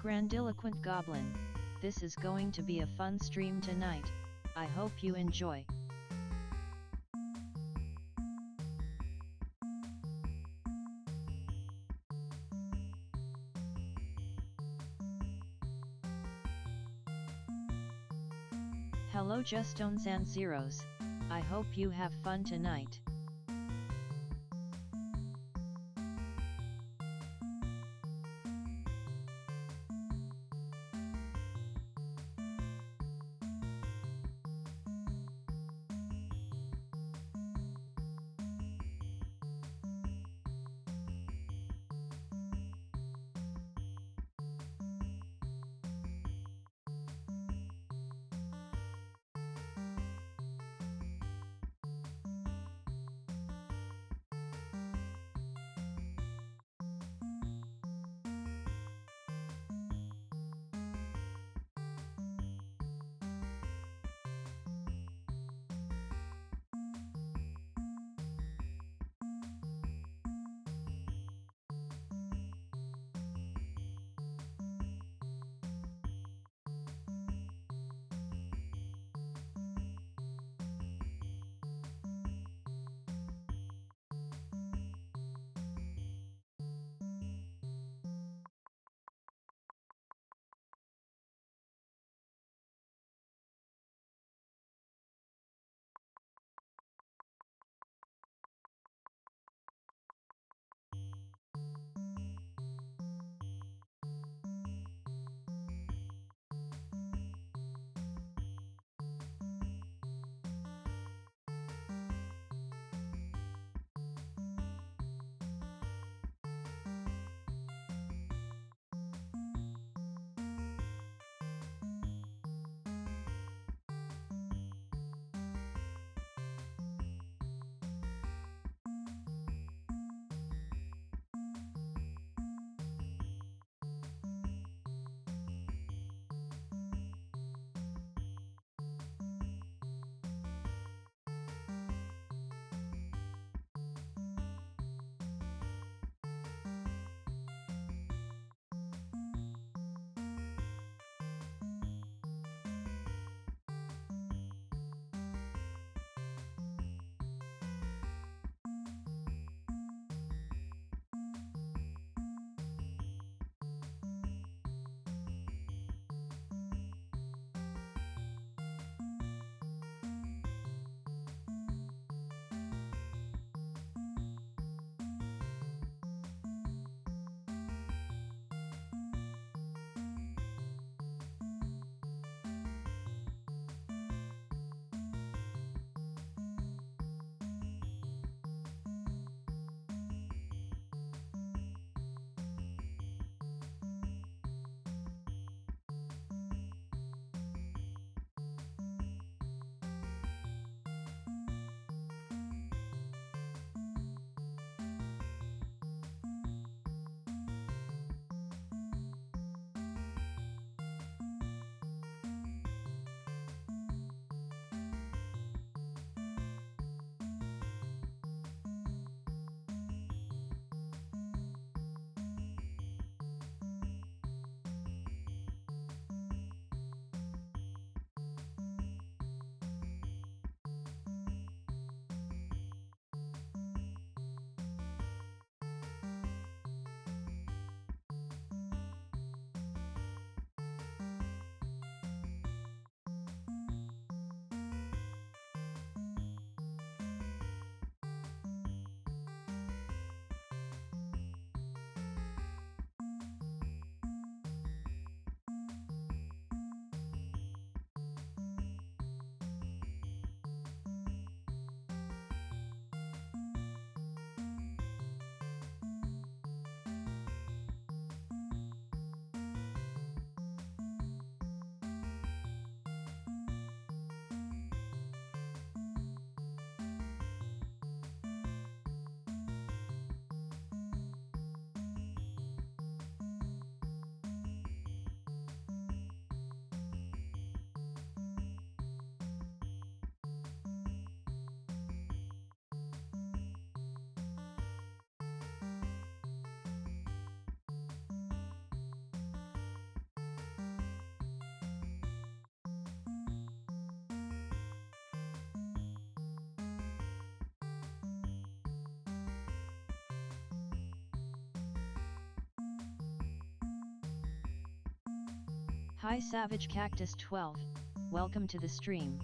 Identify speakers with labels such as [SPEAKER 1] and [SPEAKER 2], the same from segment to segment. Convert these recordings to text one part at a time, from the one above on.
[SPEAKER 1] Grandiloquent Goblin, this is going to be a fun stream tonight, I hope you enjoy. Hello Justones and Zeros, I hope you have fun tonight. Hi Savage Cactus 12, welcome to the stream.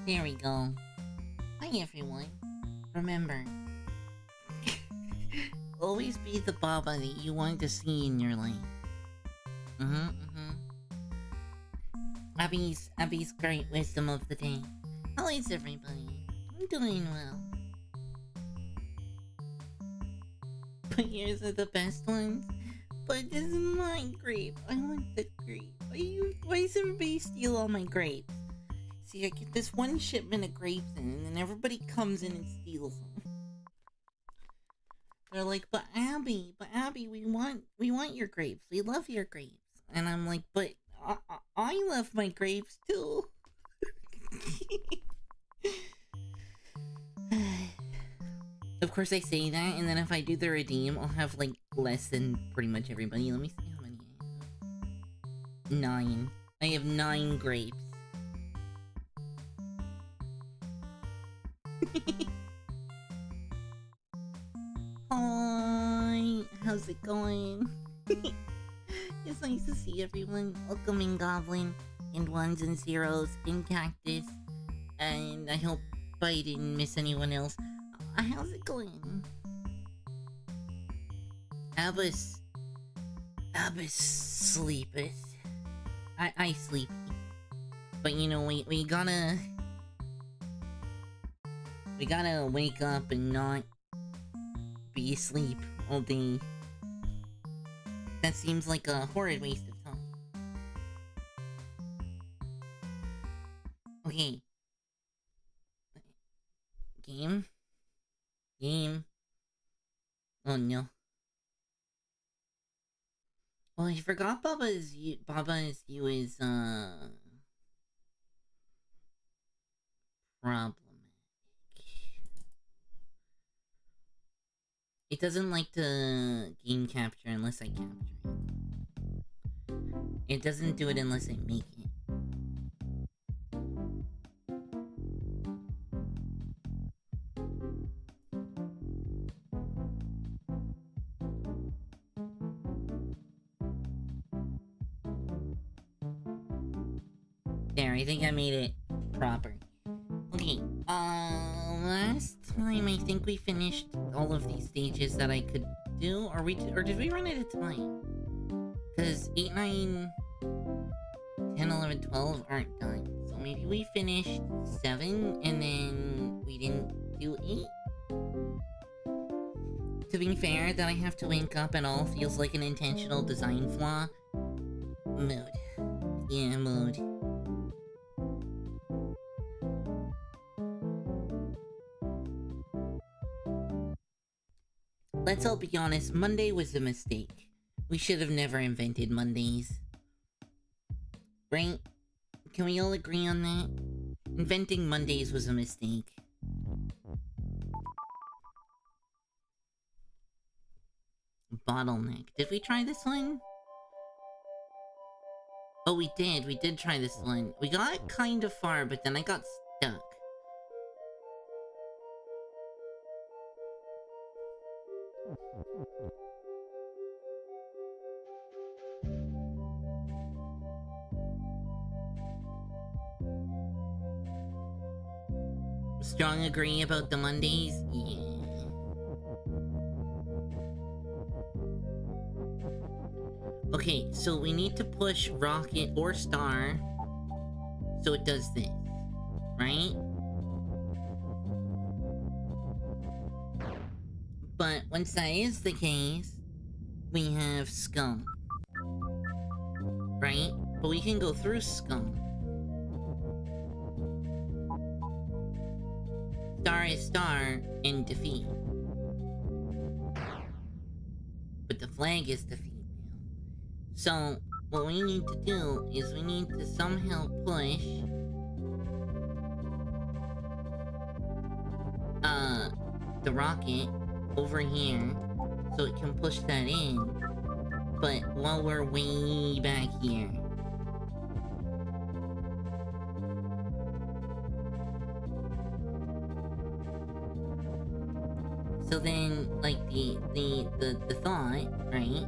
[SPEAKER 2] There we go. Hi everyone. Remember, always be the Baba that you want to see in your life. Abby's great wisdom of the day. How is everybody? I'm doing well. But yours are the best ones. But this is my grape. I want the grape. Why does everybody steal all my grapes? See, I get this one shipment of grapes in, and then everybody comes in and steals them. They're like, but Abby, we want your grapes. We love your grapes. And I'm like, but I love my grapes too. Of course I say that, and then if I do the redeem, I'll have like less than pretty much everybody. Let me see how many I have. 9. I have 9 grapes. Hi, how's it going? It's nice to see everyone. Welcome in Goblin, and ones and zeros, in Cactus, and I hope I didn't miss anyone else. How's it going? Abbas sleepeth. I sleepy. But you know, we gotta wake up and not be asleep all day. That seems like a horrid waste of time. Okay. Game? Oh no. Well, I forgot Baba's you is, problematic. It doesn't like to game capture unless I capture it. It doesn't do it unless I make it. There, I think I made it proper. Okay, last time I think we finished all of these stages that I could do, or did we run out of time? Because 8, 9, 10, 11, 12 aren't done. So maybe we finished 7 and then we didn't do 8? To be fair, that I have to wake up and all feels like an intentional design flaw. Mood. Yeah, mood. Let's all be honest, Monday was a mistake. We should have never invented Mondays. Right? Can we all agree on that? Inventing Mondays was a mistake. Bottleneck. Did we try this one? Oh, we did. We did try this one. We got kind of far, but then I got stuck. Strong agree about the Mondays? Yeah. Okay, so we need to push Rocket or Star so it does this, right? But once that is the case, we have Scum. Right? But we can go through Scum. Star is Star and defeat. But the flag is defeat now. So, what we need to do is we need to somehow push the rocket over here so it can push that in, but while we're way back here. So then, like, the thought, right,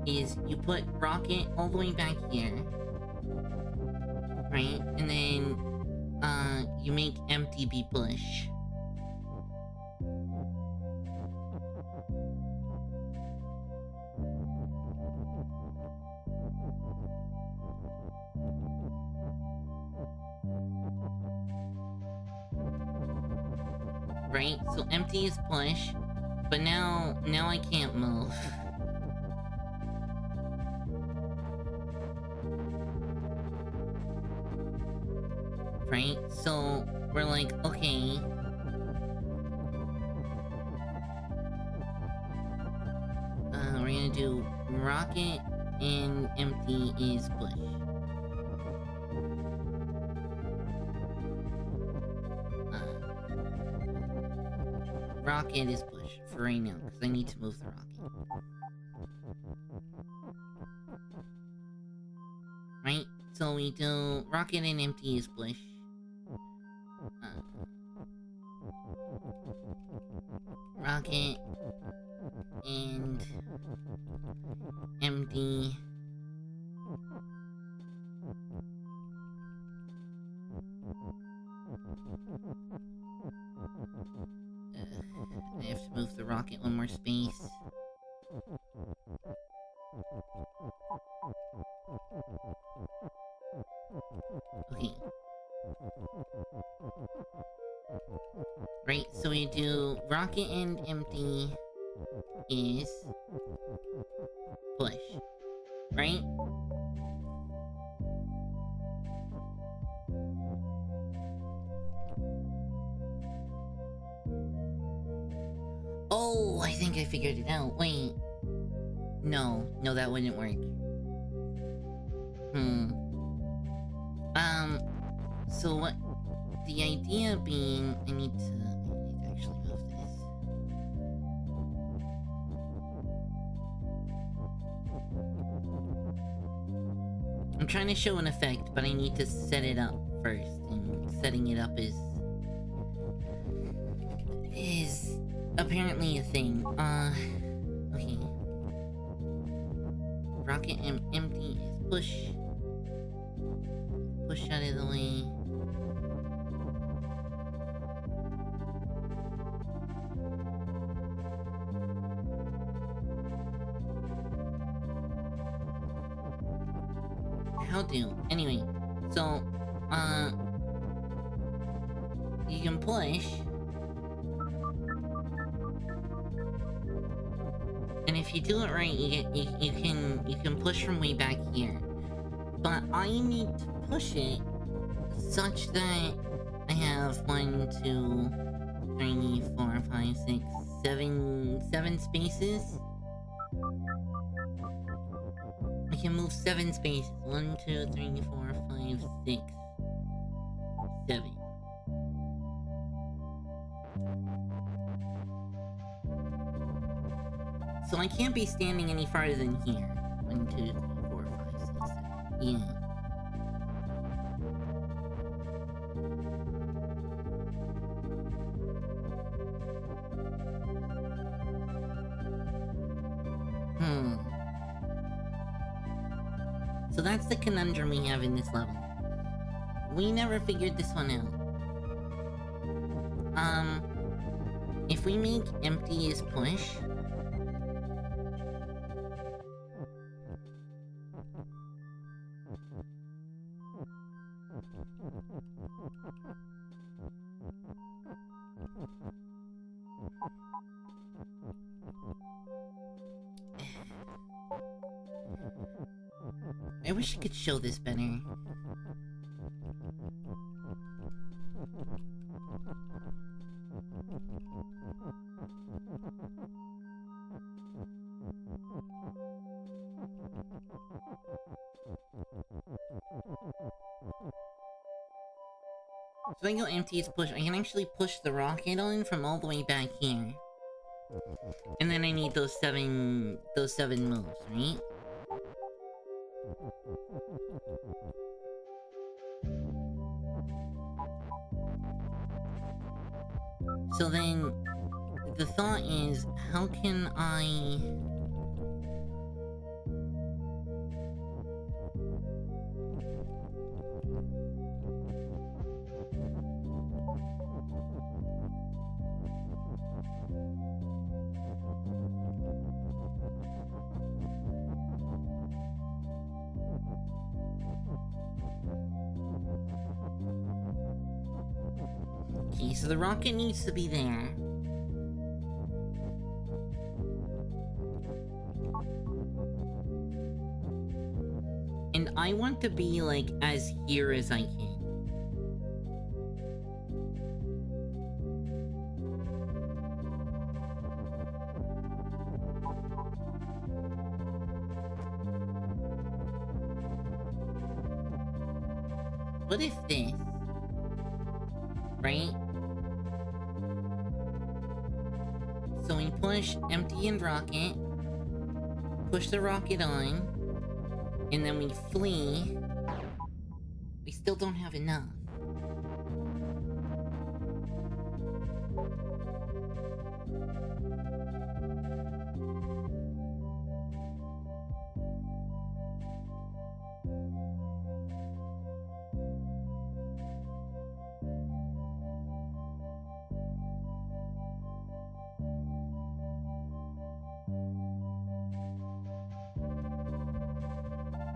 [SPEAKER 2] is you put Rocket all the way back here, right, and then, you make Empty be push. Right? So Empty is push, but now I can't move. Right? So we're like, okay. We're gonna do Rocket and Empty is push. Rocket is push for right now, because I need to move the rocket. Right? So we do Rocket and Empty is push. Rocket and empty. I have to move the rocket one more space. Okay. Right, so we do rocket and empty is push, right? Oh, I think I figured it out. Wait. No, that wouldn't work. So what? The idea being, I need to actually move this. I'm trying to show an effect, but I need to set it up first, and setting it up is apparently a thing. Okay. Rocket empty is push. Push out of the way. How do? Anyway, so, you can push. And if you do it right, you can push from way back here. But I need to push it such that I have 1, 2, 3, 4, 5, 6, 7 spaces. I can move 7 spaces. 1, 2, 3, 4, 5, 6, 7. So I can't be standing any farther than here. 1, 2, 3, 4, 5, 6, 7. Yeah. So that's the conundrum we have in this level. We never figured this one out. If we make empty as push... I wish I could show this better. So I go empty as push. I can actually push the rocket on from all the way back here. And then I need those seven moves, right? So then, the thought is, how can I... Okay, so the rocket needs to be there. And I want to be, like, as here as I can. What if this? Right? So we push empty and rocket, push the rocket on, and then we flee. We still don't have enough.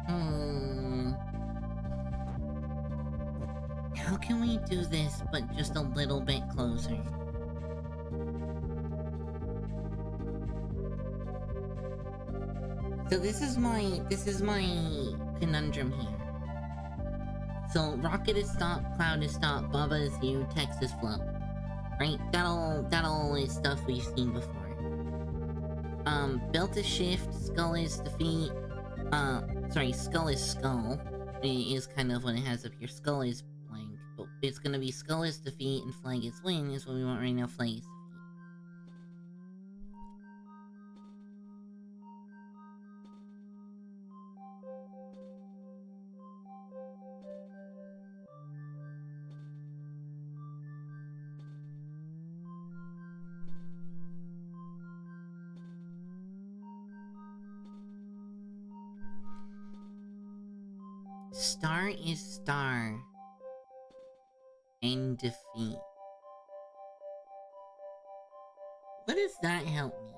[SPEAKER 2] Hmm. How can we do this, but just a little bit closer? So this is my conundrum here. So Rocket is stop, Cloud is stop, Bubba is you, Tex is float. Right? That all is stuff we've seen before. Belt is shift, Skull is defeat. Sorry, Skull is skull. It is kind of what it has up here. Skull is blank, but it's gonna be Skull is defeat and Flag is win is what we want right now. Flag is defeat. Star is star. And defeat. What does that help me?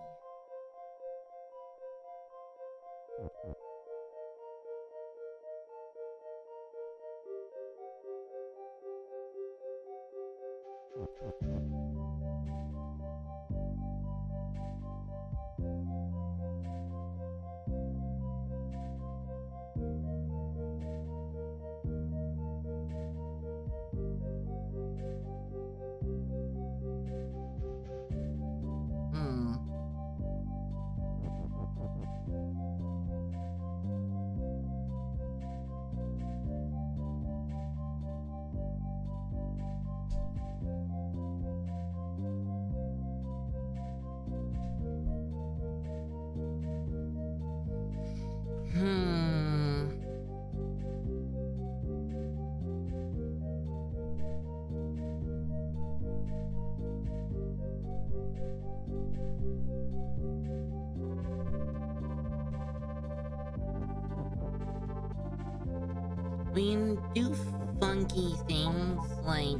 [SPEAKER 2] We can do funky things like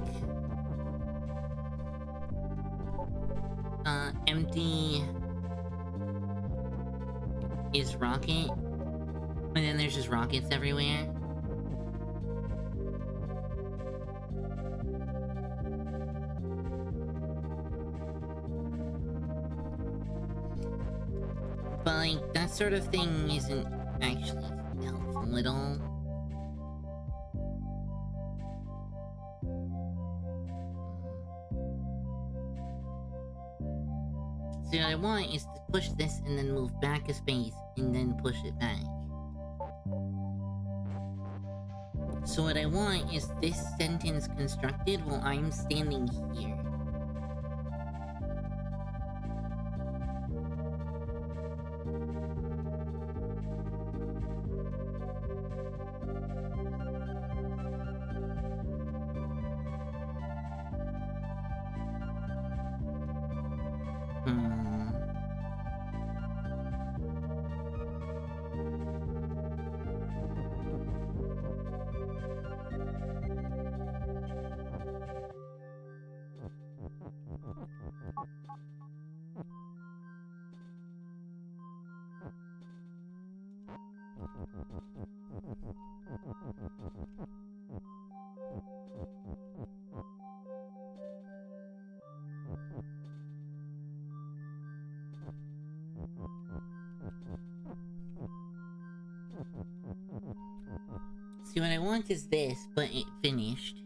[SPEAKER 2] empty is rocket, and then there's just rockets everywhere. But like that sort of thing isn't actually helpful at all. So what I want is to push this and then move back a space and then push it back. So what I want is this sentence constructed while I'm standing here. See, what I want is this, but it finished.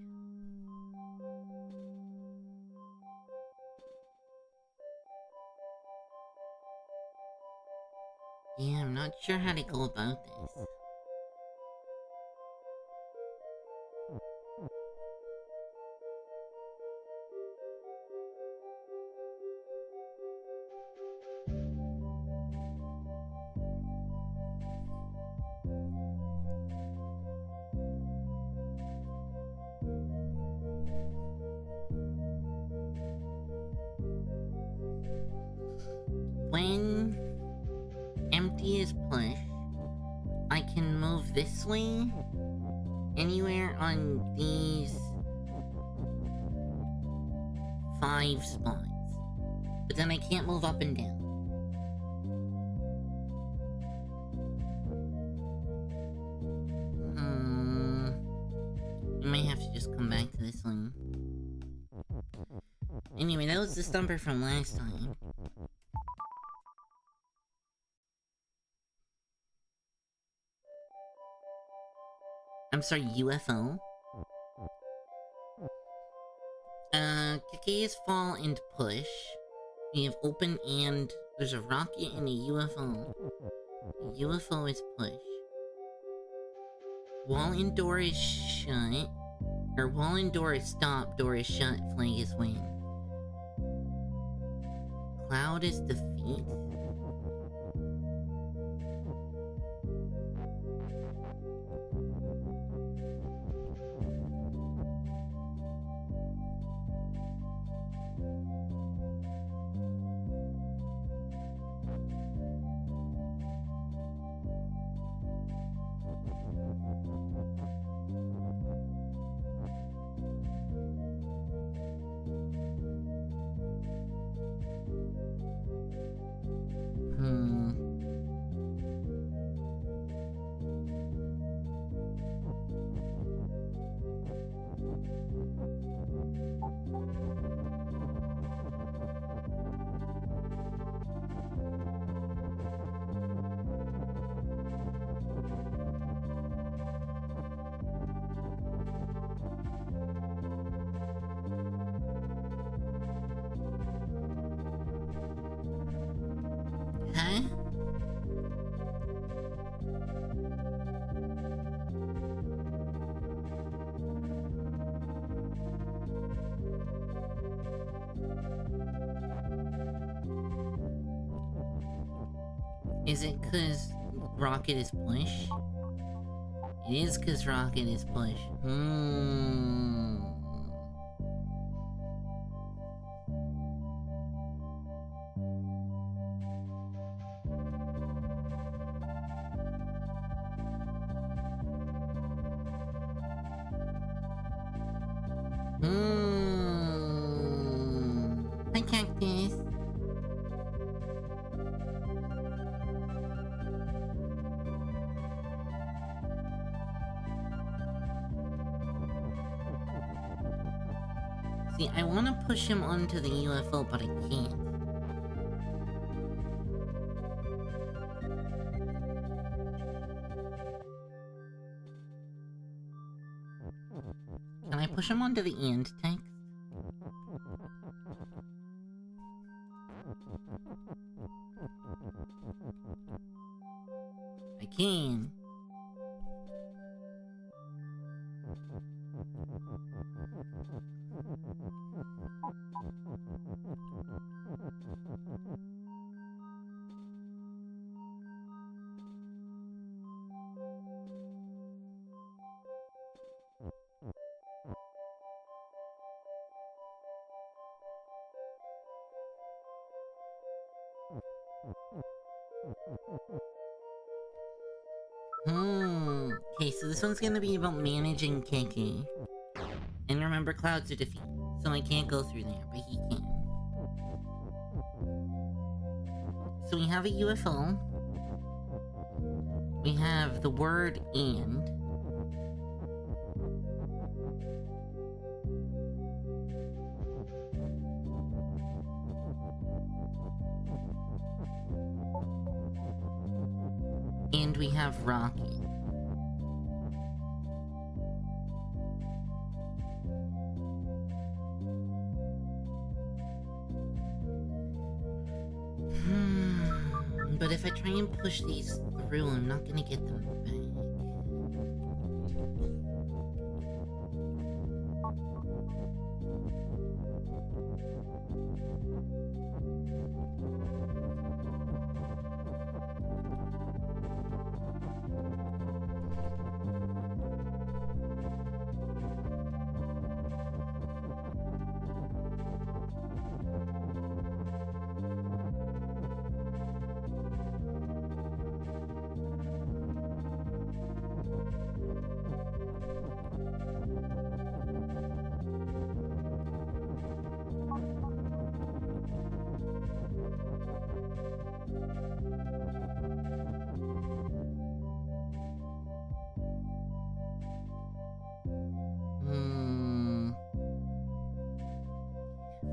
[SPEAKER 2] Yeah, I'm not sure how to go about this. When empty is pushed, I can move this way anywhere on these 5 spots. But then I can't move up and down. I might have to just come back to this one. Anyway, that was the stumper from last time. I'm sorry, UFO? Keke is fall and push. We have open and... There's a rocket and a UFO. UFO is push. Wall and door is shut. Or wall and door is stop, door is shut, flag is win. Cloud is defeat. Huh? Is it 'cause Rocket is push? It is 'cause Rocket is push. Hi, Cactus. See, I want to push him onto the UFO, but I can't. Can I push him onto the end text? I can. Okay, so this one's gonna be about managing Kiki. And remember, clouds are defeat, so I can't go through there, but he can. So we have a UFO. We have the word and. And we have Rocky. But if I try and push these through, I'm not gonna get them back.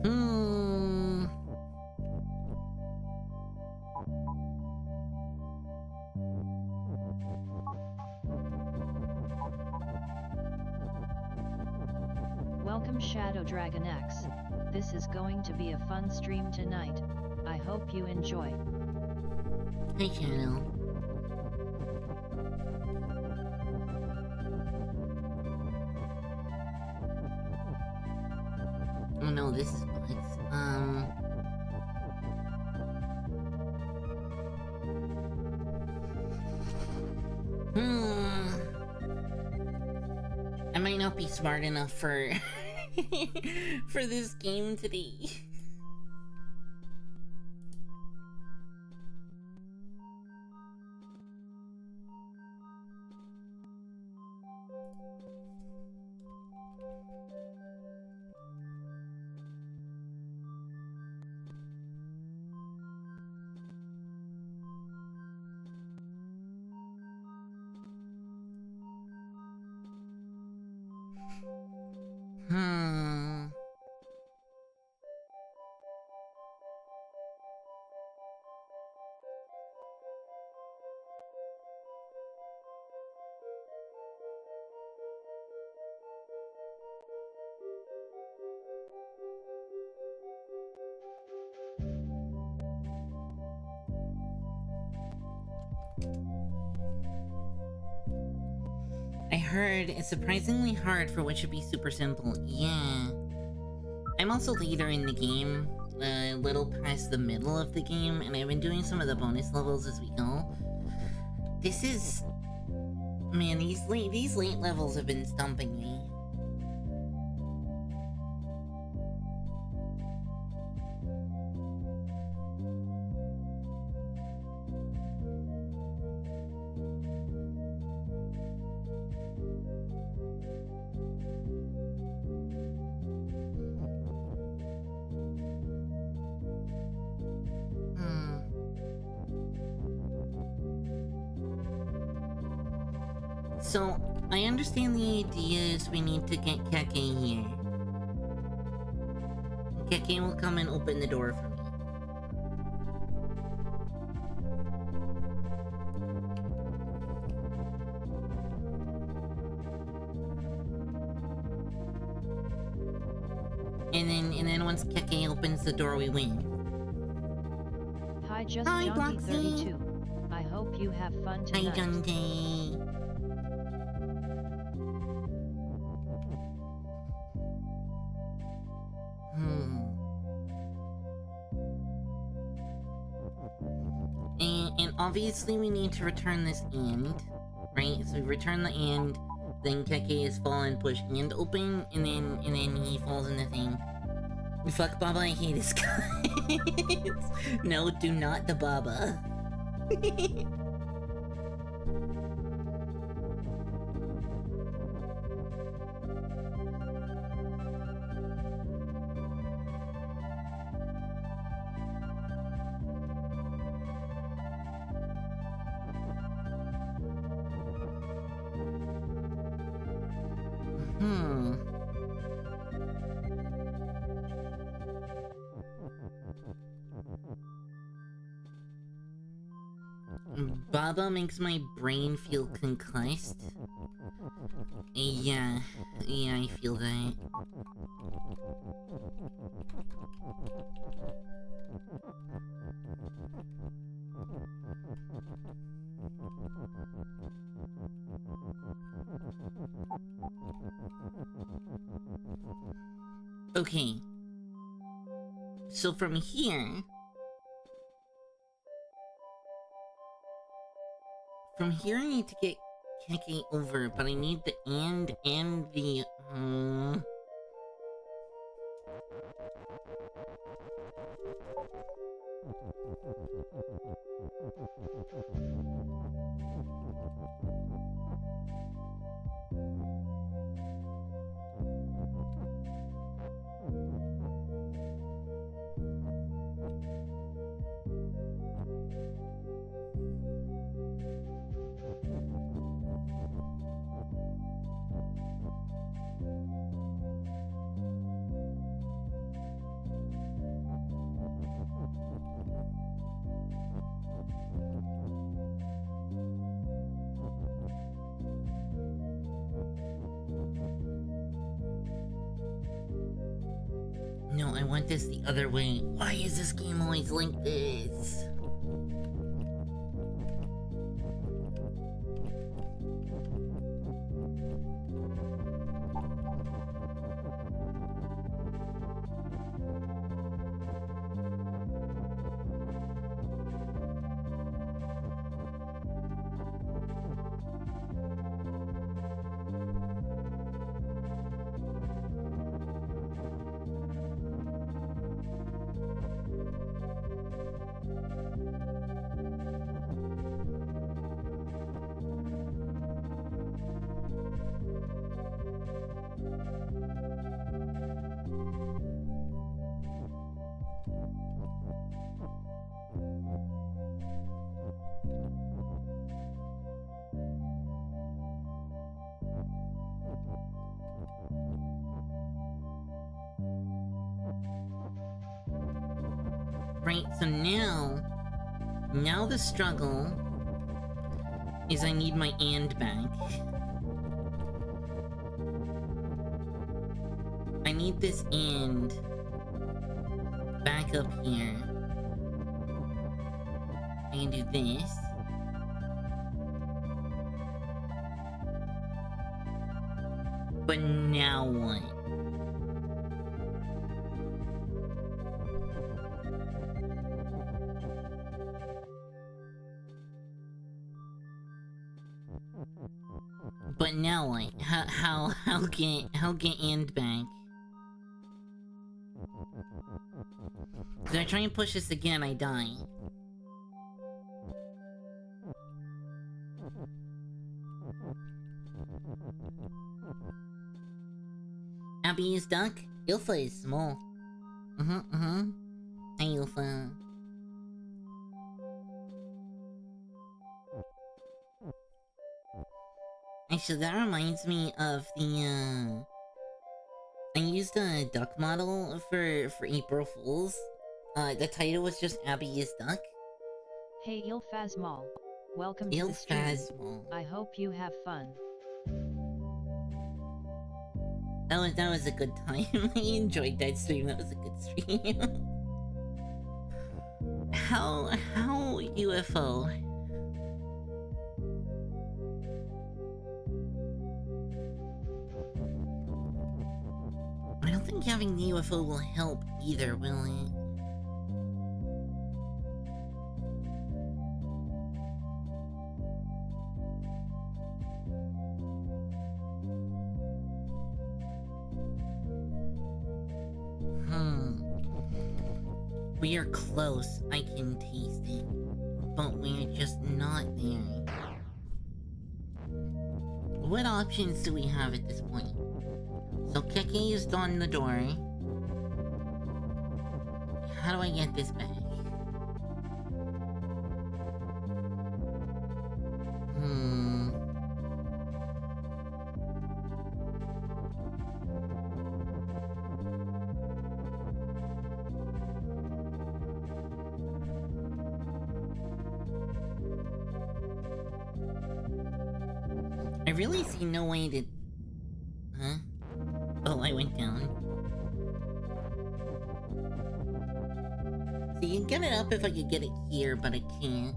[SPEAKER 2] Hmm.
[SPEAKER 1] Welcome Shadow Dragon X. This is going to be a fun stream tonight. I hope you enjoy.
[SPEAKER 2] Hi, Shadow. Oh no, this is bugs. I might not be smart enough for for this game today. I heard it's surprisingly hard for what should be super simple. Yeah. I'm also later in the game, a little past the middle of the game, and I've been doing some of the bonus levels as we go. This is... Man, these late levels have been stumping me. So, I understand the idea is we need to get Keke here. Keke will come and open the door for me. And then once Keke opens the door, we win.
[SPEAKER 1] Hi, just
[SPEAKER 2] Hi,
[SPEAKER 1] Jonty32. I hope you have fun tonight.
[SPEAKER 2] Hi, Jonty. And obviously we need to return this and, right? So we return the and, then Keke is fallen, push and open, and then he falls in the thing. Fuck Baba, I hate his guys. No, do not the Baba. Baba makes my brain feel concussed. Yeah, I feel that. Okay. So from here... From here I need to get Keke over, but I need the and the... No, I want this the other way. Why is this game always like this? Right, so now the struggle is I need my and back. I need this and back up here. I can do this. But now what? But now what? How get and back? If I try and push this again, I die. Abby is duck. Ilfa is small. Hey, Ilfa. Actually, that reminds me of the, I used a duck model for April Fools. The title was just Abby is Duck.
[SPEAKER 1] Hey Ilfazmal. Welcome to the stream. I hope you have fun.
[SPEAKER 2] That was a good time. I enjoyed that stream. That was a good stream. How UFO? I don't think having the UFO will help either, will it? We are close, I can taste it. But we're just not there. What options do we have at this point? So Keke is on the door. How do I get this back? I really see no way to... Huh? Oh, I went down. So you can get it up if I could get it here, but I can't.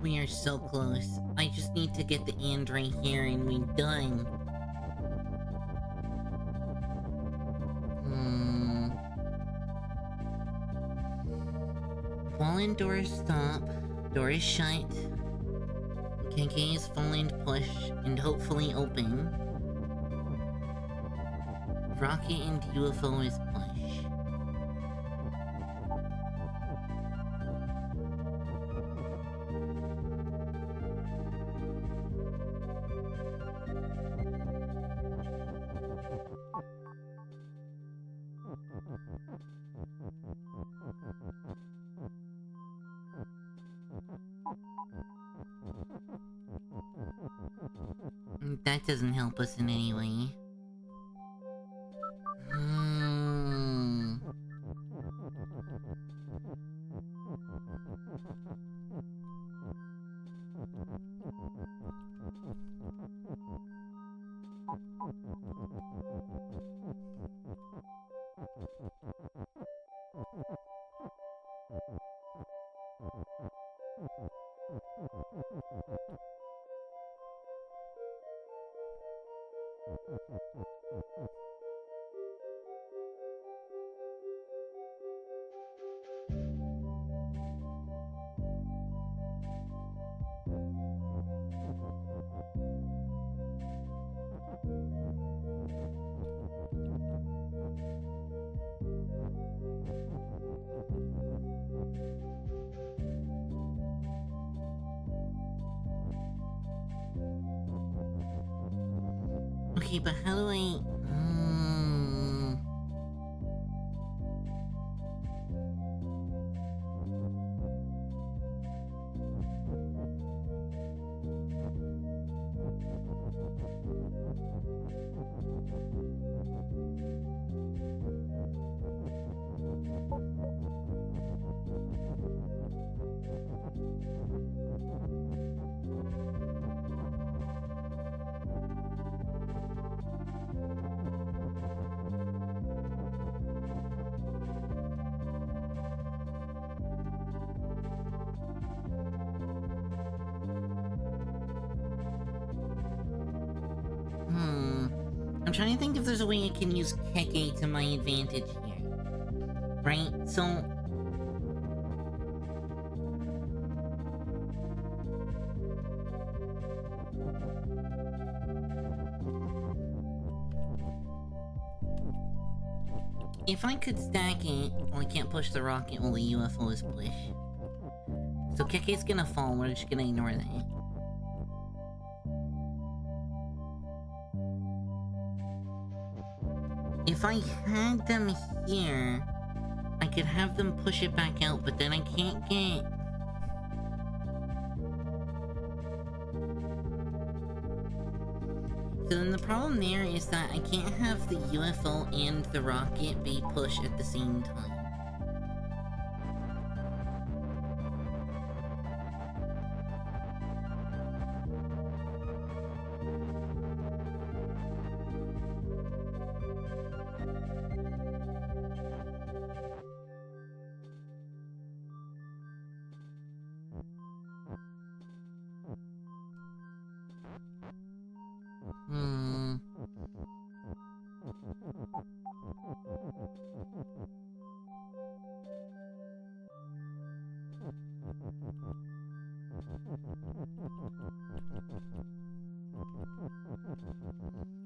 [SPEAKER 2] We are so close. I just need to get the and right here and we're done. Fallen doors stop. Door is shut. KK is falling push and hopefully open. Rocket and UFO is push. That doesn't help us in any way. Okay, but how do I... I'm trying to think if there's a way I can use Keke to my advantage here. Right? So... if I could stack it... well, I can't push the rocket while the UFO is pushed. So Keke's gonna fall, we're just gonna ignore that. If I had them here, I could have them push it back out, but then I can't get... so then the problem there is that I can't have the UFO and the rocket be pushed at the same time.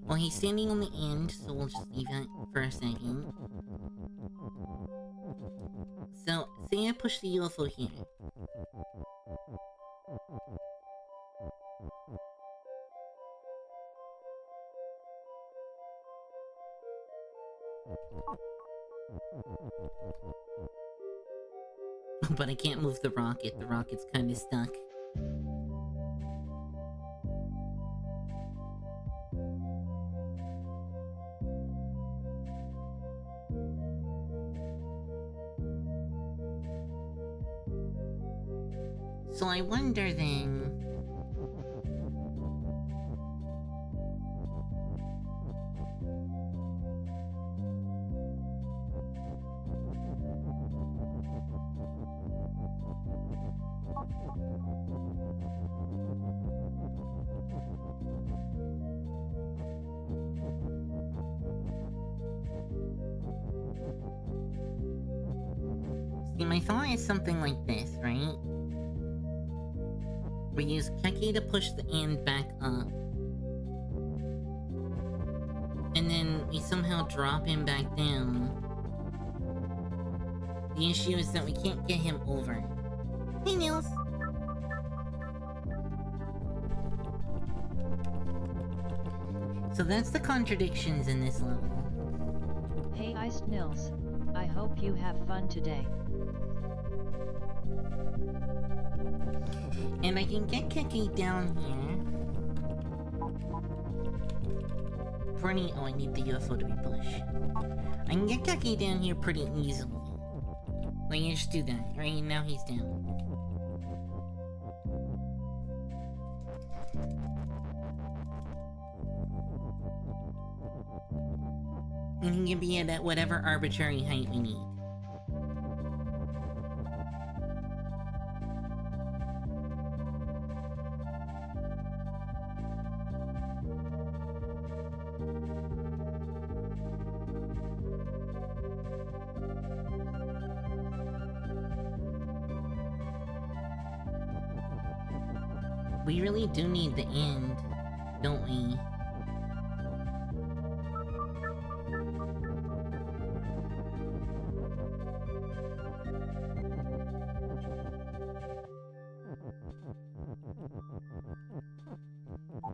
[SPEAKER 2] Well, he's standing on the end, so we'll just leave it for a second. So, say I push the UFO here. But I can't move the rocket. The rocket's kinda stuck. So I wonder then... see, my thought is something like this, right? We use Keke to push the end back up. And then we somehow drop him back down. The issue is that we can't get him over. Hey, Nils! So that's the contradictions in this level.
[SPEAKER 1] Hey Iced Nils, I hope you have fun today.
[SPEAKER 2] And I can get Keke down here. Pretty... oh, I need the UFO to be pushed. I can get Keke down here pretty easily. Like, you just do that. Right, now he's down. And he can be at whatever arbitrary height we need. We really do need the end, don't we?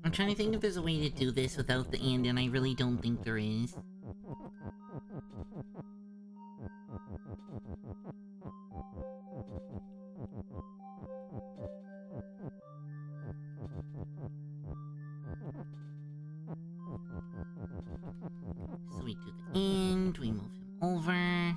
[SPEAKER 2] I'm trying to think if there's a way to do this without the and I really don't think there is. So we do the and, we move him over.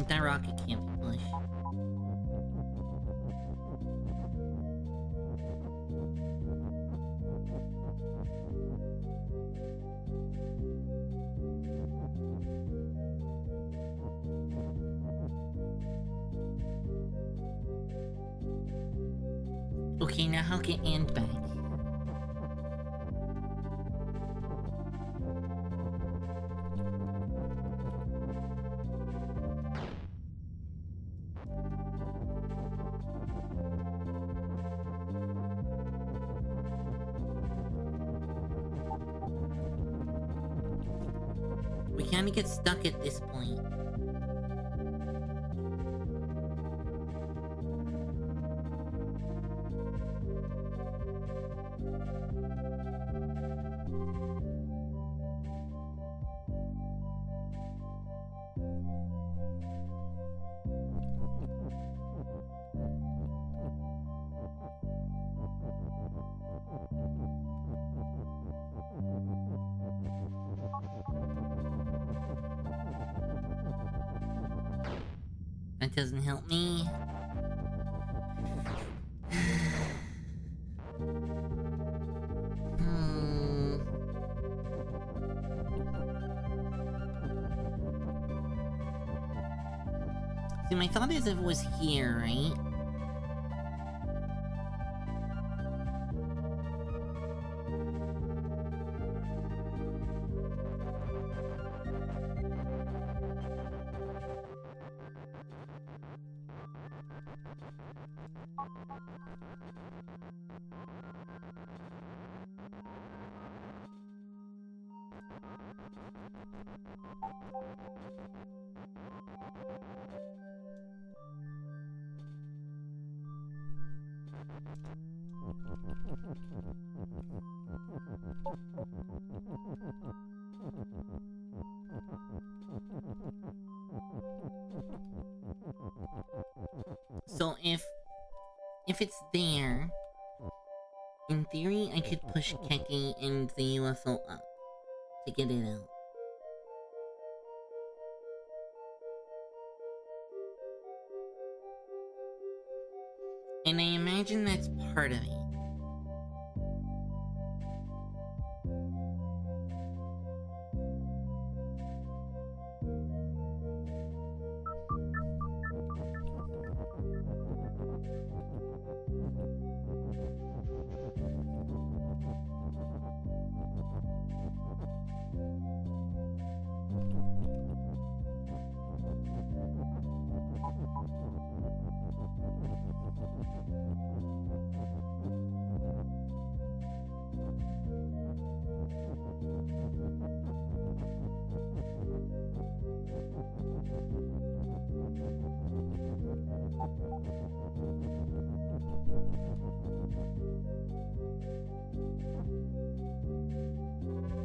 [SPEAKER 2] That rocket can't be pushed. Okay, now how can and back? We kind of get stuck at this point. That doesn't help me. See, my thought is if it was here, right? So if it's there, in theory I could push Keki and the UFO up to get it out. And I imagine that's part of it.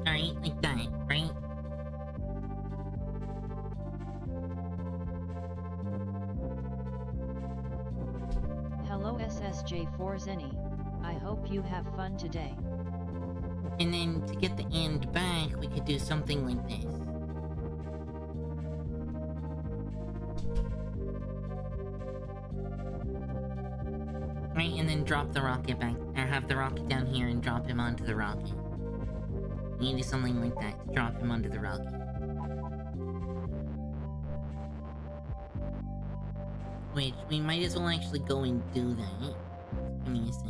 [SPEAKER 2] Alright, like that, right?
[SPEAKER 1] Hello SSJ4 Zenny. I hope you have fun today.
[SPEAKER 2] And then to get the end back, we could do something like this. drop the rocket back, or have the rocket down here and drop him onto the rocket. You need to do something like that to drop him onto the rocket. Which, we might as well actually go and do that. Give me a sec.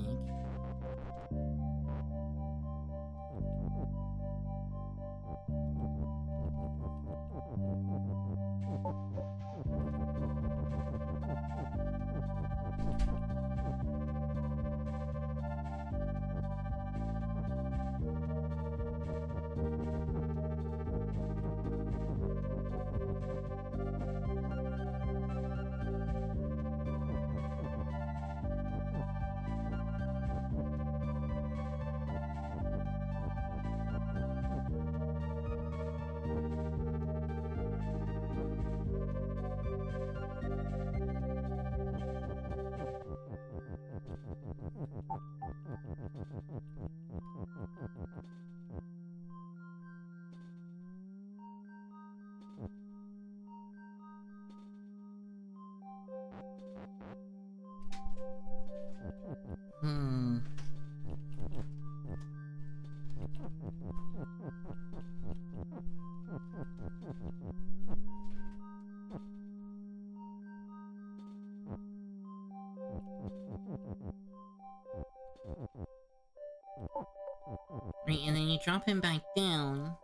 [SPEAKER 2] Right, and then you drop him back down.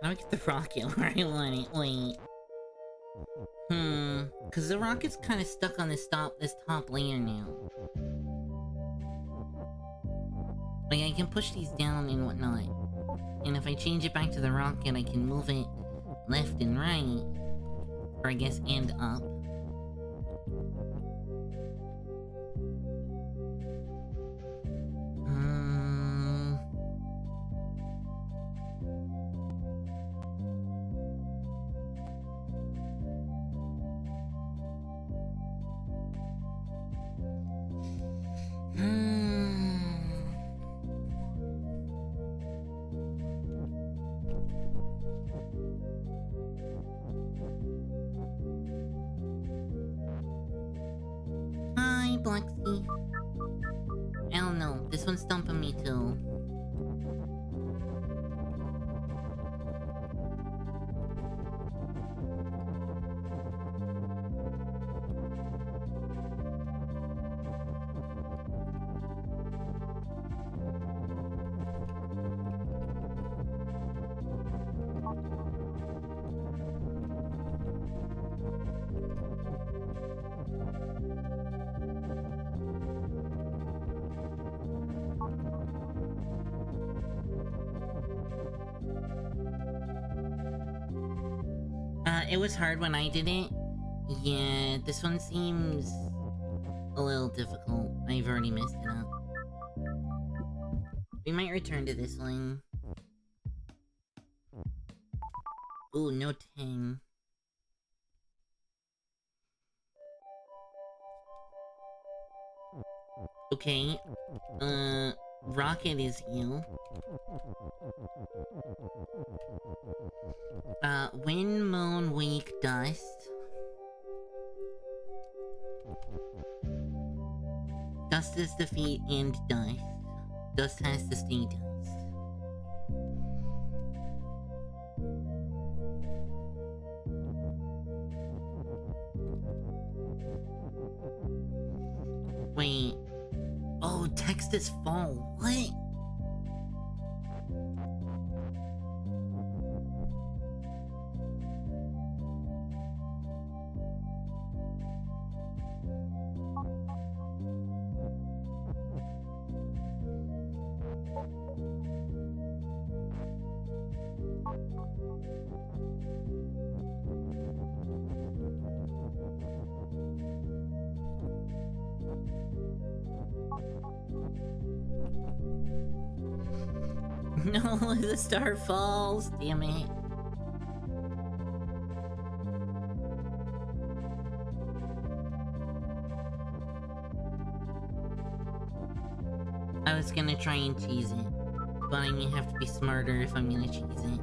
[SPEAKER 2] How do I get the rocket where I want it? Wait. Cause the rocket's kinda stuck on this top layer now. Like, I can push these down and whatnot. And if I change it back to the rocket, I can move it left and right. Or I guess, and up. Hi, Blacksy. I don't know, this one's stumping me too. It was hard when I did it. Yeah, this one seems a little difficult. I've already messed it up. We might return to this one. Ooh, no Tang. Okay. Rocket is you. Wind, moon, wake, dust. Dust is defeat and dust. Dust has to stay dust. Wait. Oh, text is fall. What? No, the star falls. Damn it. I was gonna try and cheese it, but I may have to be smarter if I'm gonna cheese it.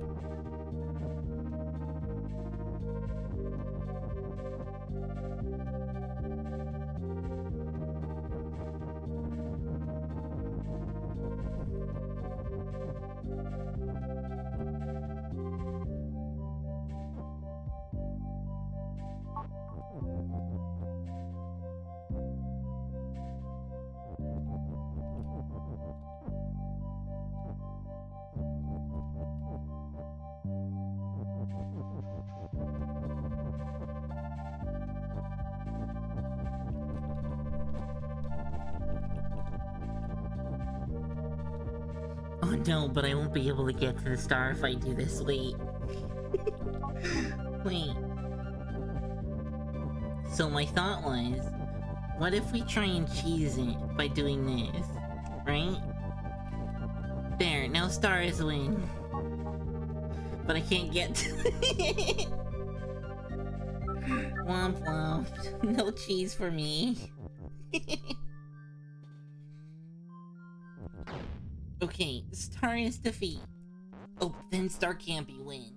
[SPEAKER 2] Oh no, but I won't be able to get to the star if I do this. Wait. Wait. So my thought was, what if we try and cheese it by doing this? Right? There, now stars win. But I can't get to it. Womp womp. No cheese for me. Okay, star is defeat. Oh, then star can't be win.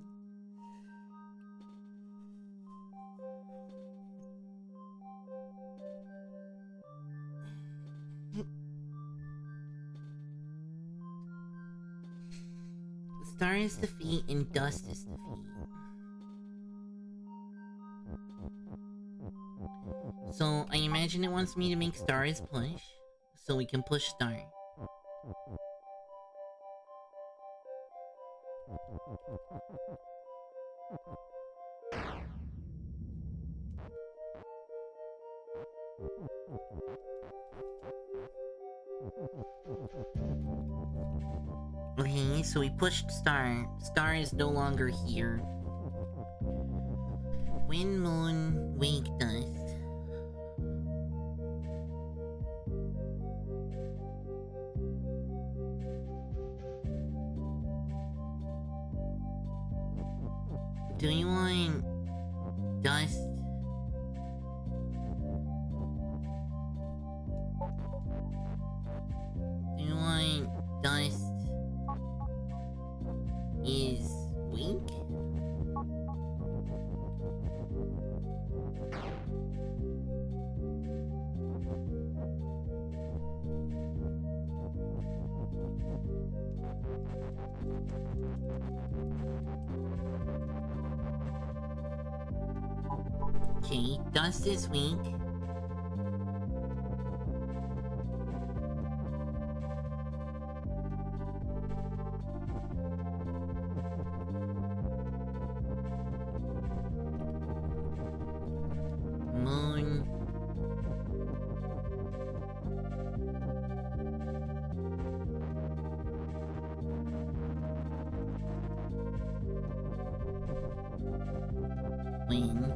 [SPEAKER 2] Star is defeat and dust is defeat. So I imagine it wants me to make star is push, so we can push star. Okay, so we pushed star. Star is no longer here. Wind, moon, wake, dust. Do you want dust? Do you want dust is weak? Okay, dust is weak. Moon. Wind.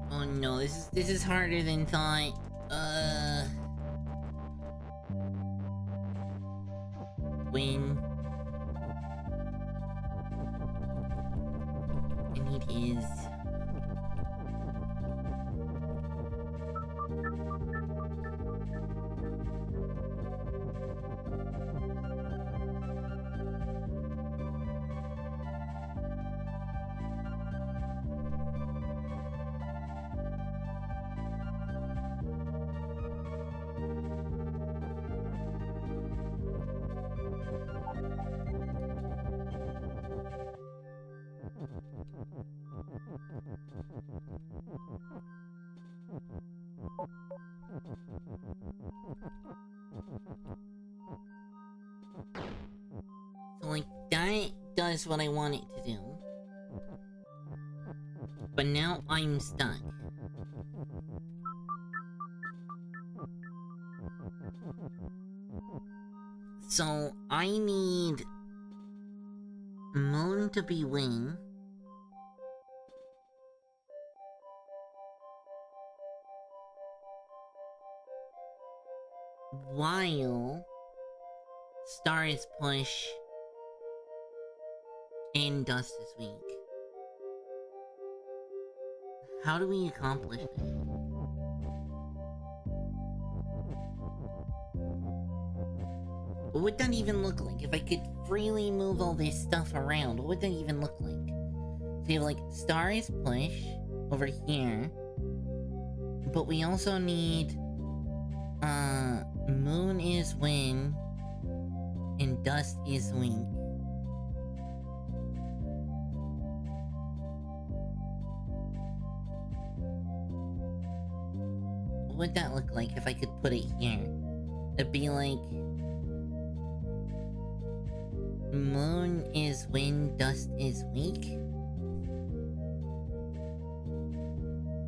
[SPEAKER 2] Oh no, this is harder than thought. Win. And it is. So like that does what I want it to do. But now I'm stuck. So I need moon to be wing. While star is push and dust is weak. How do we accomplish that? What would that even look like if I could freely move all this stuff around? What would that even look like? So you have like star is push over here, but we also need moon is wing and dust is wing. What would that look like if I could put it here? It'd be like moon is wind, dust is weak.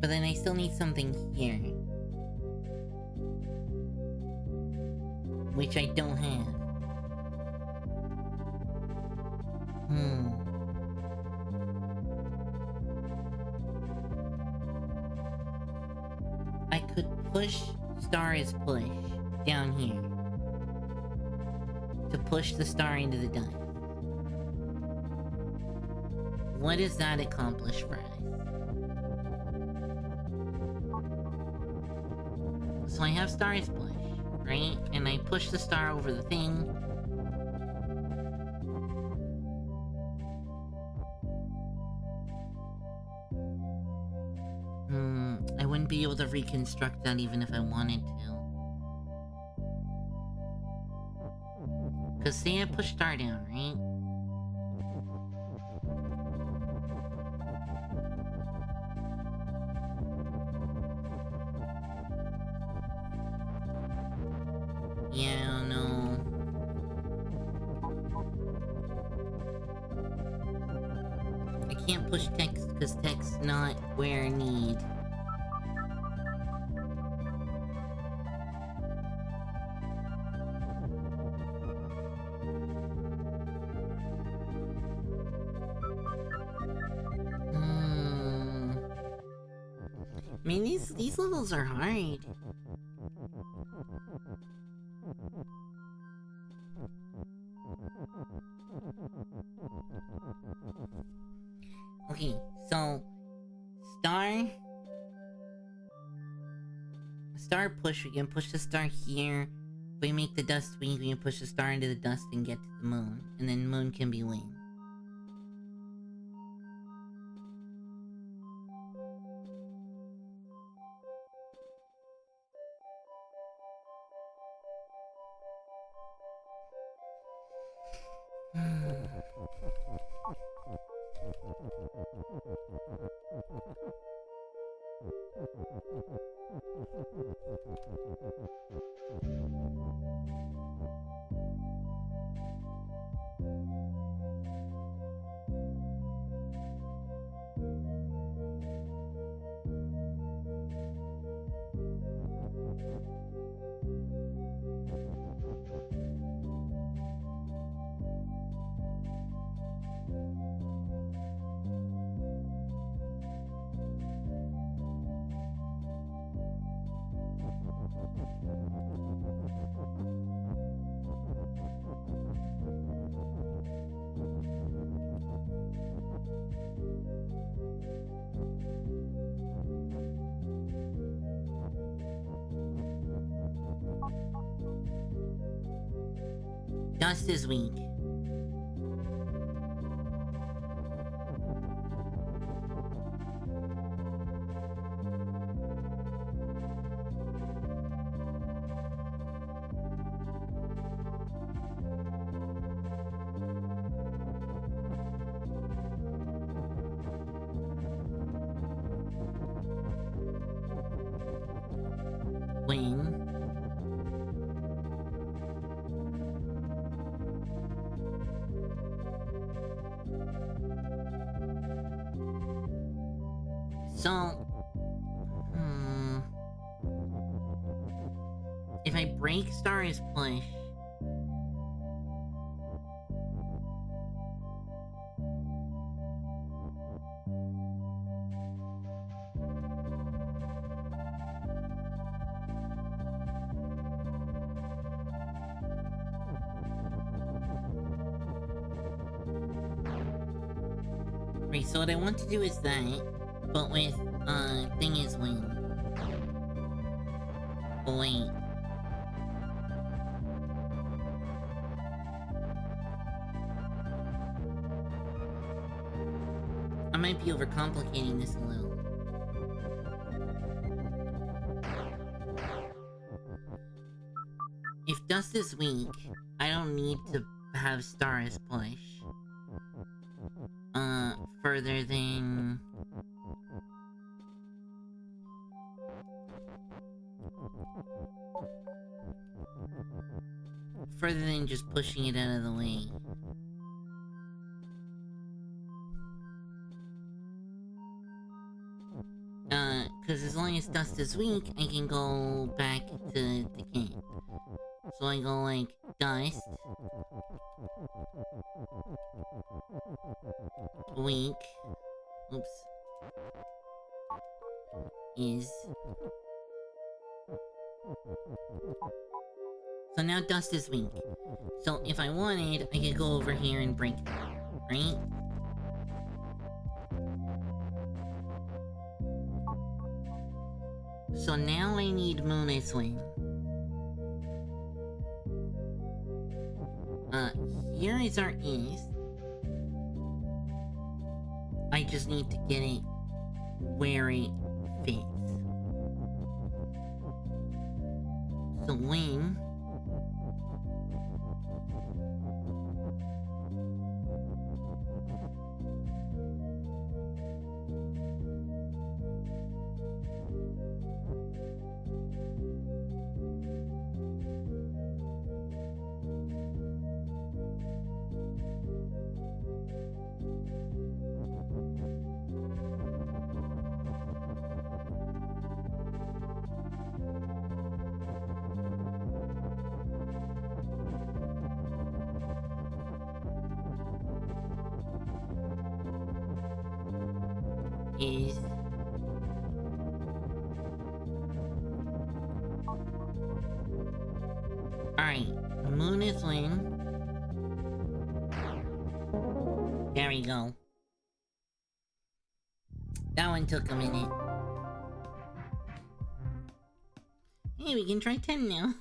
[SPEAKER 2] But then I still need something here. Which I don't have. I could push star is push down here. To push the star into the dust. What does that accomplish for us? So I have star is push, right? And I push the star over the thing. I wouldn't be able to reconstruct that even if I wanted to. Cause say I push star down, right? Yeah, no. I can't push text because text's not where I need. I mean, these levels are hard. Okay, so star push, we can push the star here. If we make the dust weak, we can push the star into the dust and get to the moon. And then moon can be winged. Dust is weak. Wing. So, if I break star is push, right, so what I want to do is that, but with, thing is wing. Oh, wait. I might be overcomplicating this a little. If dust is weak, I don't need to have star as push. Further than... further than just pushing it out of the way. because as long as dust is weak, I can go back to the game. So I go like dust, weak, oops, is. So now dust is weak. So if I wanted, I could go over here and break it, right? So now I need Moon's Wing. Here is our east. I just need to get it where it fits. So wing. Is alright, moon is wing. There we go. That one took a minute. Hey, we can try 10 now.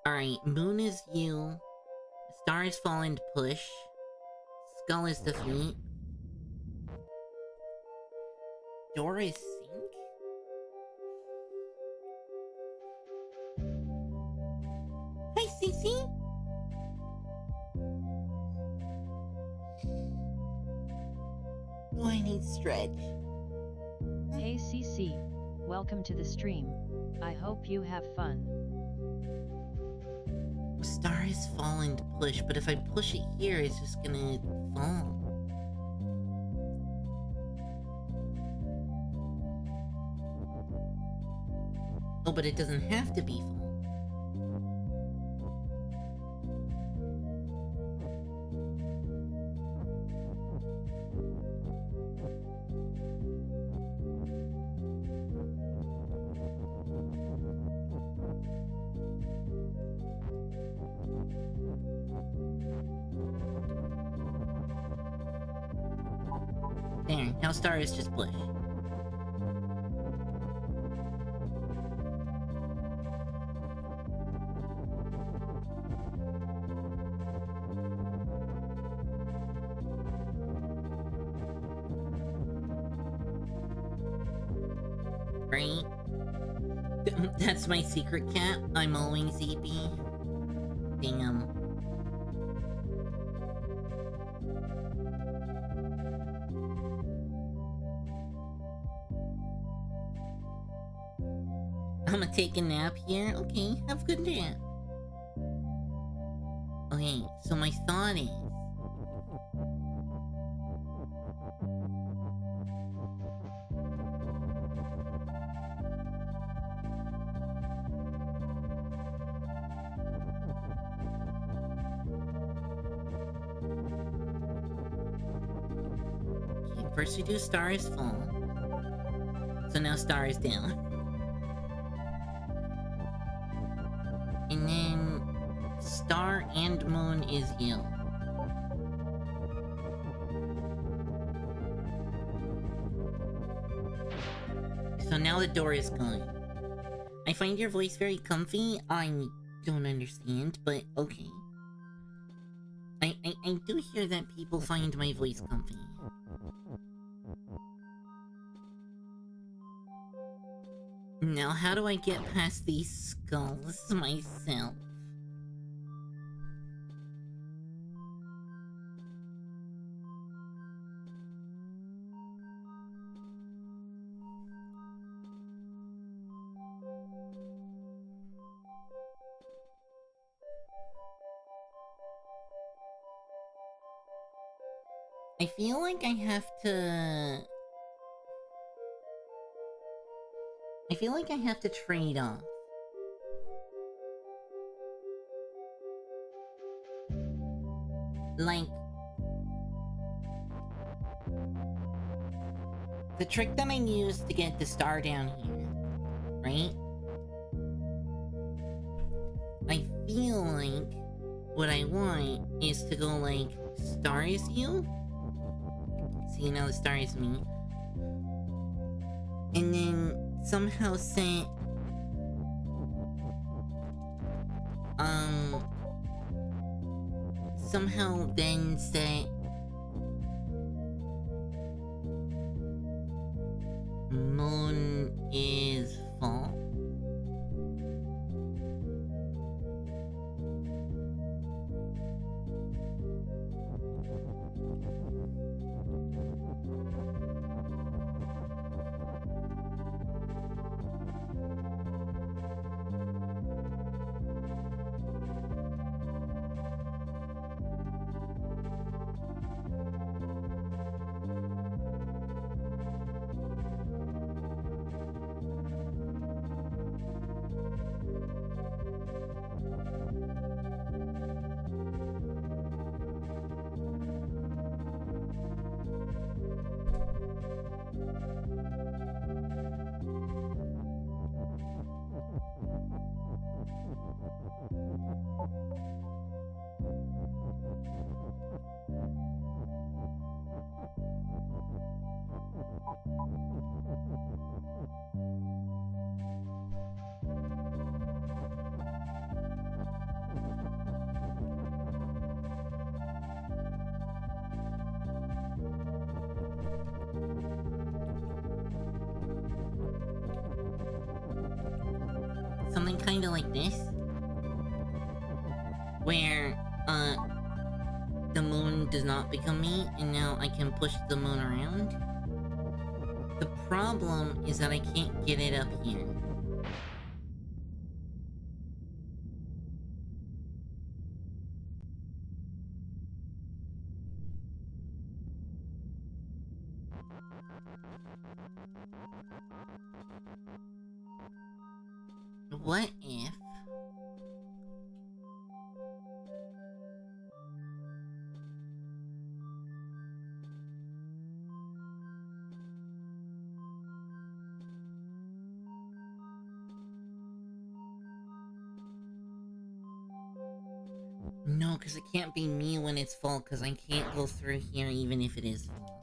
[SPEAKER 2] Alright, moon is you. Star is fall and push. Skull is defeat. Door is sink? Hi, Cece! Oh, I need stretch.
[SPEAKER 1] Hey CC, welcome to the stream. I hope you have fun.
[SPEAKER 2] Star is fall and push, but if I push it here, it's just gonna fall. Oh, but it doesn't have to be fall. There, now Star is just push. Right? That's my secret cat. I'm always ZB. Damn. I'm gonna take a nap here. Okay, have a good nap. Okay, so my thought is... Okay, first we do Star is full. So now Star is down. And then Star and Moon is you. So now the door is gone. I find your voice very comfy. I don't understand, but okay. I do hear that people find my voice comfy. Now, how do I get past these skulls myself? I feel like I have to... I feel like I have to trade off. Like... the trick that I used to get the star down here, right? I feel like what I want is to go like, star is you? See, now the star is me. And then somehow set... somehow then set... moon is fall. Something kinda like this. Where, the moon does not become me, and now I can push the moon around. The problem is that I can't get it up here. What if... No, because it can't be me when it's full, because I can't go through here even if it is full.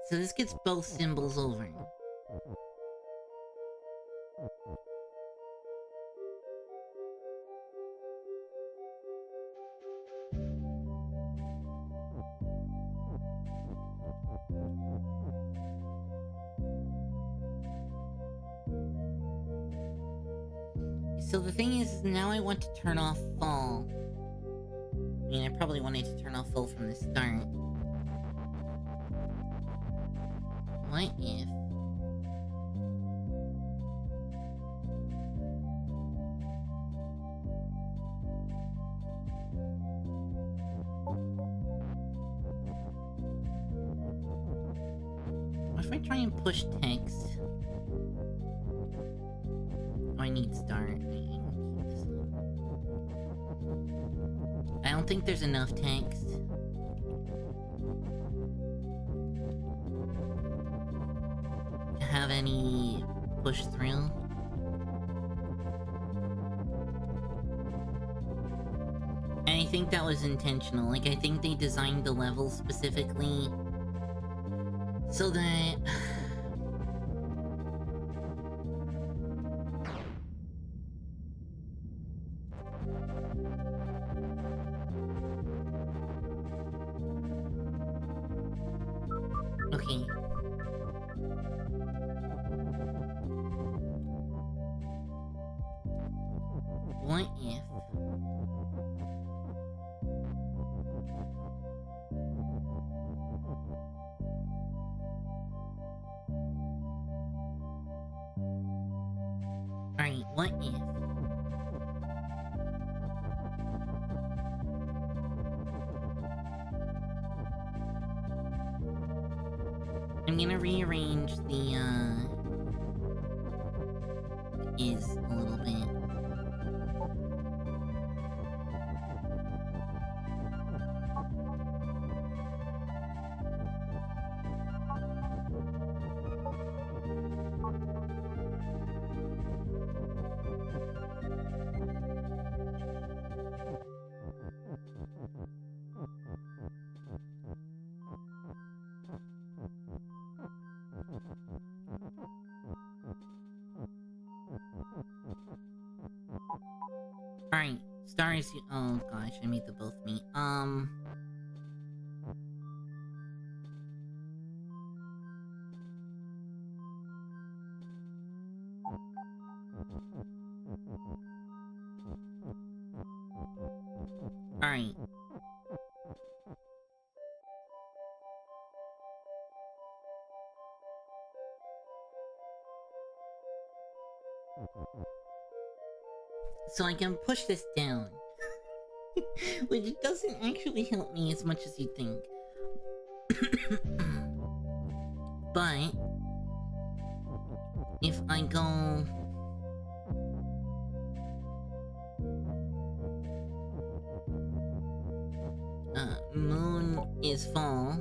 [SPEAKER 2] So this gets both symbols over. So the thing is, now I want to turn off fall. I mean, I probably wanted to turn off fall from the start. What if... what if I try and push text? Oh, I need start. I don't think there's enough text. To have any push through. And I think that was intentional. Like, I think they designed the level specifically so that... okay. What if... alright, what if... I'm gonna rearrange the, is a little bit. Alright, stars, oh gosh, I made the both meet. Alright. So I can push this down. Which doesn't actually help me as much as you think. But if I go moon is fall,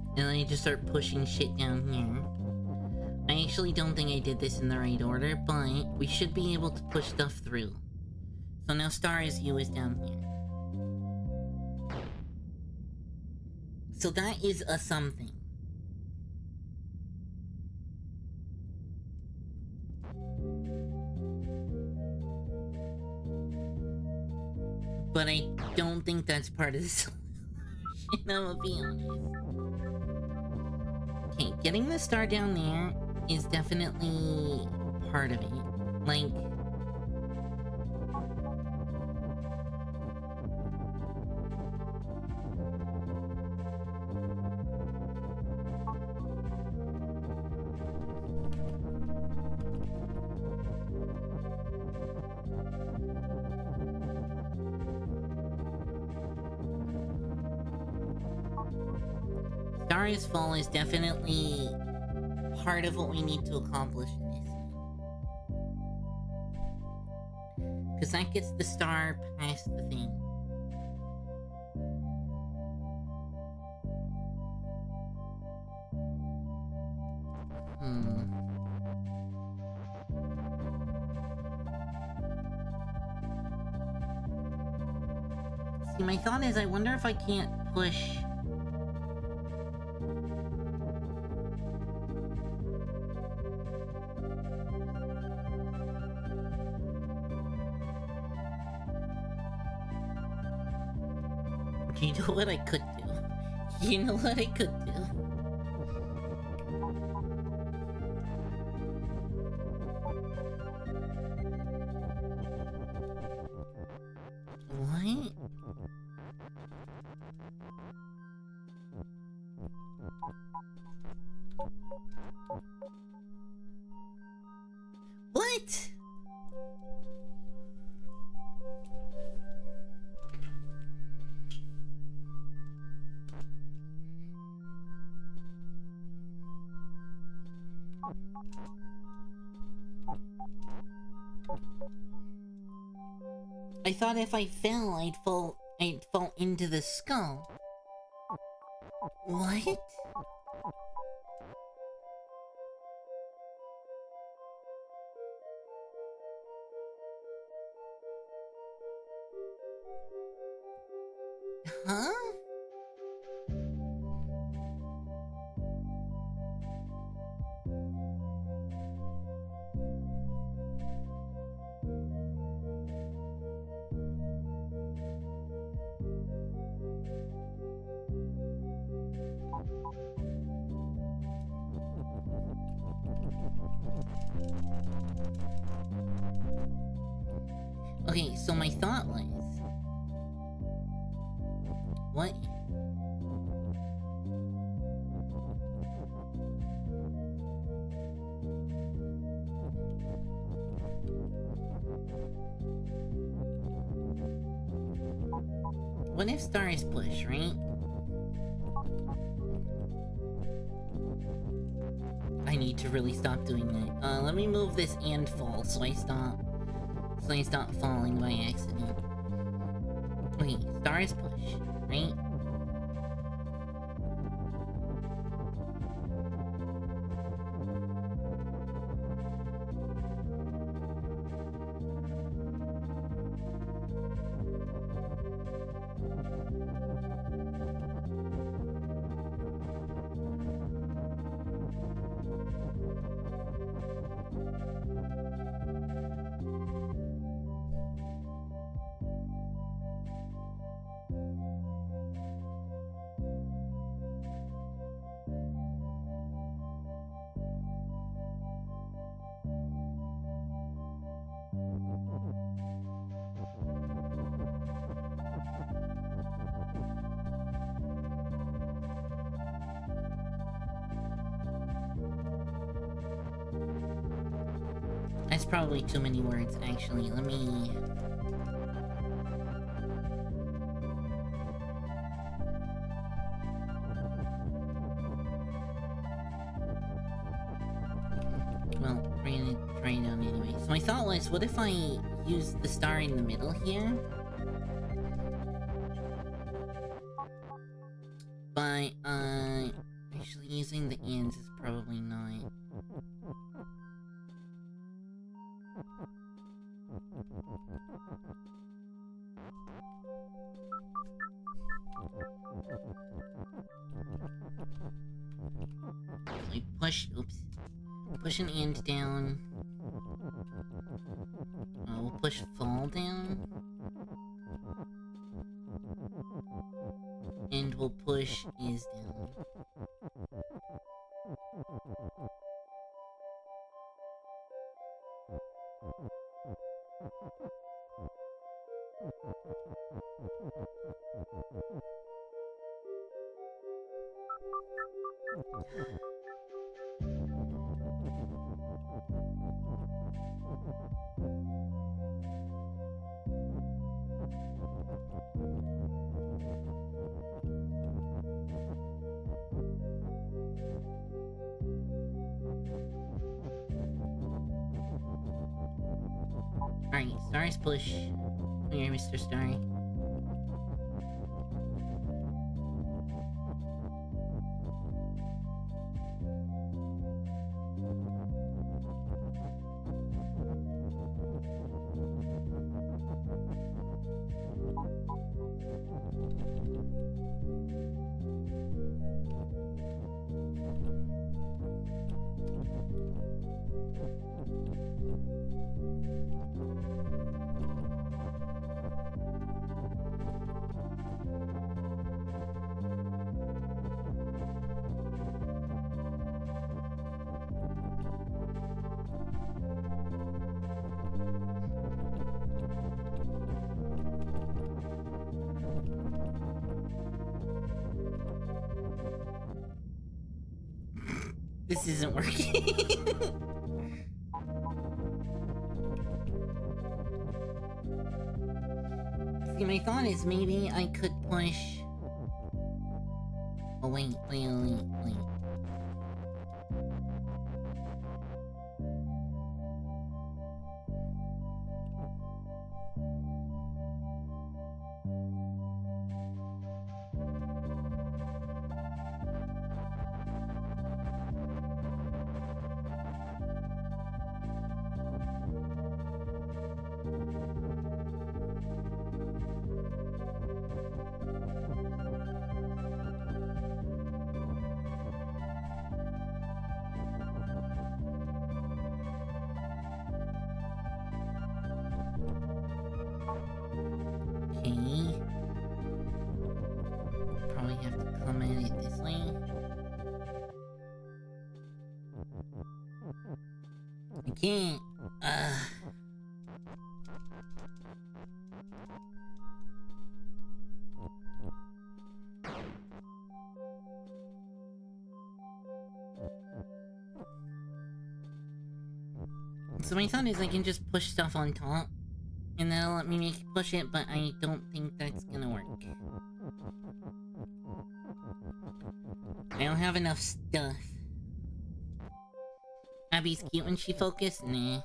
[SPEAKER 2] and then I just start pushing shit down here. I actually don't think I did this in the right order, but we should be able to push stuff through. So now star is you is down here. So that is a something. But I don't think that's part of the solution, I'm gonna be honest. Okay, getting the star down there is definitely part of it. Like, star is fall is definitely part of what we need to accomplish in this. Because that gets the star past the thing. See, my thought is, I wonder if I can't push... You know what I could do? You know what I could do? What? What? I thought if I fell, I'd fall into the skull. What? Huh? Okay, so my thought was... What? what if stars push, right? I need to really stop doing that. Let me move this and fall so I stop falling by accident. Okay, stars push, right? That's probably too many words, actually. Let me... Well, we're gonna try it out anyway. So my thought was, what if I use the star in the middle here? But, actually using the ends is probably not. So push an end down. We'll push fall down. And we'll push is down. Alright, stars push. Come here, Mr. Starry. This isn't working. See, my thought is maybe I could push... Oh, wait. Okay. Probably have to come at it this way. I can't. So my thought is I can just push stuff on top. And that'll let me push it, but I don't think that's gonna work. I don't have enough stuff. Abby's cute when she focused? Nah.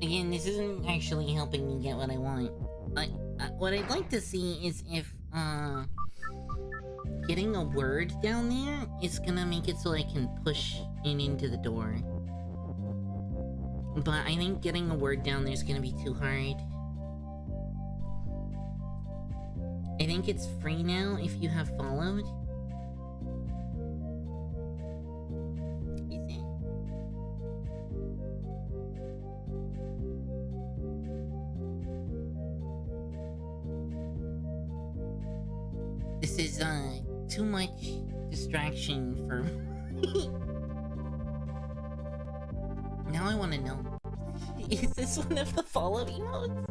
[SPEAKER 2] Again, this isn't actually helping me get what I want. What I'd like to see is if, getting a word down there is gonna make it so I can push into the door. But I think getting a word down there is gonna be too hard. I think it's free now if you have followed. Is it? This is, too much distraction for me. Now I want to know. Is this one of the follow emotes?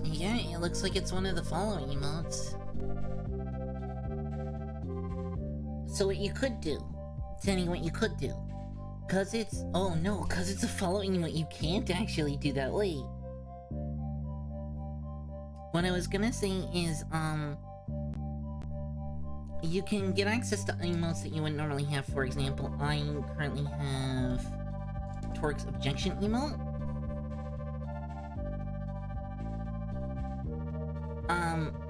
[SPEAKER 2] Yeah, it looks like it's one of the following emotes. So what you could do, Tenny, what you could do, cause it's, oh no, cause it's a following emote, you can't actually do that. Wait. What I was gonna say is, you can get access to emotes that you wouldn't normally have. For example, I currently have Torque's objection emote.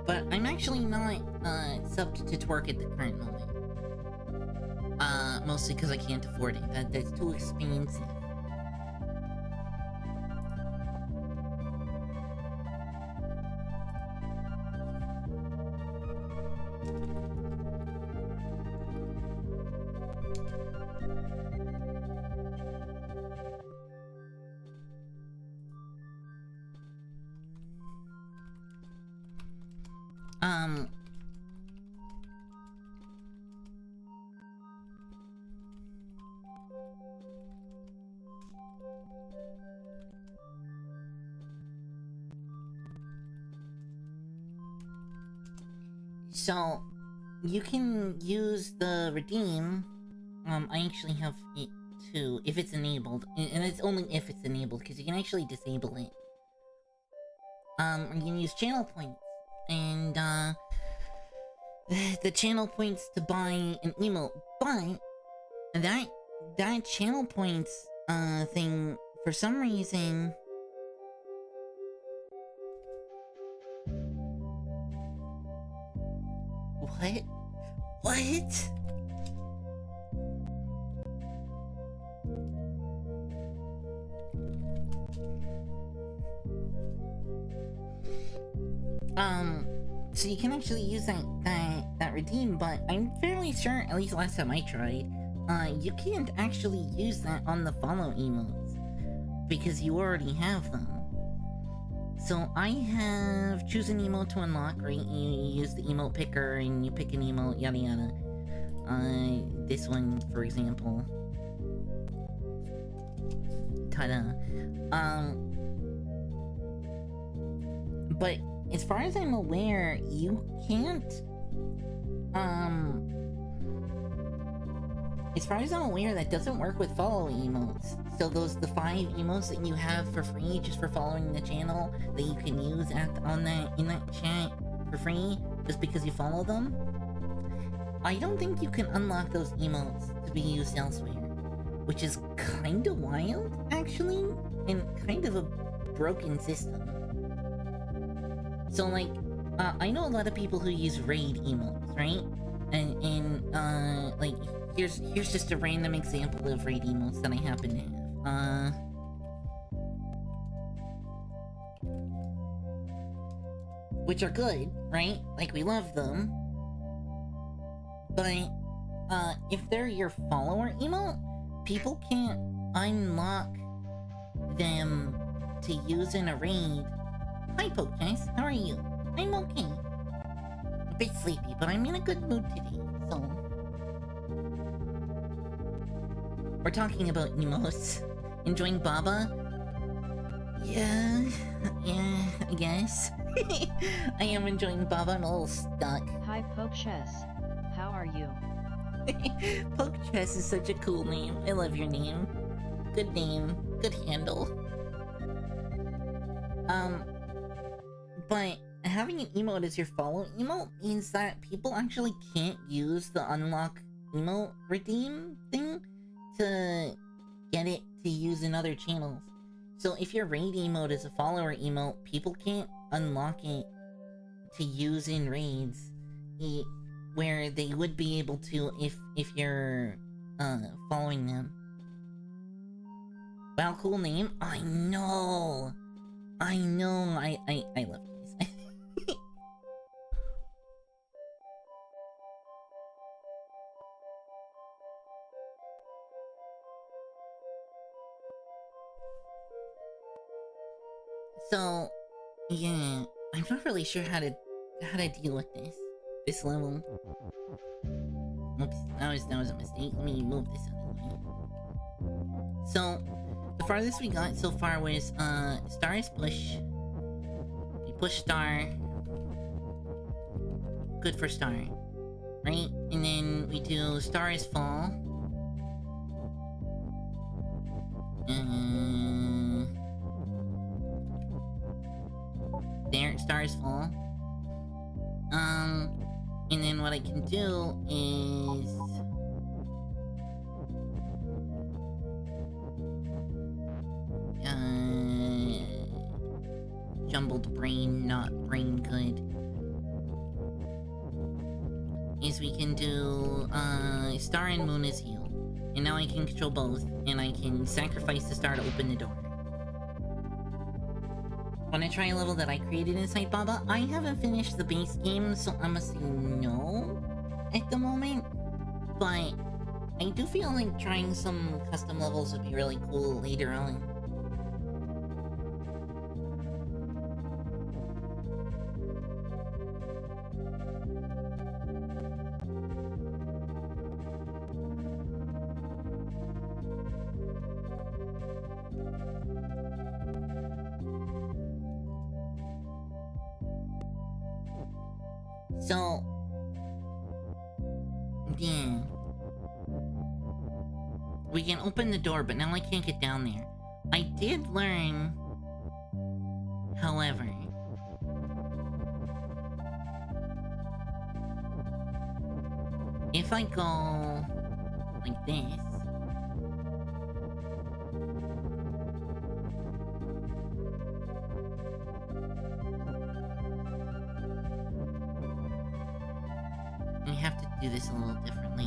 [SPEAKER 2] But I'm actually not, subbed to Torque at the current moment. Mostly because I can't afford it. That's too expensive. So, you can use the redeem. I actually have it too, if it's enabled. And it's only if it's enabled, because you can actually disable it. You can use channel points. And, the channel points to buy an emote. But, that channel points, thing, for some reason... What? What? So you can actually use that redeem, but I'm fairly sure, at least last time I tried, you can't actually use that on the follow emotes, because you already have them. So I have choose an emote to unlock, right? You use the emote picker and you pick an emote, yada yada. This one, for example. Ta-da. But as far as I'm aware, you can't, as far as I'm aware, that doesn't work with follow emotes. So the 5 emotes that you have for free just for following the channel that you can use in that chat for free just because you follow them, I don't think you can unlock those emotes to be used elsewhere, which is kind of wild, actually, and kind of a broken system. So like, I know a lot of people who use raid emotes, right? And like, here's just a random example of raid emotes that I happen to have. which are good, right? Like, we love them. But, if they're your follower emote, people can't unlock them to use in a raid. Hi, Pokechess. How are you? I'm okay. A bit sleepy, but I'm in a good mood today, so... We're talking about emotes. Enjoying Baba? Yeah, I guess. I am enjoying Baba. I'm a little stuck.
[SPEAKER 1] Hi Pokechess, how are you?
[SPEAKER 2] Pokechess is such a cool name. I love your name. Good name. Good handle. But having an emote as your follow emote means that people actually can't use the unlock emote redeem thing to get it to use in other channels. So if your raid emote is a follower emote, people can't unlock it to use in raids, where they would be able to if you're following them. Wow, cool name. I know. I love these. So, yeah, I'm not really sure how to deal with this level. Oops, that was a mistake. Let me move this out of the way. So, the farthest we got so far was Star is push. We push Star. Good for Star, right? And then we do Star is fall. There, Star is fall. And then what I can do is... jumbled brain, not brain good. Is we can do, Star and Moon is heal. And now I can control both, and I can sacrifice the Star to open the door. Wanna try a level that I created inside Baba? I haven't finished the base game, so I'm gonna say no at the moment. But I do feel like trying some custom levels would be really cool later on. So, yeah. We can open the door, but now I can't get down there. I did learn, however, if I go like this, I have to do this a little differently.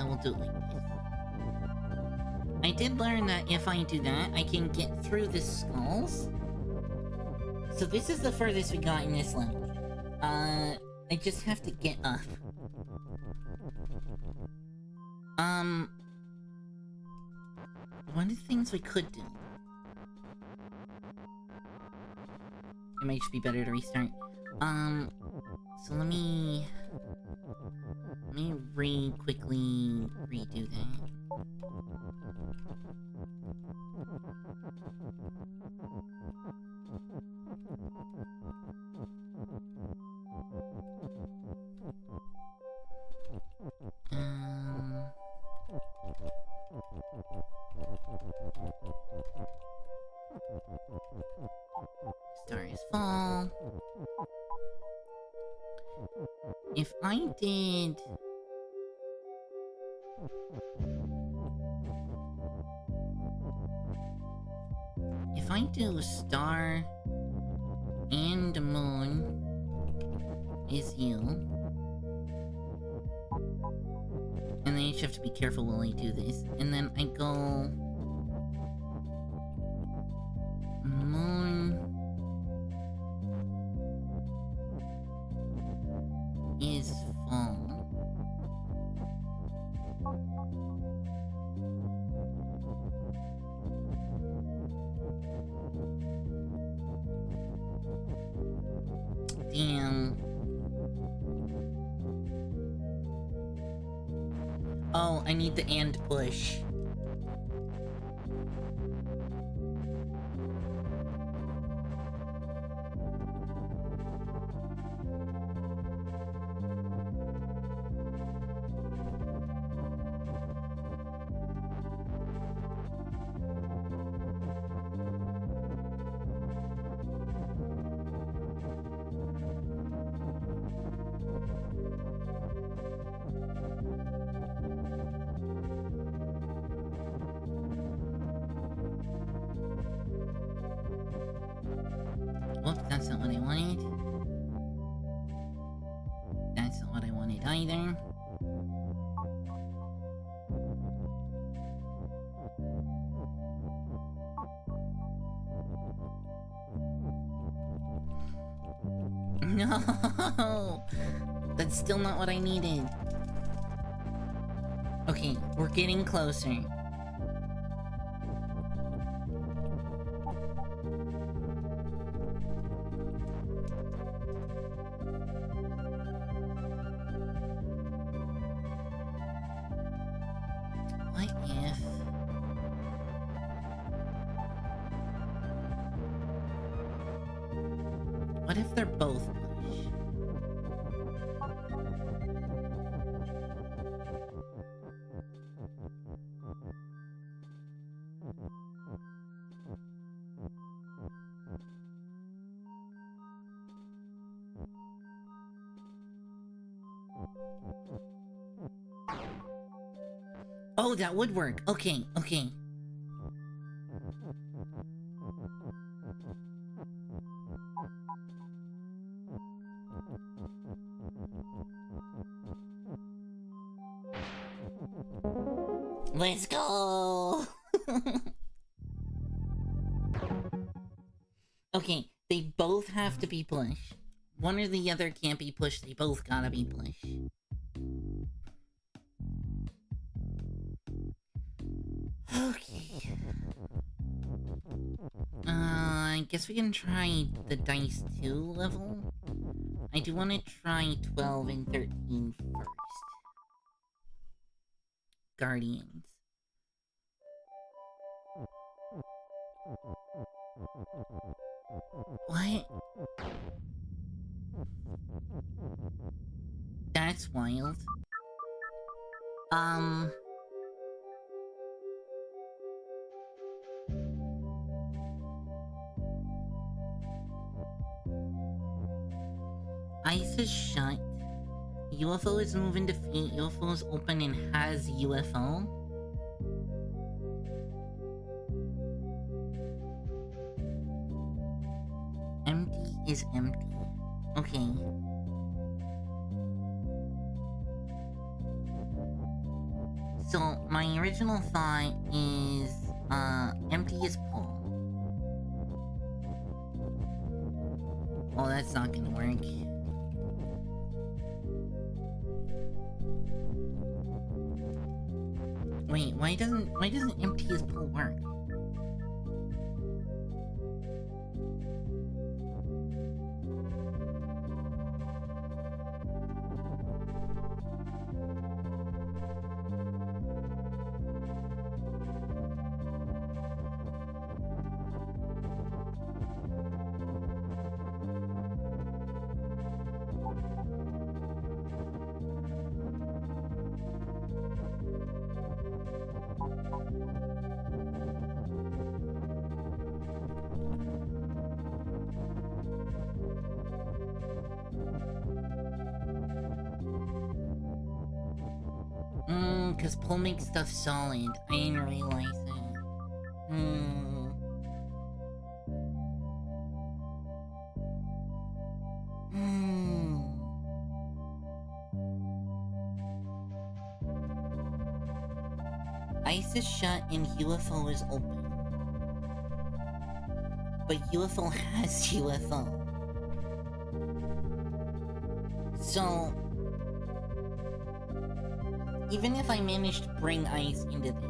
[SPEAKER 2] We'll do it like this. I did learn that if I do that, I can get through the skulls. So this is the furthest we got in this level. I just have to get up. One of the things we could do... It might just be better to restart. So let me quickly redo that. Star is fall. If I did... If I do Star and Moon is you, and then you just have to be careful while I do this, and then I go Moon Damn. Oh, I need the and push. Whoops, that's not what I wanted. That's not what I wanted either. No! That's still not what I needed. Okay, we're getting closer. What if they're both push? Oh, that would work. Okay, okay. Let's go! Okay, they both have to be push. One or the other can't be pushed, they both gotta be push. Okay. I guess we can try the Dice 2 level. I do want to try 12 and 13 first. Guardians. What? That's wild. Ice is shut. UFO is moving to feet. UFO is open and has UFO. Empty is empty. Okay. So, my original thought is, empty is full. Oh, that's not gonna work. Wait, why doesn't empty as pull work? Cause pull makes stuff solid. I didn't realize that. Ice is shut and UFO is open. But UFO has UFO. So... even if I manage to bring ice into there...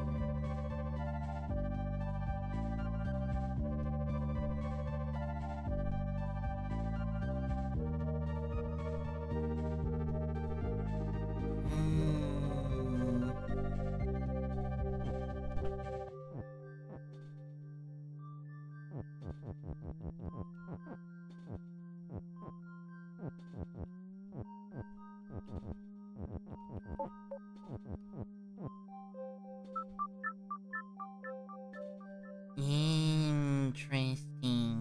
[SPEAKER 2] Interesting.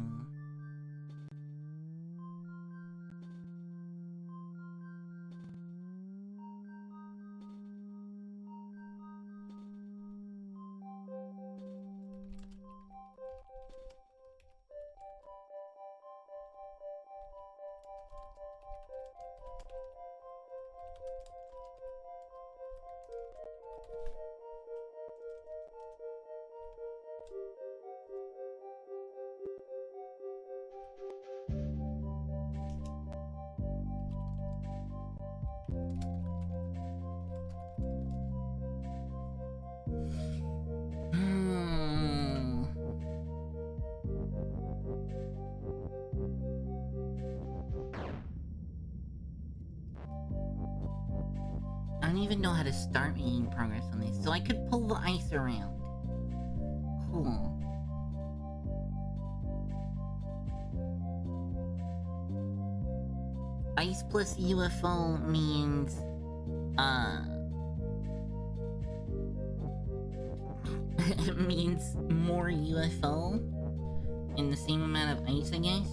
[SPEAKER 2] I don't even know how to start making progress on this, so I could pull the ice around. Cool. Ice plus UFO means, it means more UFO in the same amount of ice, I guess?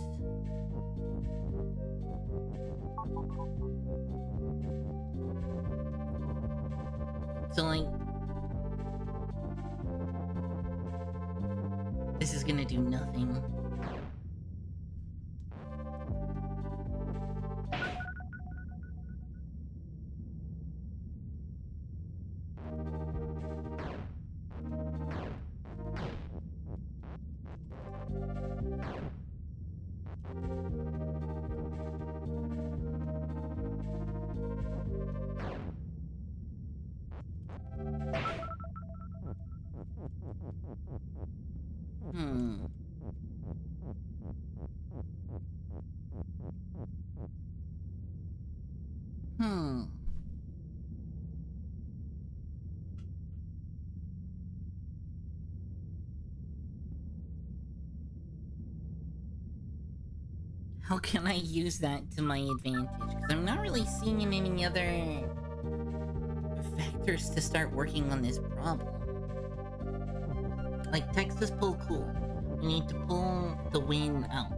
[SPEAKER 2] So, like, this is gonna do nothing. How can I use that to my advantage? Because I'm not really seeing any other factors to start working on this problem. Like, Texas pull, cool. We need to pull the wind out.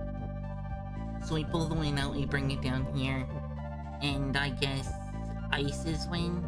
[SPEAKER 2] So we pull the wind out, we bring it down here. And I guess ice is wind?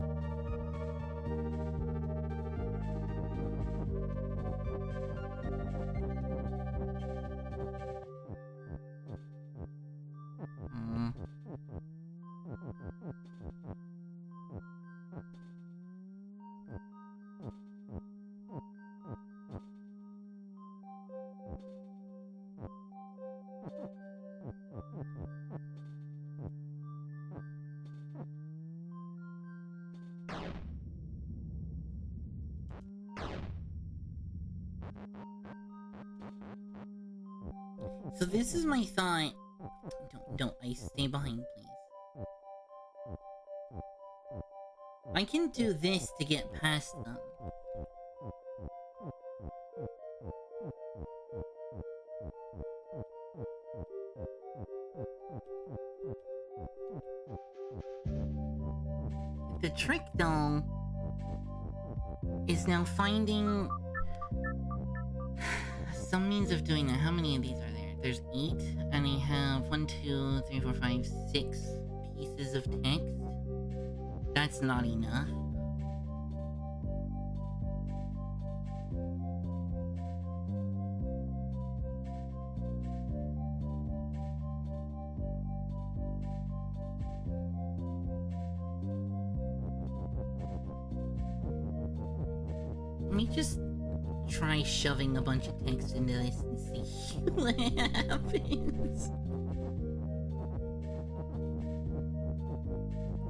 [SPEAKER 2] So this is my thought. Don't ice, stay behind, please. I can do this to get past them. The trick, though, is now finding some means of doing that. How many of these are there? There's 8, and I have 1, 2, 3, 4, 5, 6 pieces of text. That's not enough. Let me just try shoving a bunch of text into this and see what happens.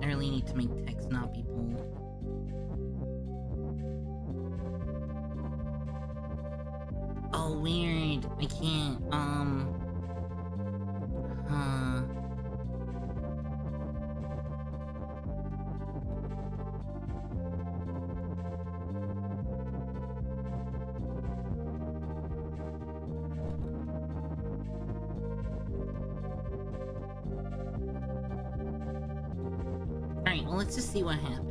[SPEAKER 2] I really need to make text not be pulled. Oh, weird. I can't, Well, let's just see what happens.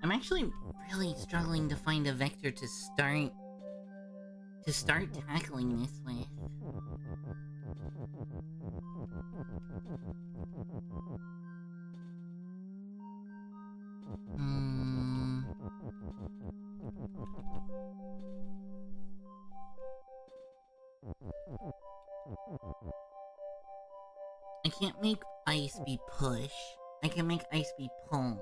[SPEAKER 2] I'm actually really struggling to find a vector to start tackling this with. I can't make ice be push. I can make ice be pull.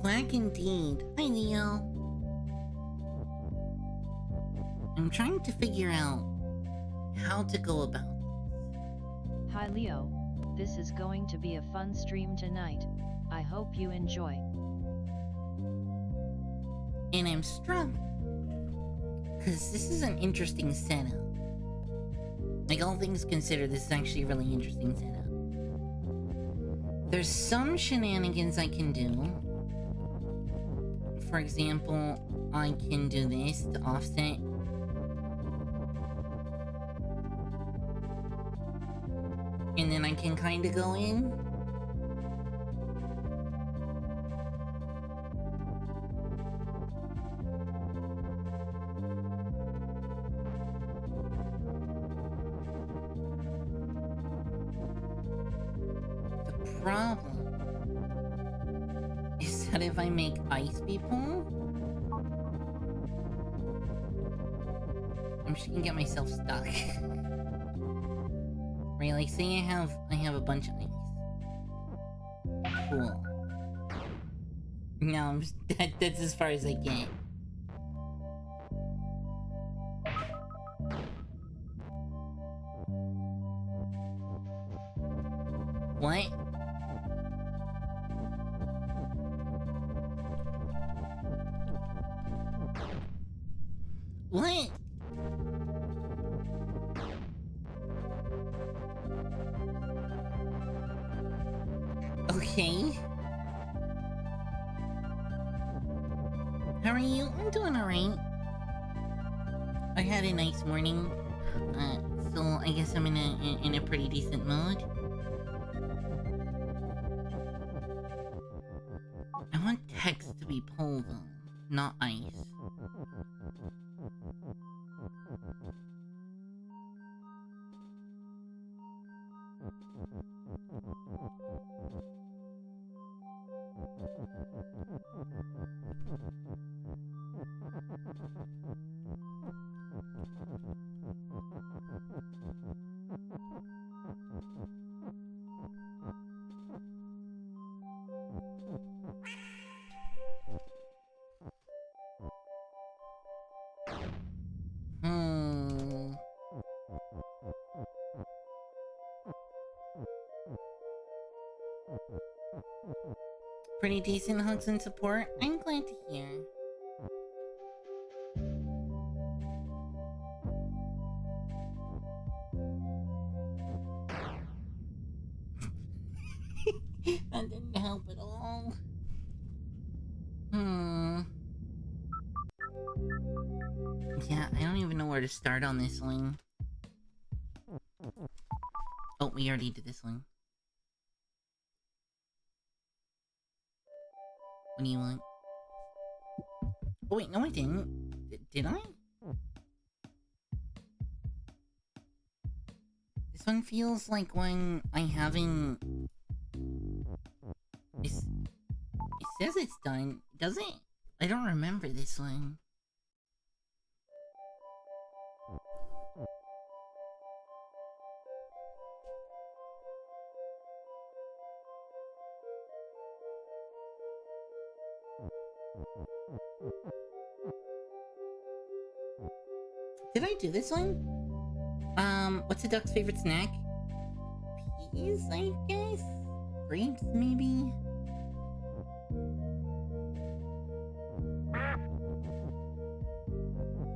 [SPEAKER 2] Black indeed. Hi, Leo. I'm trying to figure out how to go about this.
[SPEAKER 1] Hi Leo, this is going to be a fun stream tonight. I hope you enjoy.
[SPEAKER 2] And I'm struck, because this is an interesting setup. Like, all things considered, this is actually a really interesting setup. There's some shenanigans I can do. For example, I can do this to offset. And then I can kind of go in. The problem is that if I make ice people, I'm just gonna get myself stuck. Right, like, say I have a bunch of ice. Cool. No, I'm just, that's as far as I get. What? What? Okay. How are you? I'm doing alright. I had a nice morning. So I guess I'm in a pretty decent mood. I want text to be pull though, not ice. Pretty decent hugs and support. I'm glad to hear. That didn't help at all. Yeah, I don't even know where to start on this one. Oh, we already did this one. What do you want? Oh wait, no I didn't. Did I? This one feels like when I haven't... It says it's done, does it? I don't remember this one. Did I do this one? What's a duck's favorite snack? Peas, I guess? Grapes, maybe?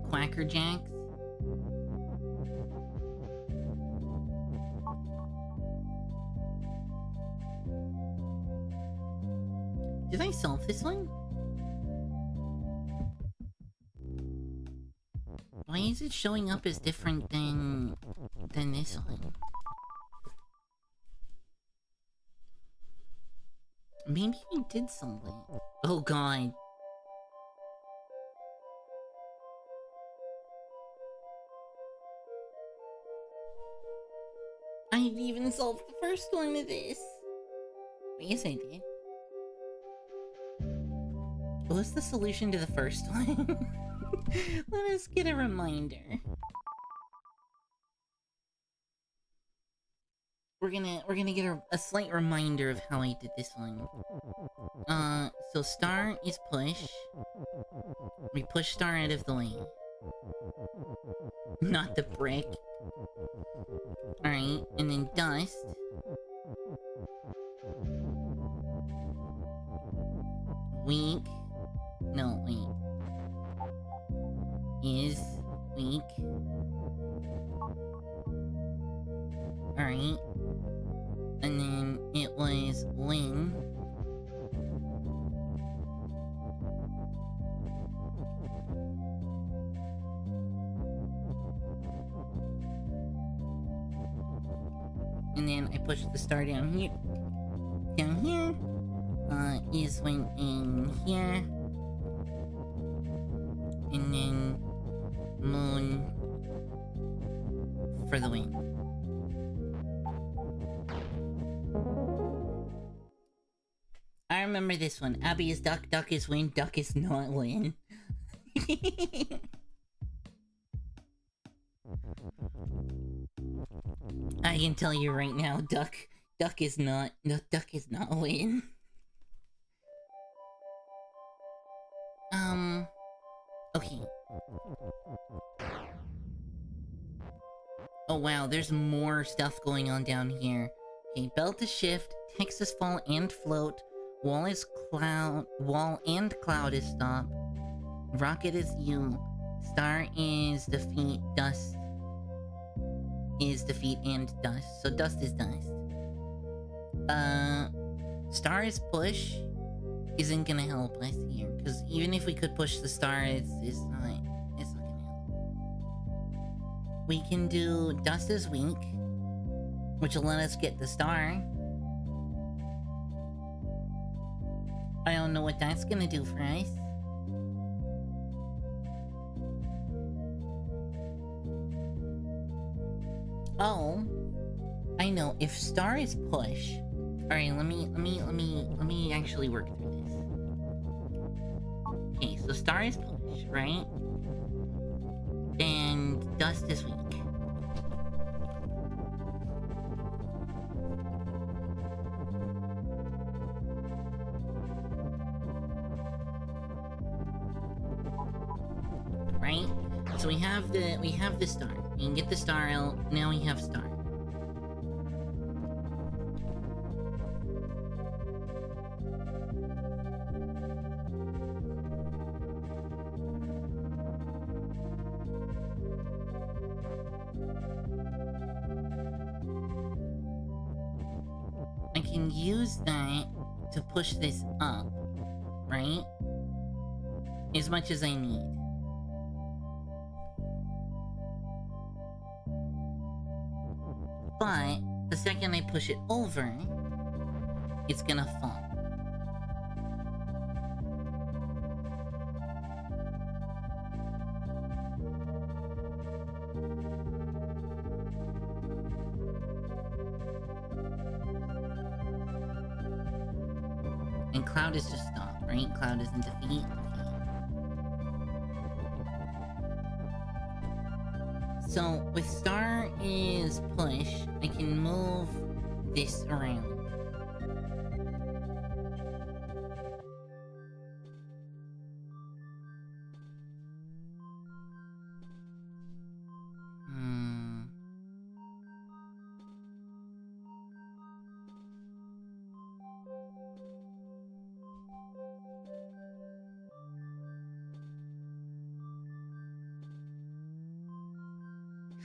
[SPEAKER 2] Quacker Jacks? Did I solve this one? Why is it showing up as different than this one? Maybe I did something. Oh god. I didn't even solve the first one of this. Yes, I did. What's the solution to the first one? Let us get a reminder. We're gonna get a slight reminder of how I did this one. So star is push. We push star out of the way. Not the brick. Alright, and then dust. Weak. No, wait. Is weak. Alright. And then it was wing. And then I pushed the star down here. Down here. Is went in here. And then moon for the wing. I remember this one. Abby is duck, duck is win, duck is not win. I can tell you right now, duck is not win. Okay. Oh wow, there's more stuff going on down here. Okay, belt is shift, text is fall and float, wall and cloud is stop, rocket is U, star is defeat, dust is defeat and dust, so dust is dust. Star is push isn't gonna help us here, because even if we could push the star, it's not gonna help. We can do dust is weak, which will let us get the star. I don't know what that's gonna do for us. Oh, I know. If star is push, all right. Let me actually work through this. Okay, so star is push, right? And dust is weak. Right? So we have the star. We can get the star out. Now we have star. can use that to push this up, right? As much as I need. But the second I push it over, it's gonna fall. And Cloud is just stop, right? Cloud is in defeat. So, with Star is push, I can move this around.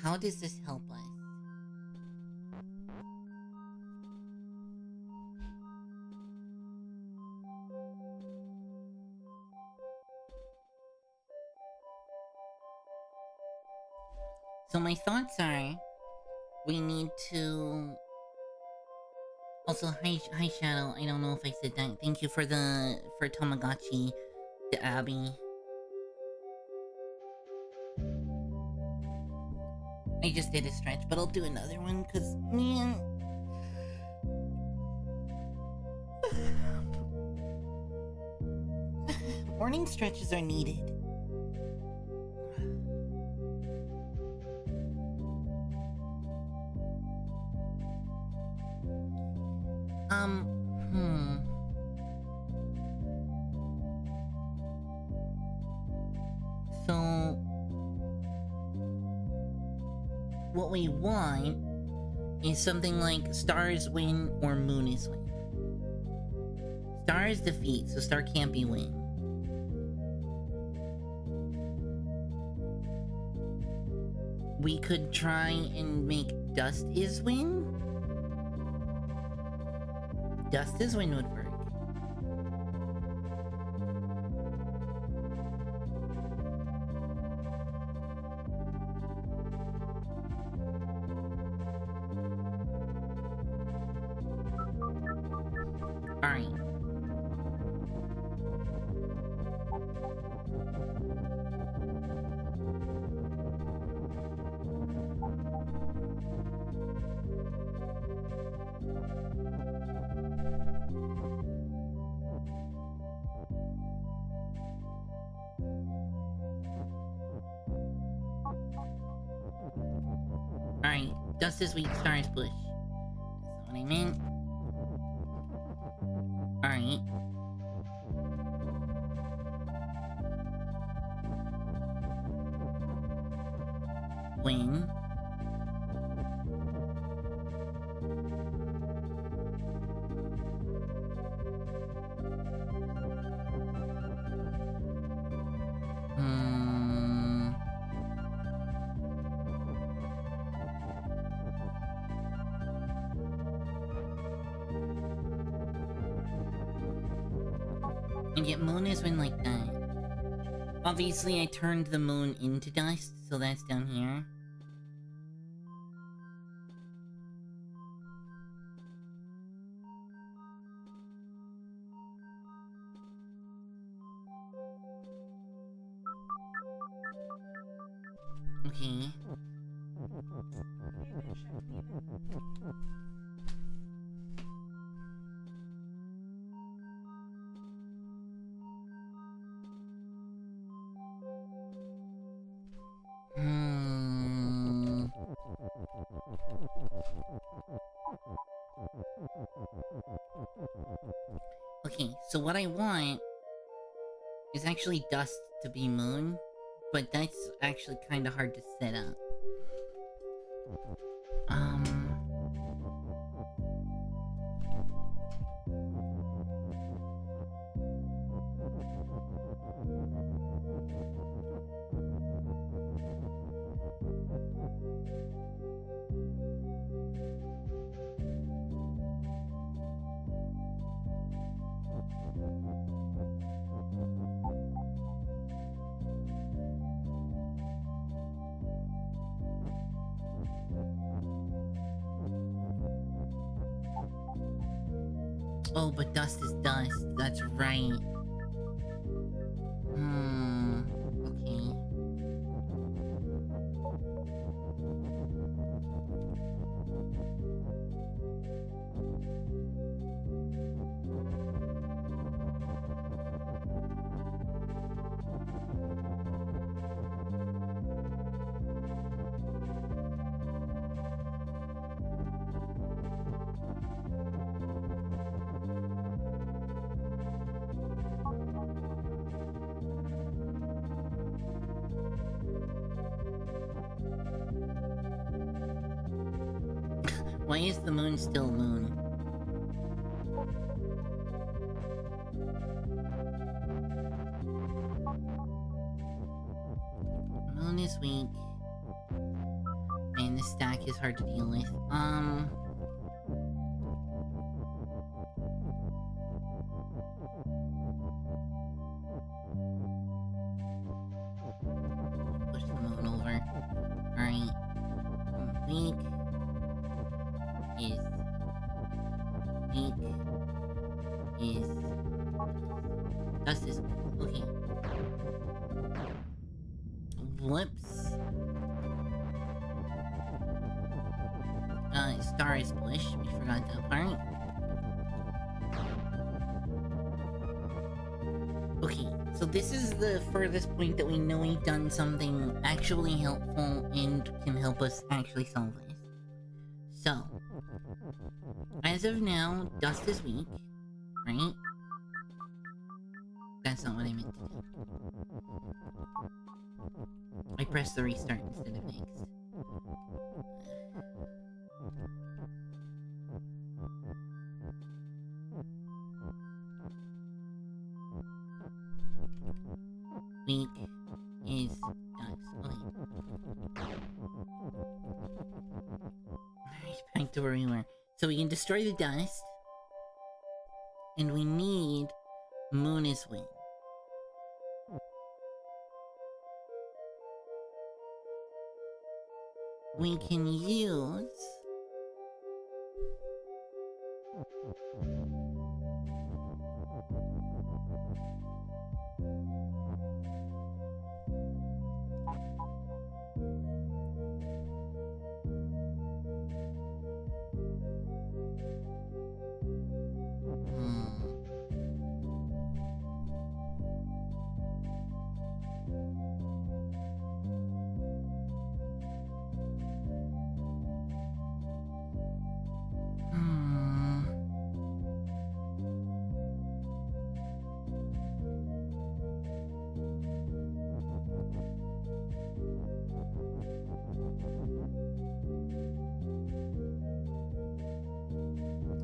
[SPEAKER 2] How does this help us? So my thoughts are, we need to... Also, hi Shadow, I don't know if I said that. Thank you for Tamagotchi, to Abby. I just did a stretch, but I'll do another one, cause, man... Morning stretches are needed. So... what we want is something like Stars win or Moon is win. Star is defeat, so Star can't be win. We could try and make Dust is win? Dust is win would work. Alright. Alright, Dust is weak, Star is push. That's what I meant. Alright. Win. And yet Moon is win like that. Obviously I turned the Moon into Dust, so that's down here. Okay. Okay, so what I want is actually Dust to be Moon, but that's actually kind of hard to set up. Oh, but dust is dust. That's right. Okay. Why is the moon still moon? Moon is weak. And the stack is hard to deal with. Push the moon over. Alright. Weak. Is. Weak. Is. Dust is. Okay. Whoops. Star is Bush. We forgot that part. Okay, so this is the furthest point that we know we've done something actually helpful and can help us actually solve this. So, as of now, dust is weak, right? That's not what I meant to do. I pressed the restart instead of next. Weak is dust. Okay. Alright, back to where we were. So we can destroy the dust. And we need moon is wing. We can use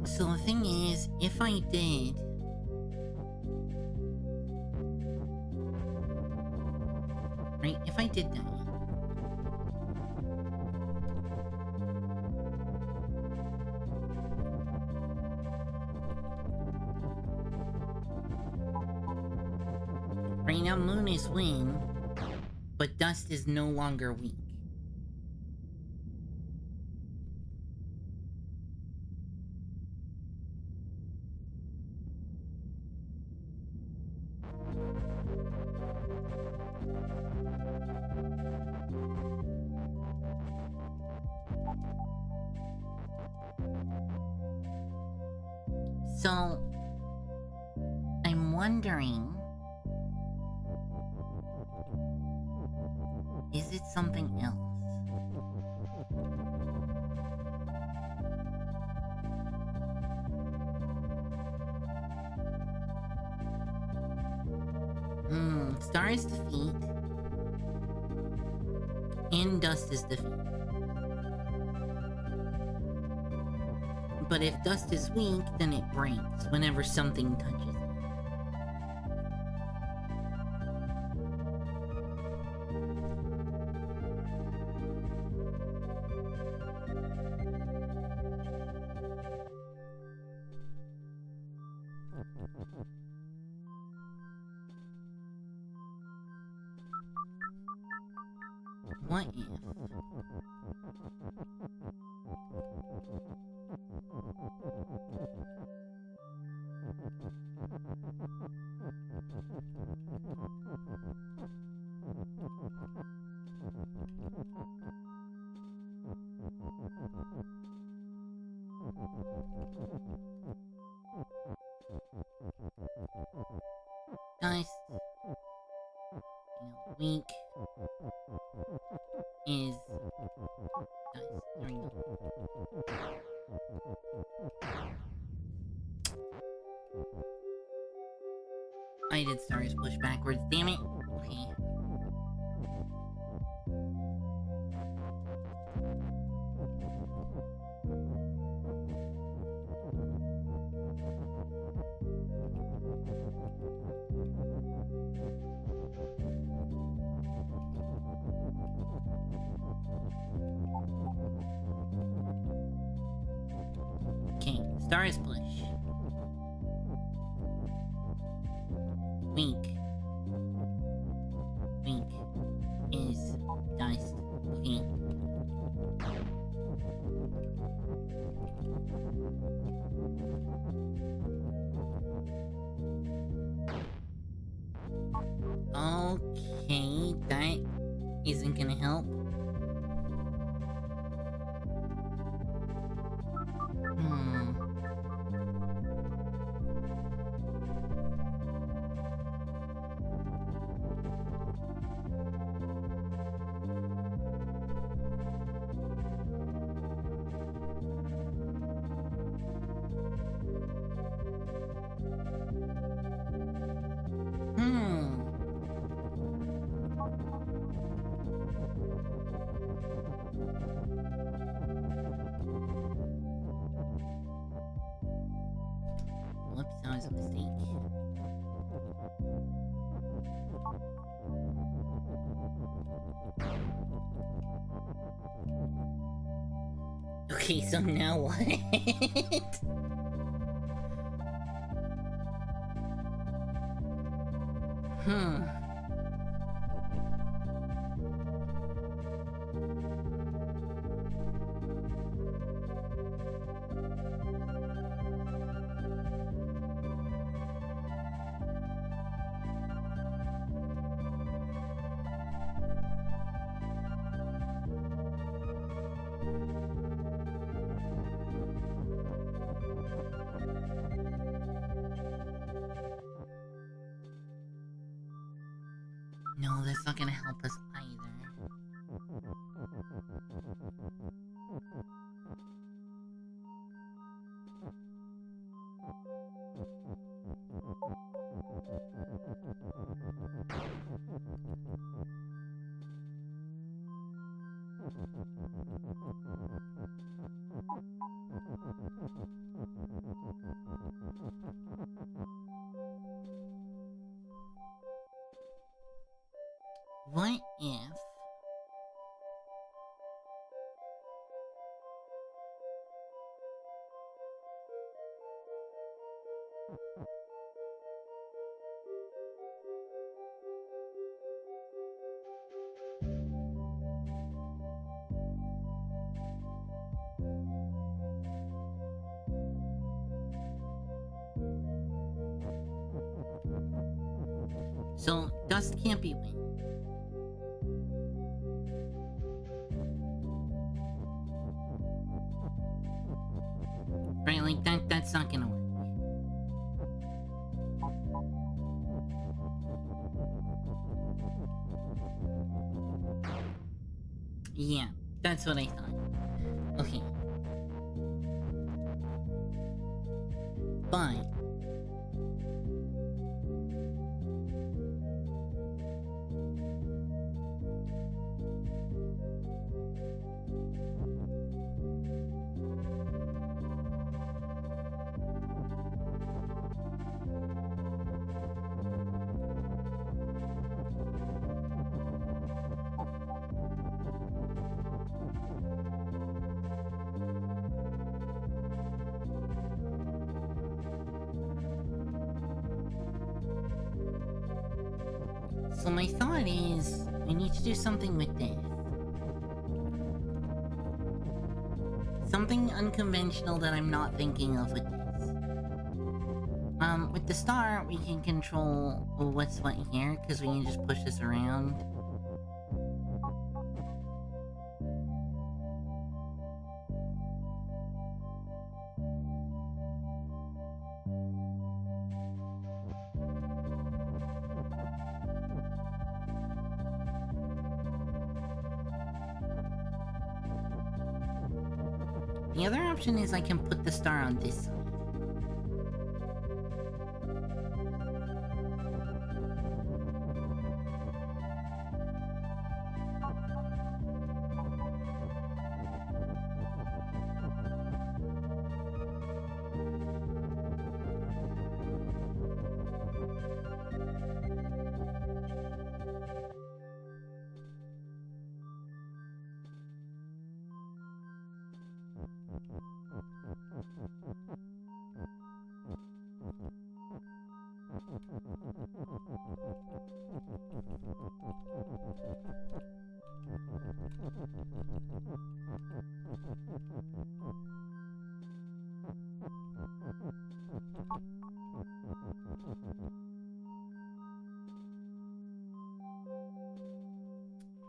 [SPEAKER 2] So the thing is, if I did... Right, if I did that... Right now, moon is wing, but dust is no longer weak. So, I'm wondering... Is it something else? Star is defeat. And dust is defeat. But if dust is weak, then it breaks whenever something touches it. What if... Weak is dice. There we go. I did stars push backwards, damn it. Okay. Okay, stars push. Weak. Weak is diced. Okay. Okay, that isn't gonna help. Whoops, that was a mistake. Okay, so now what? No, that's not gonna help us either. What if... So, dust can't be wind. Right, like that's not gonna work. Yeah, that's what I thought. Okay. But... So my thought is, we need to do something with this. Something unconventional that I'm not thinking of with this. With the star, we can control what's what here, because we can just push this around. The other option is I can put the star on this side.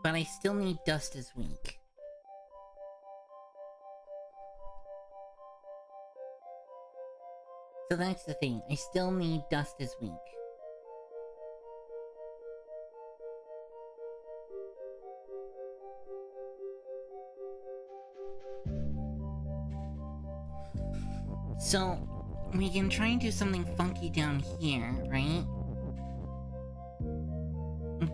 [SPEAKER 2] But I still need dust as weak. So that's the thing. I still need dust as weak. So, we can try and do something funky down here, right?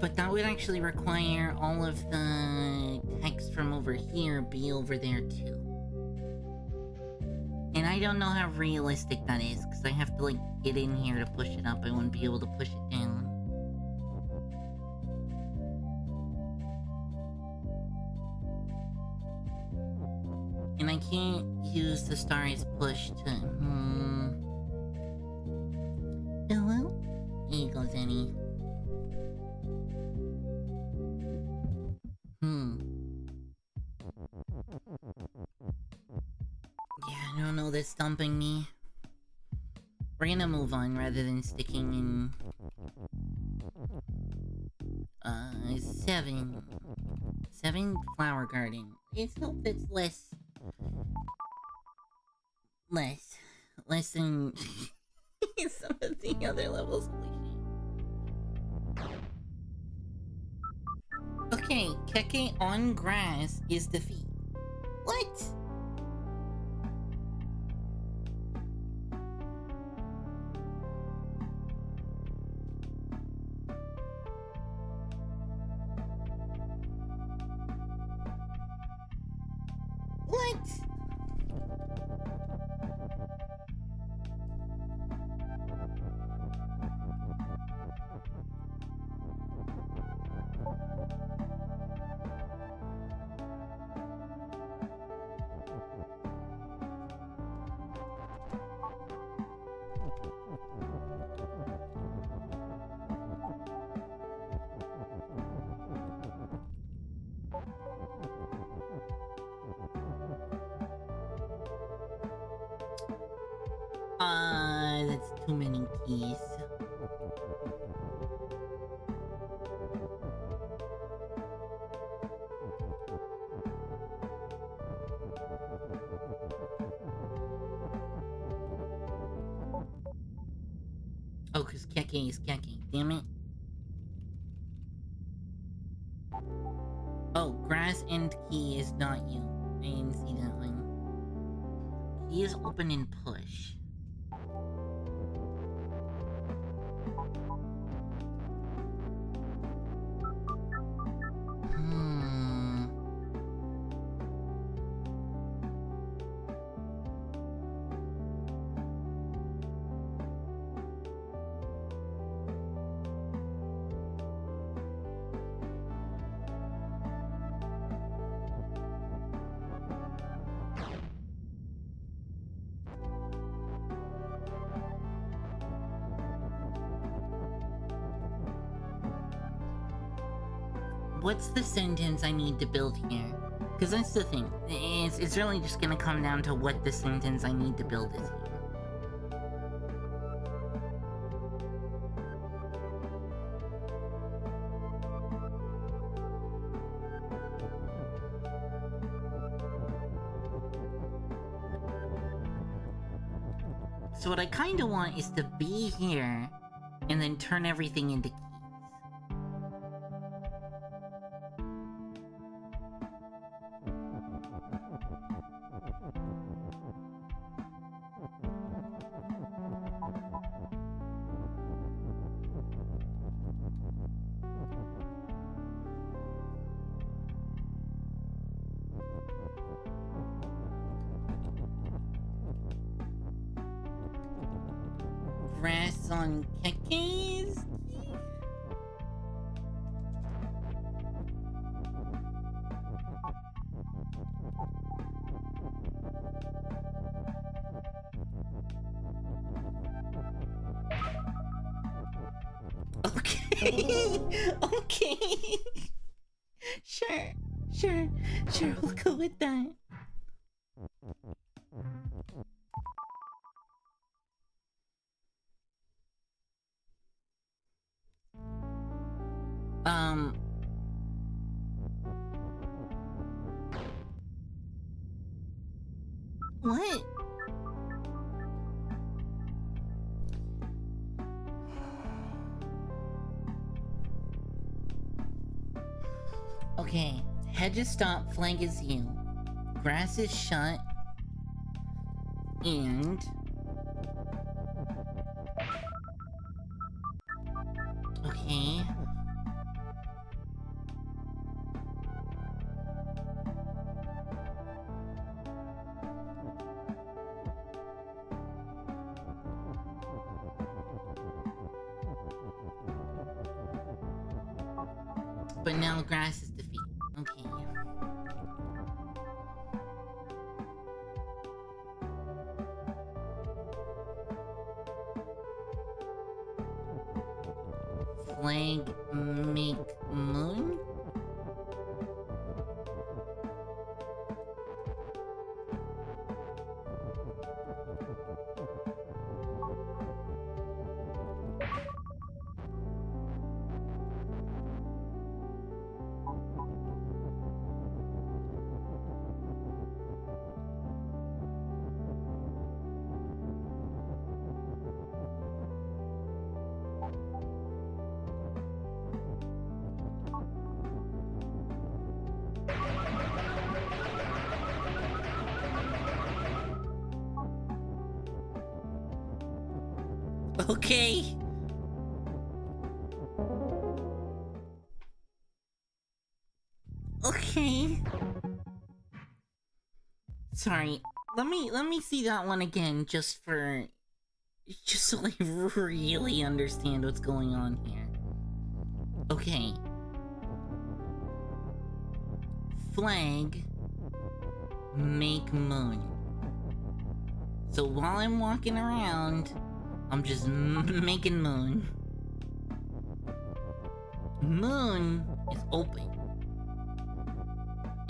[SPEAKER 2] But that would actually require all of the text from over here be over there too. And I don't know how realistic that is, because I have to, like, get in here to push it up. I wouldn't be able to push it down. And I can't use the star as push to... Hello? There you go, Zenny. Yeah, no, that's dumping me. We're gonna move on rather than sticking in... 7 flower garden. Let's hope that's less than some of the other levels. Okay, Keke on grass is defeat. What? What? That's too many keys. Oh, because Keke is Keke. Damn it. Oh, grass and key is not you. I didn't see that one. Key is open and push. What's the sentence I need to build here? Because that's the thing. It's really just gonna come down to what the sentence I need to build is here. So what I kinda want is to be here, and then turn everything into keys. on Keke's. Okay. Okay. Sure, we'll go with that. What? Okay, hedges stop, flank is you. Grass is shut. And... Okay. But now grass is defeated. Okay. Flag make moon? Okay. Okay. Sorry. Let me see that one again just so I really understand what's going on here. Okay. Flag make moon. So while I'm walking around, I'm just making moon. Moon is open.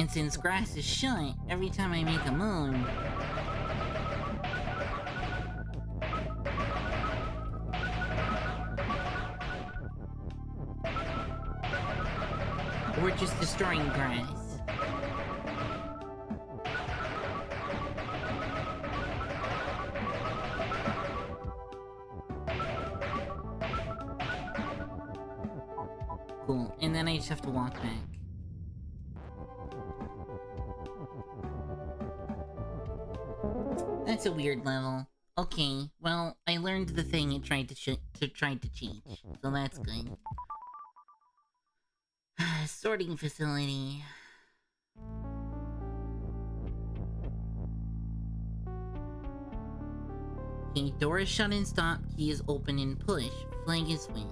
[SPEAKER 2] And since grass is shut, every time I make a moon... we're just destroying grass. Cool, and then I just have to walk back. That's a weird level. Okay, well, I learned the thing it tried to teach, so that's good. Sorting facility. Okay, door is shut and stop, key is open and push, flag is win.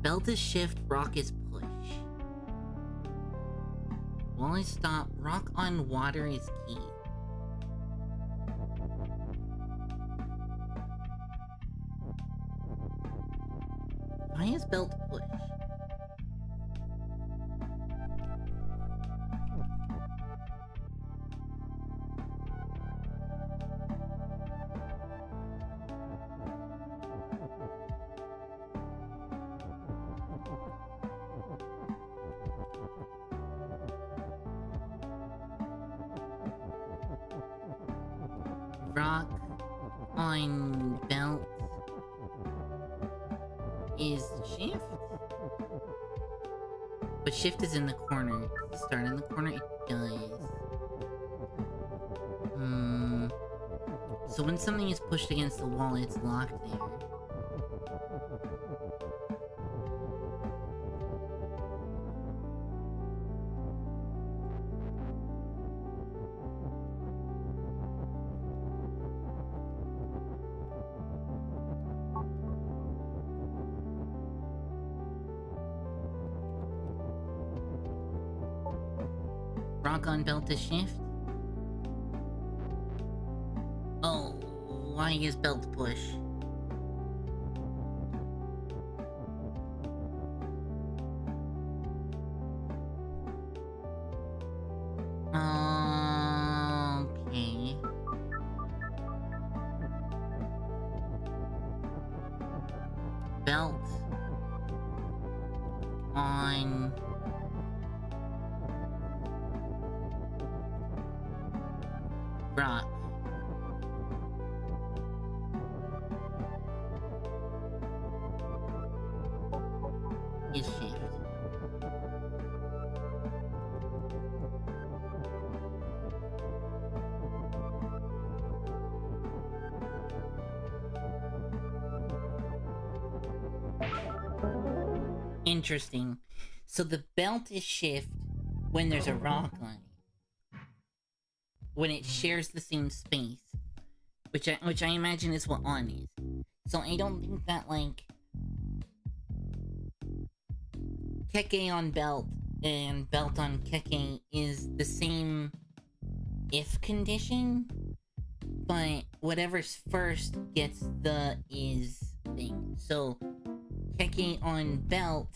[SPEAKER 2] Belt is shift, rock is push. Wall is stop, rock on water is key. Why is belt push? Rock on belt is shift? But shift is in the corner. Does it start in the corner? It does. So when something is pushed against the wall, it's locked there. Rock on belt to shift? Oh, why is belt to push? Okay. Belt on rock. Is shift. Interesting. So the belt is shift when there's a rock on it. When it shares the same space. Which I imagine is what on is. So I don't think that, like, Keke on belt and belt on Keke is the same if condition, but whatever's first gets the is thing. So Keke on belt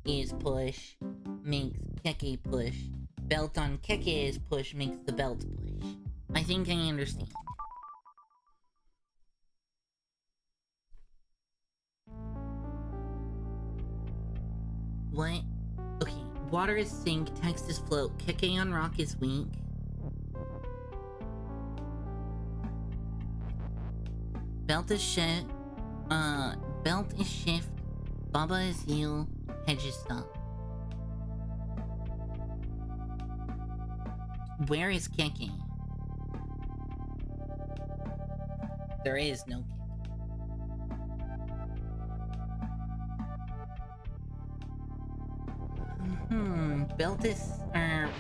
[SPEAKER 2] is push, makes Keke push. Belt on Keke is push, makes the belt push. I think I understand. What? Okay, water is sink, text is float, Keke on rock is weak. Belt is shit. Belt is shift. Baba is heal. Hedge is stop. Where is Keke? There is no Keke. Belt is,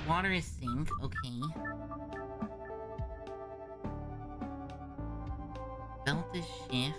[SPEAKER 2] water is sink, okay. Belt is shift.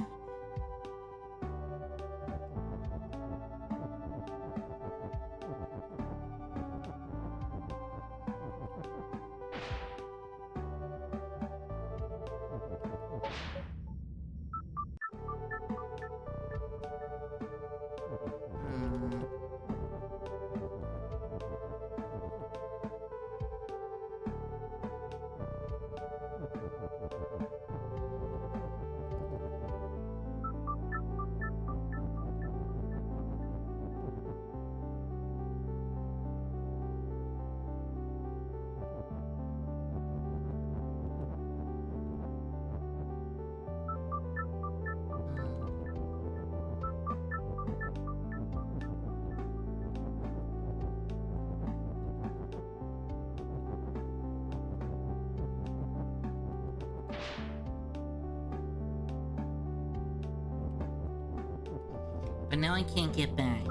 [SPEAKER 2] But now I can't get back.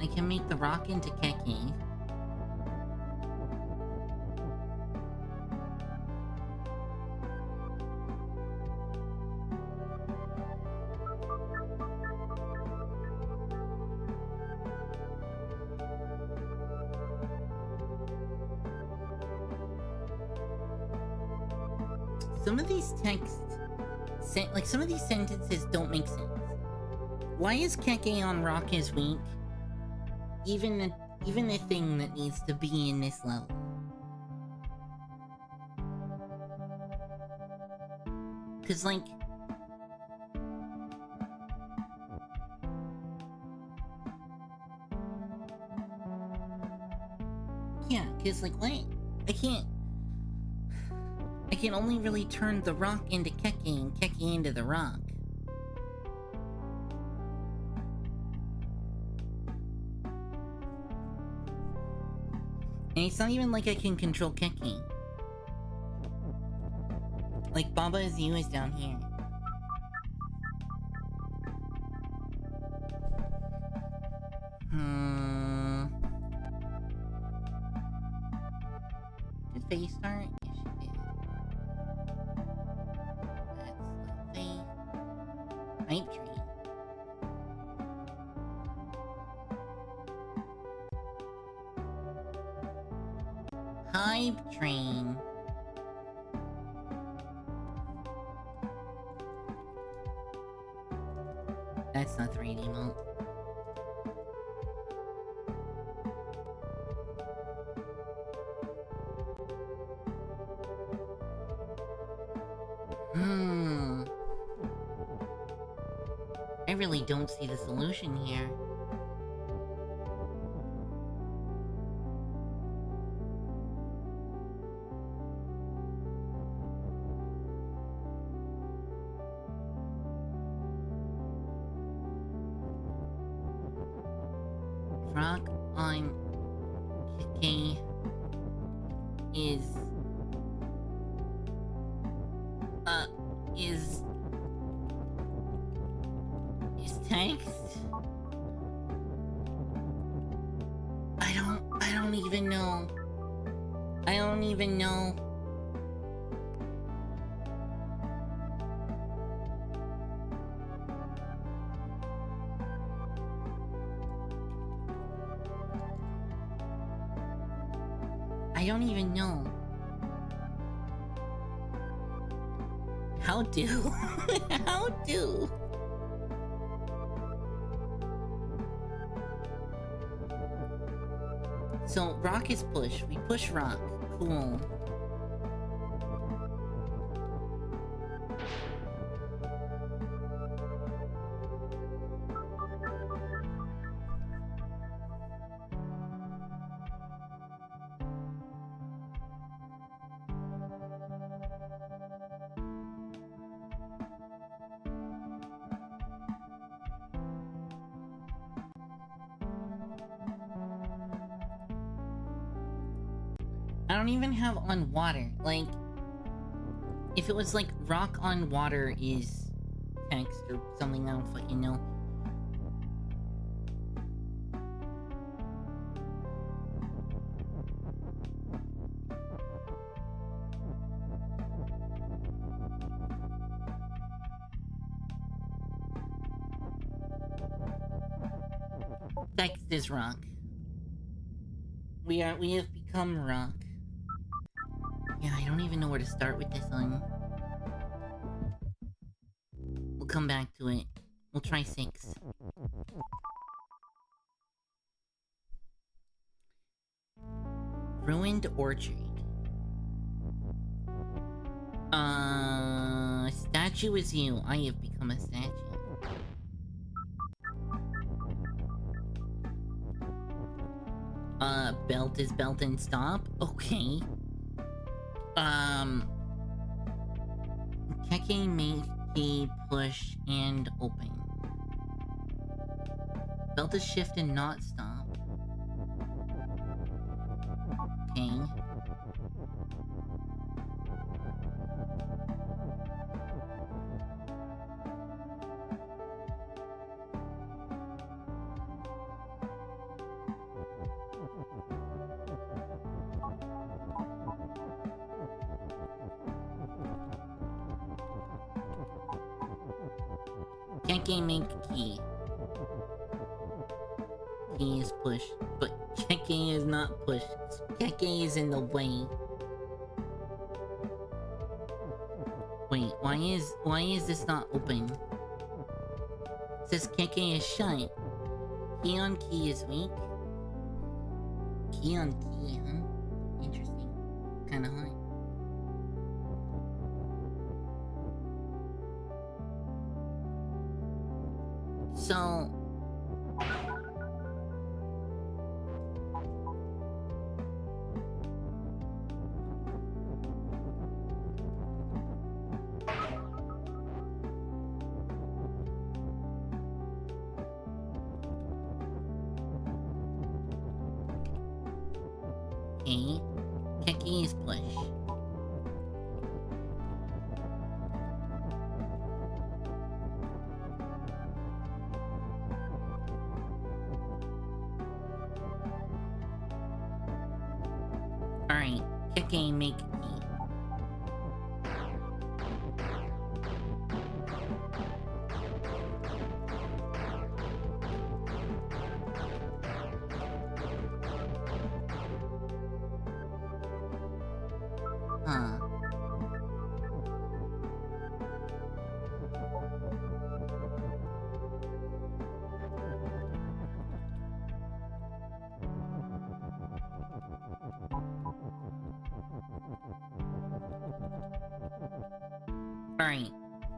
[SPEAKER 2] I can make the rock into Keke. Some of these texts, like some of these sentences don't make sense. Why is Keke on rock is weak? Even a thing that needs to be in this level. Cause like, yeah, cause like what? I can only really turn the rock into Keke and Keke into the rock. And it's not even like I can control Keke. Like, Baba is you is down here. Did Faye start? Yes, she did. That's the thing. hype train. Hype train. That's not the right emote. I really don't see the solution here. Rock on K is text? I don't even know. I don't even know. I don't even know. How do? How do? So, rock is push. We push rock. Cool. I don't even have on water. Like, if it was like rock on water is text or something, I don't fucking know. Text is rock. We have become rock. Yeah, I don't even know where to start with this one. We'll come back to it. We'll try 6. Ruined orchard. Statue is you. I have become a statue. Belt is belt and stop? Okay. Keke, make, key, push, and open. Belt is shift and not stop. Okay. Keke, make, key. Key is push, but Keke is not push. Keke is in the way. Wait, why is this not open? It says Keke is shut. Key on key is weak. Key on key, huh? Interesting. Kinda hard. So... Okay. Keke is push. Alright, Keke, make key. Huh. Alright.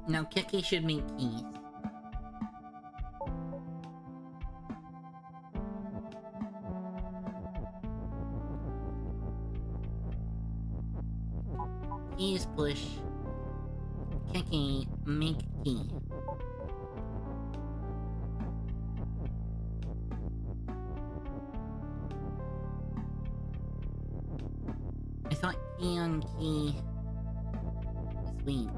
[SPEAKER 2] Now Keke should make keys. Keys push. Keke make key. I thought key on key is weak.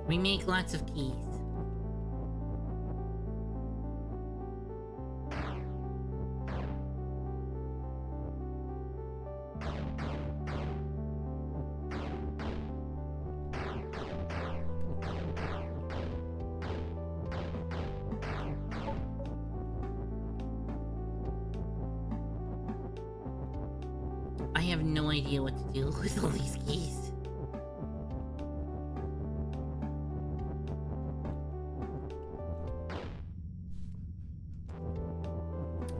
[SPEAKER 2] We make lots of keys. I have no idea what to do with all these keys.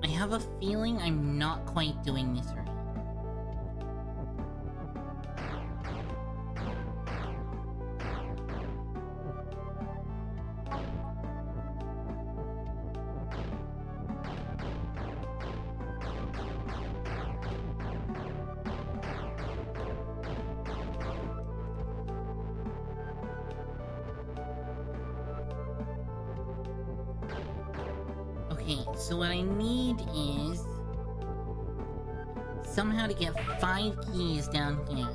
[SPEAKER 2] I have a feeling I'm not quite doing this right. Okay, so what I need is somehow to get 5 keys down here.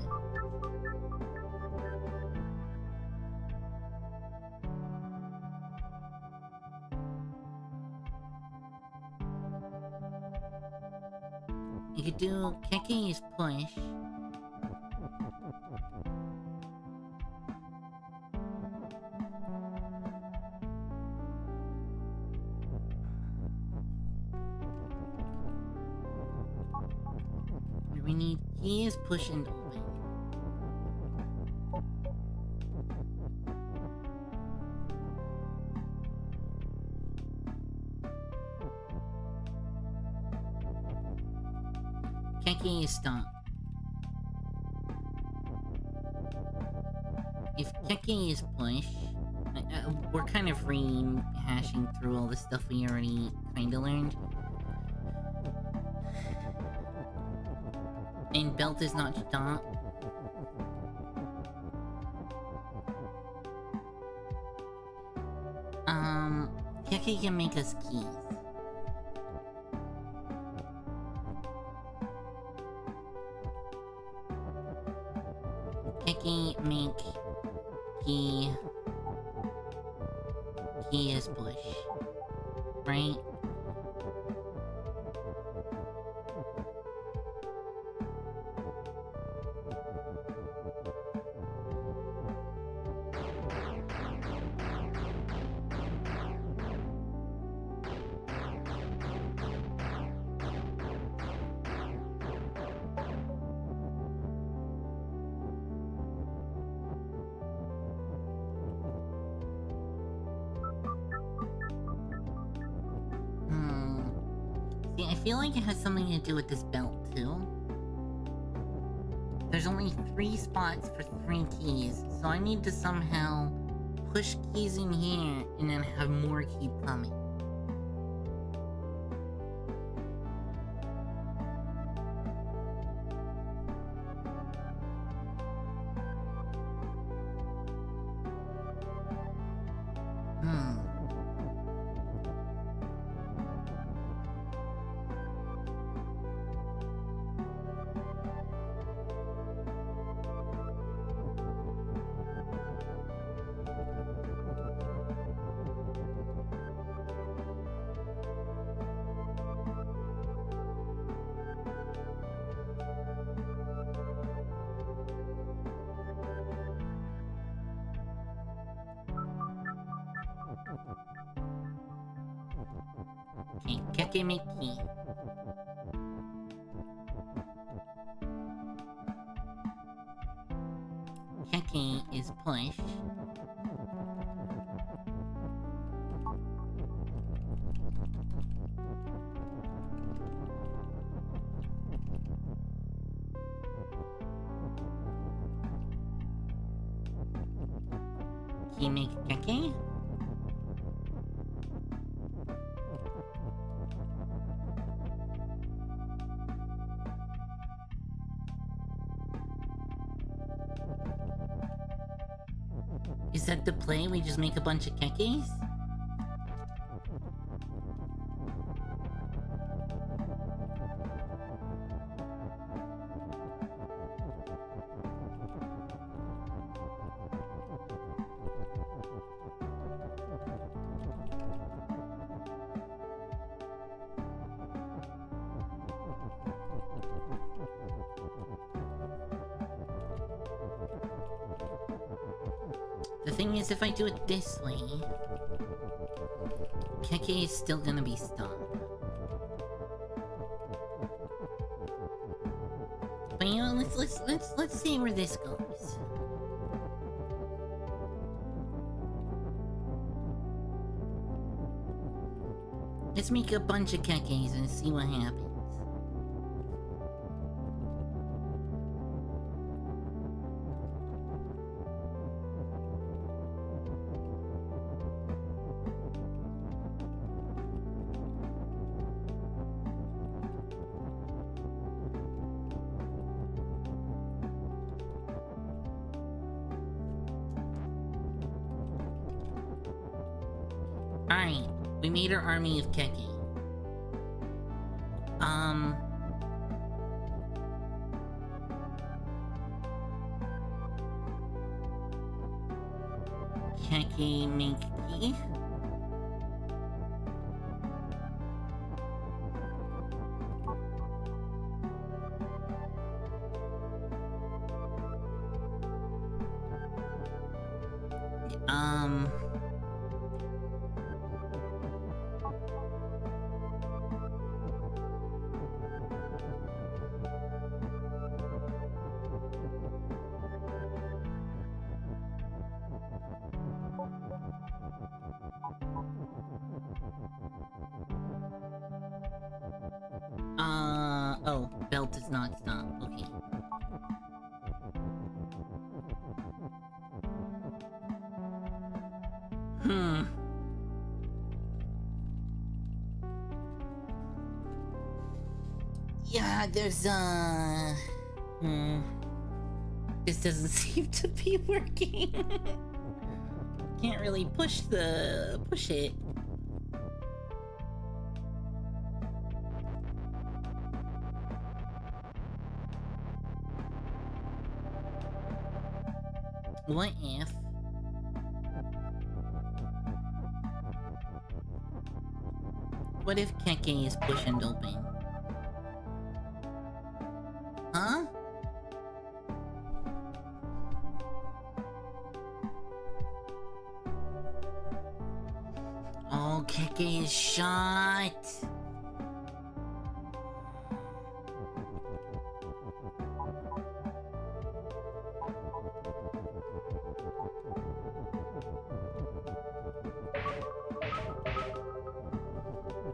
[SPEAKER 2] You could do Keke's push. We need keys, push, and open. Keke is stop. If Keke is push, we're kind of rehashing through all the stuff we already kinda learned. And belt is not stop. Keke can make us keys. Keke make key. Key is push. Right? See, I feel like it has something to do with this belt, too. There's only 3 spots for 3 keys, so I need to somehow push keys in here and then have more keep coming. Keke Mickey. Keke is push. He make Keke? Is that the play? We just make a bunch of Kekes? The thing is, if I do it this way, Keke is still gonna be stuck. But you know, let's see where this goes. Let's make a bunch of Kekes and see what happens. Alright, we made our army of Keke. Keke Mickey. Oh, belt does not stop. Okay. Yeah, there's, This doesn't seem to be working. Can't really push it. What if... What if Keke is push and open? Huh? Oh, Keke is shot!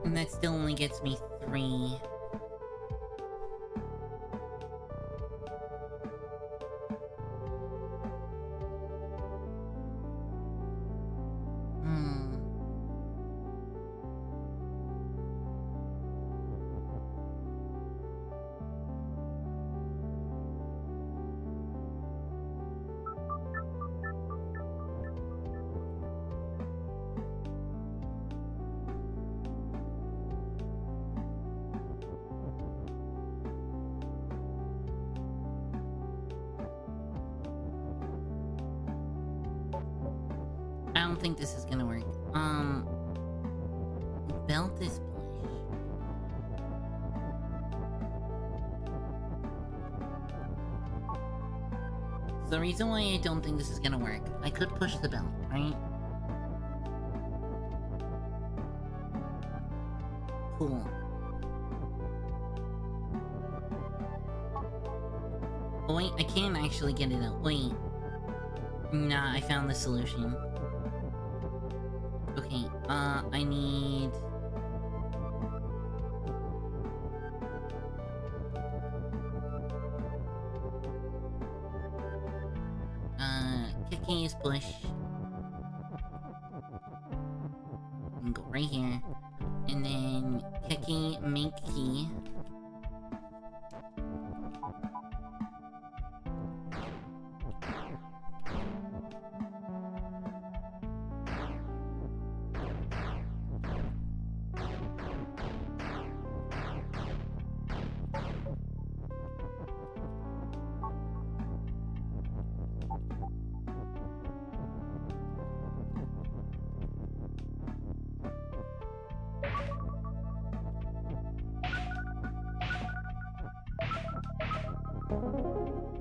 [SPEAKER 2] And that still only gets me 3. I don't think this is gonna work. Belt is push. So the reason why I don't think this is gonna work, I could push the belt, right? cool. Oh wait, I can actually get it out. Wait. Nah, I found the solution. Okay, I need... Kiki is push. And go right here. And then Kiki make key.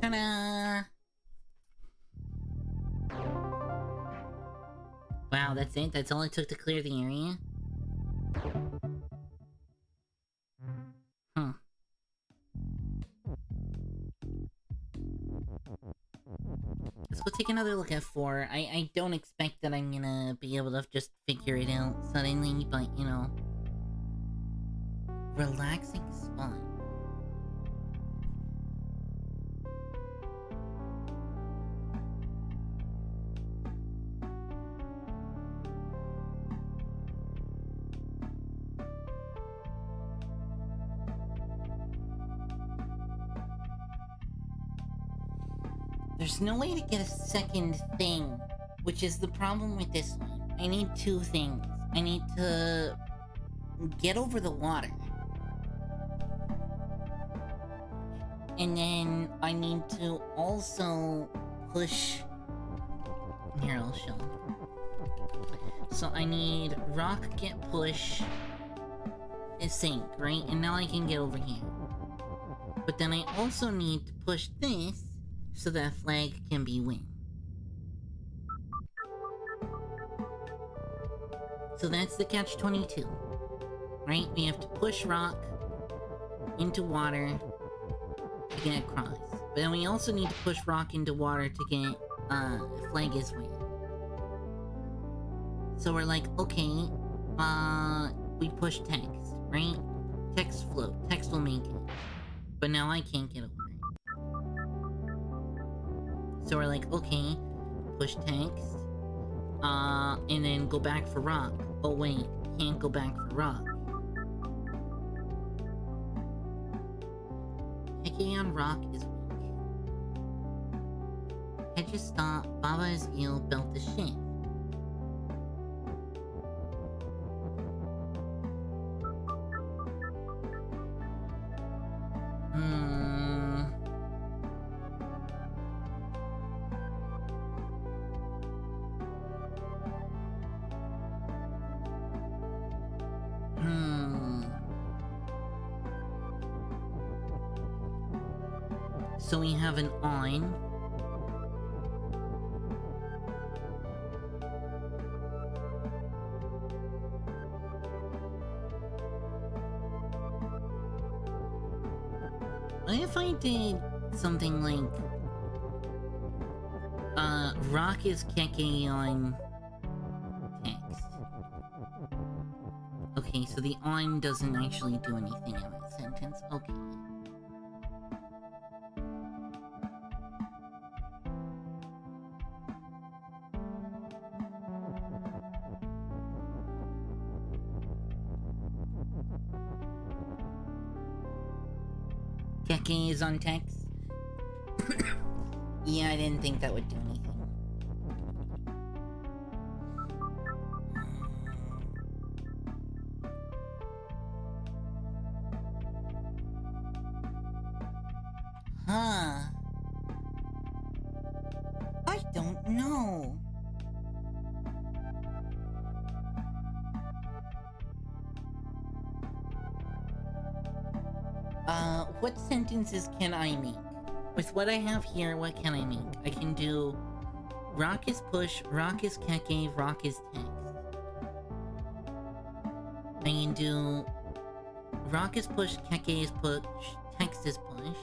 [SPEAKER 2] Ta-da! Wow, that's it? That's all it took to clear the area? Huh. Let's go take another look at 4. I don't expect that I'm gonna be able to just figure it out suddenly, but, you know... Relaxing spot. There's no way to get a second thing, which is the problem with this one. I need 2 things. I need to get over the water. And then I need to also push... Here, I'll show. So I need rock, get push, and sink, right? And now I can get over here. But then I also need to push this so that flag can be win. So that's the catch-22. Right? We have to push rock into water to get across. But then we also need to push rock into water to get flag is win. So we're like, okay, we push text, right? Text float. Text will make it. But now I can't get over it. So we're like, okay, push text, and then go back for rock. Oh wait, can't go back for rock. Hecking on rock is weak. Hedges stop, Baba is ill, belt the shit. So we have an on. What if I did something like rock is keke on text? Okay, so the on doesn't actually do anything in that sentence. Okay. Keke is on text. Yeah, I didn't think that would do anything. Huh. I don't know. What sentences can I make? With what I have here, what can I make? I can do rock is push, rock is keke, rock is text. I can do Rock is push, Keke is push, text is push.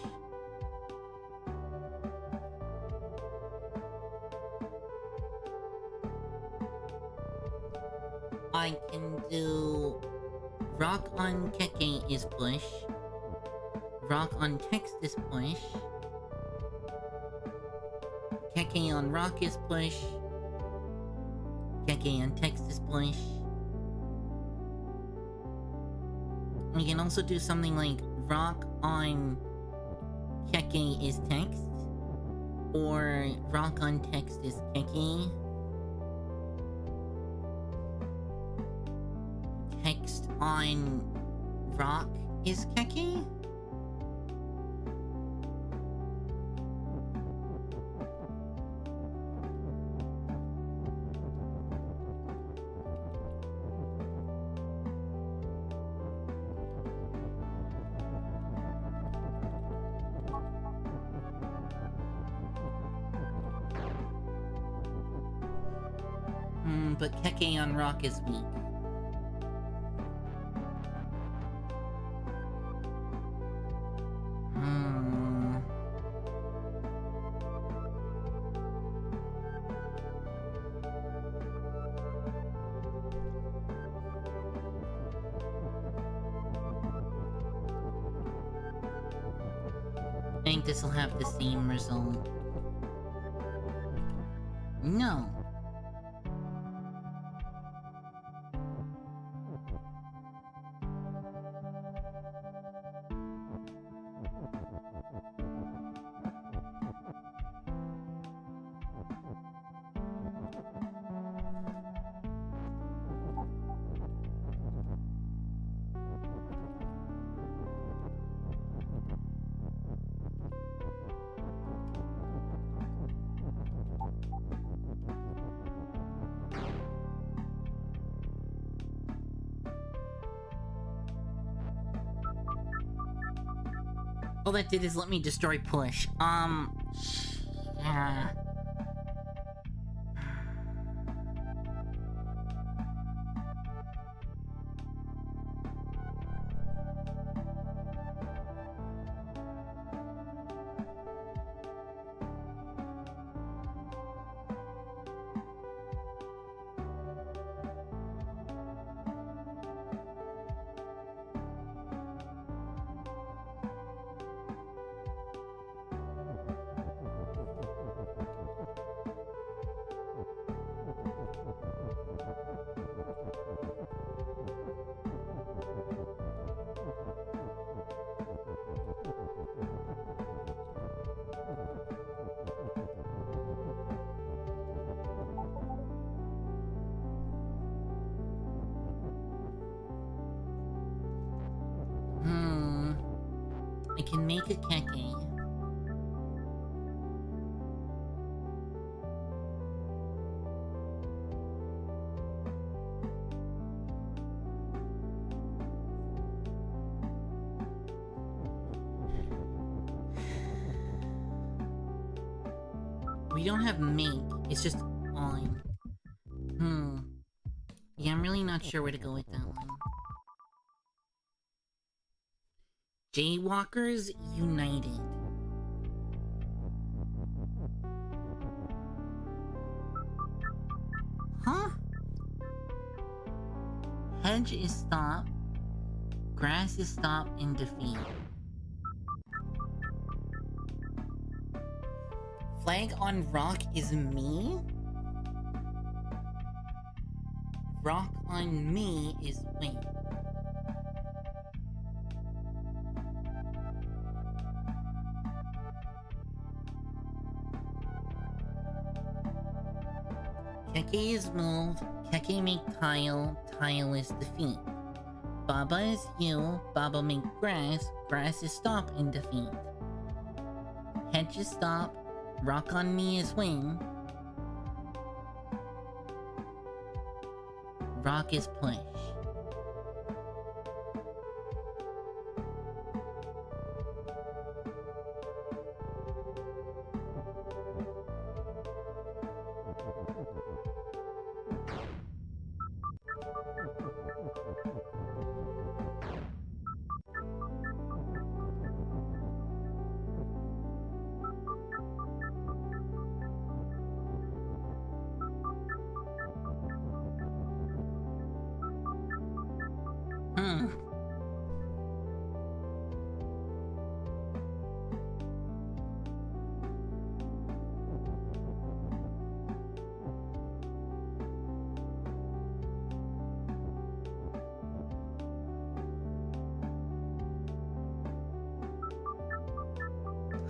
[SPEAKER 2] I can do rock on Keke is push. Rock on text is push. Keke on rock is push. Keke on text is push. We can also do something like rock on Keke is text. Or rock on text is Keke. Text on rock is Keke. But Keke on rock is weak. I think this will have the same result. No. All that did is let me destroy push. Yeah. I can make a Keke. We don't have make, it's just on. Yeah, I'm really not sure where to go with that one. Jaywalkers United. Huh? Hedge is stop. Grass is stop and defeat. Flag on rock is me. Rock on me is wait. Keke is move, Keke make tile, tile is defeat. Baba is you, Baba make grass, grass is stop and defeat. Hedge is stop, rock on me is wing. Rock is push.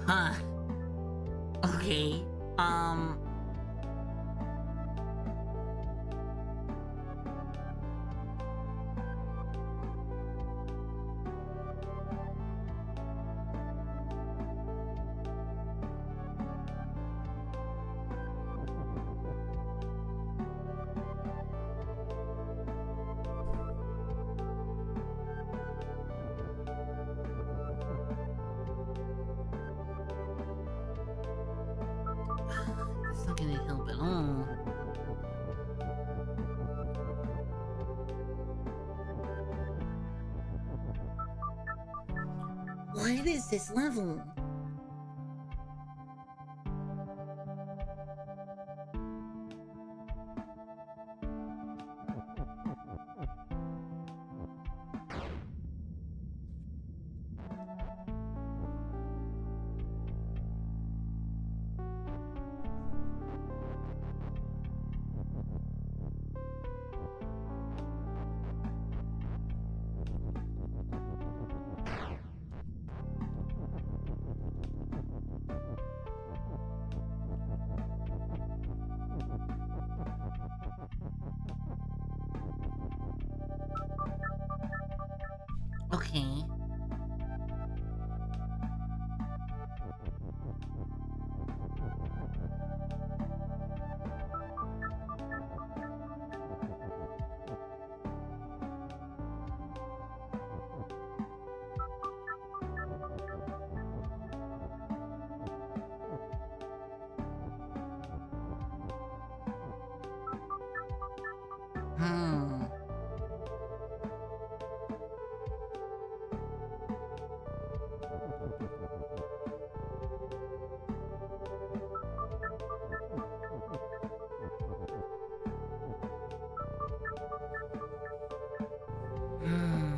[SPEAKER 2] Huh. Okay. That's not gonna help at all. What is this level? Okay. Hmm. Hmm.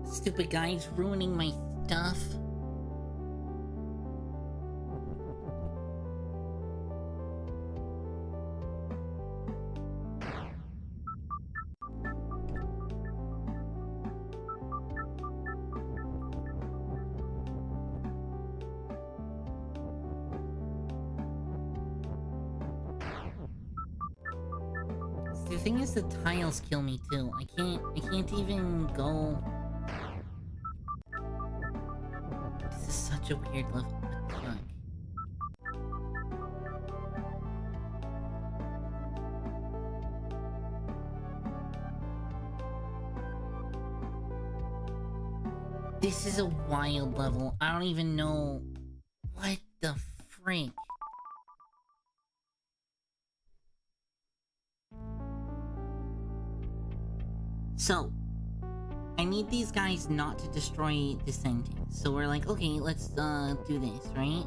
[SPEAKER 2] Stupid guy's ruining my stuff. The thing is, the tiles kill me too. I can't even go. This is such a weird level. What the fuck? This is a wild level. I don't even know. What the freak? So, I need these guys not to destroy the sentence. So we're like, okay, let's do this, right?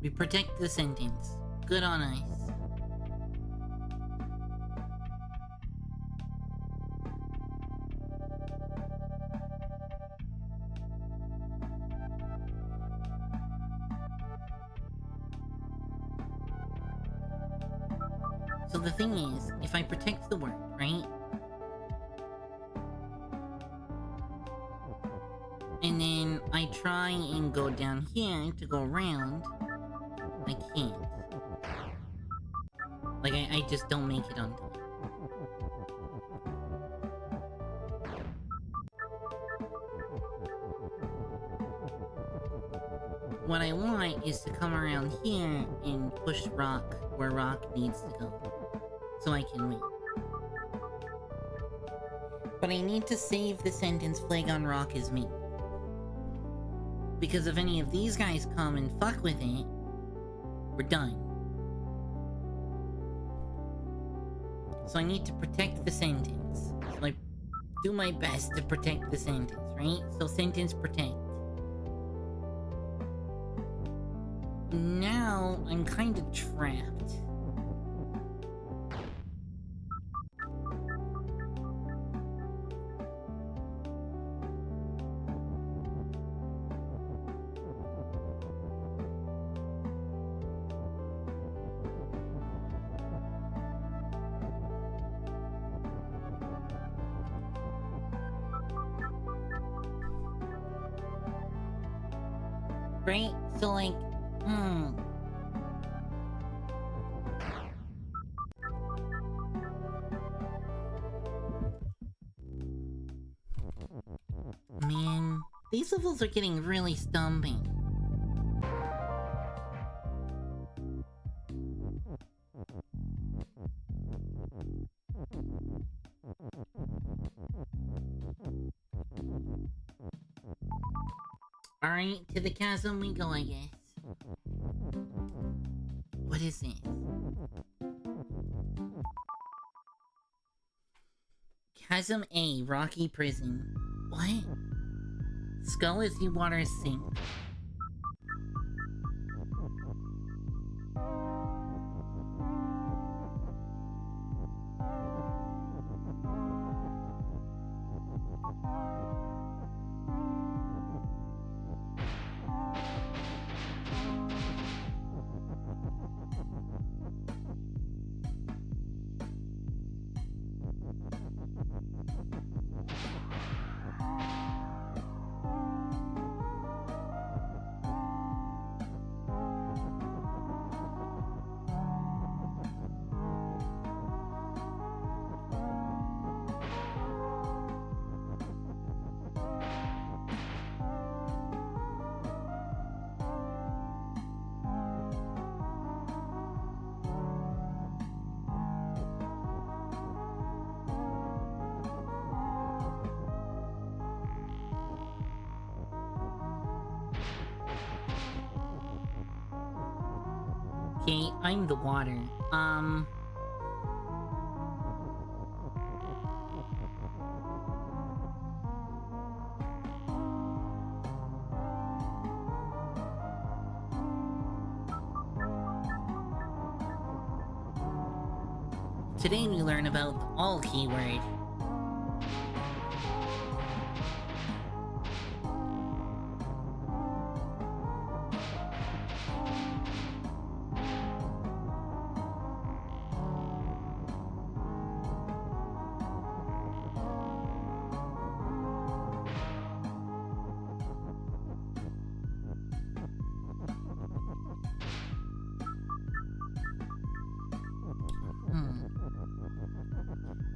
[SPEAKER 2] We protect the sentence. Good on us. So the thing is, if I protect the work, right? And then I try and go down here to go around, I can't. Like, I just don't make it on time. What I want is to come around here and push rock where rock needs to go. So I can win. But I need to save the sentence Flag on Rock is me. Because if any of these guys come and fuck with it, we're done. So I need to protect the sentence. So I do my best to protect the sentence, right? So sentence protect. Now I'm kind of trapped. Right? So, like, Man, these levels are getting really stumpy. Alright, to the chasm we go, I guess. What is this? Chasm A, Rocky Prison. What? Skull as you water sink. Okay, I'm the water. Today we learn about the all keyword.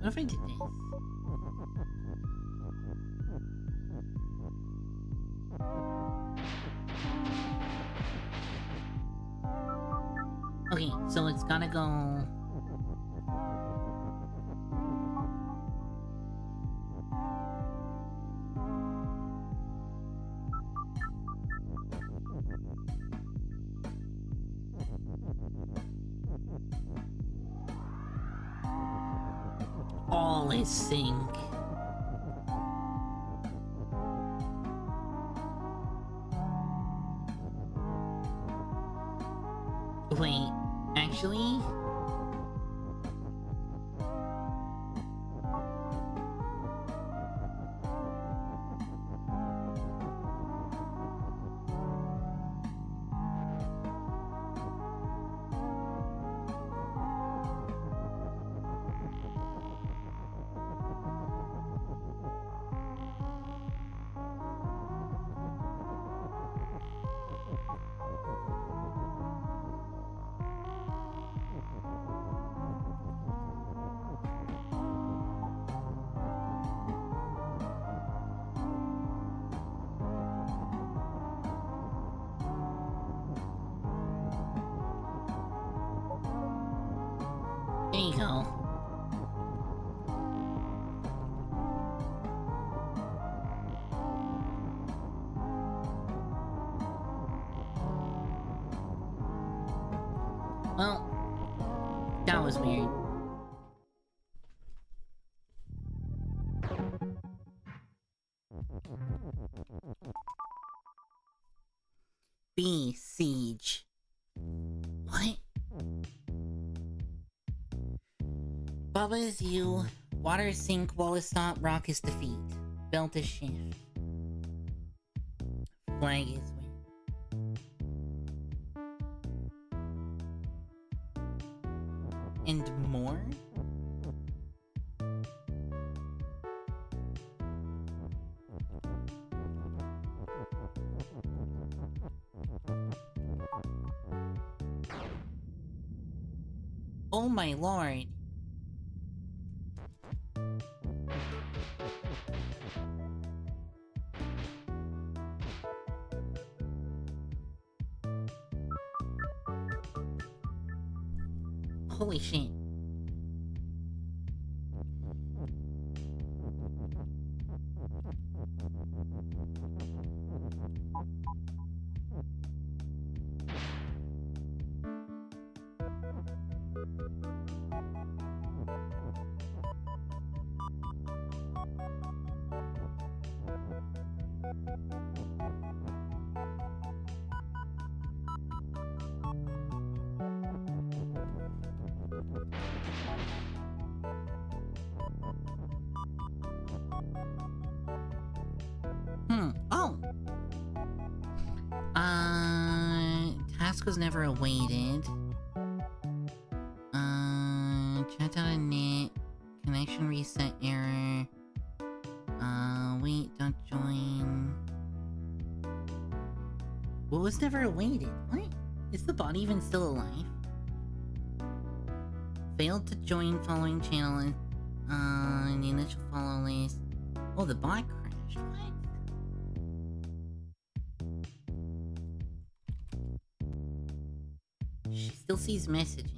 [SPEAKER 2] What if I did this? Okay, so it's gotta go... All is sync. Wait, actually? There you go. Well, that was weird. B. Siege. What? Baba is you. Water is sink, wall is stop, rock is defeat. Belt is shift. Flag is win. And more? Oh my lord. Holy shit. Oh! Task was never awaited. Chat out a net. Connection reset error. Wait, don't join. What was never awaited? What? Is the bot even still alive? Failed to join following channel in the initial follow list. Oh, the bot crashed. What? She still sees messages.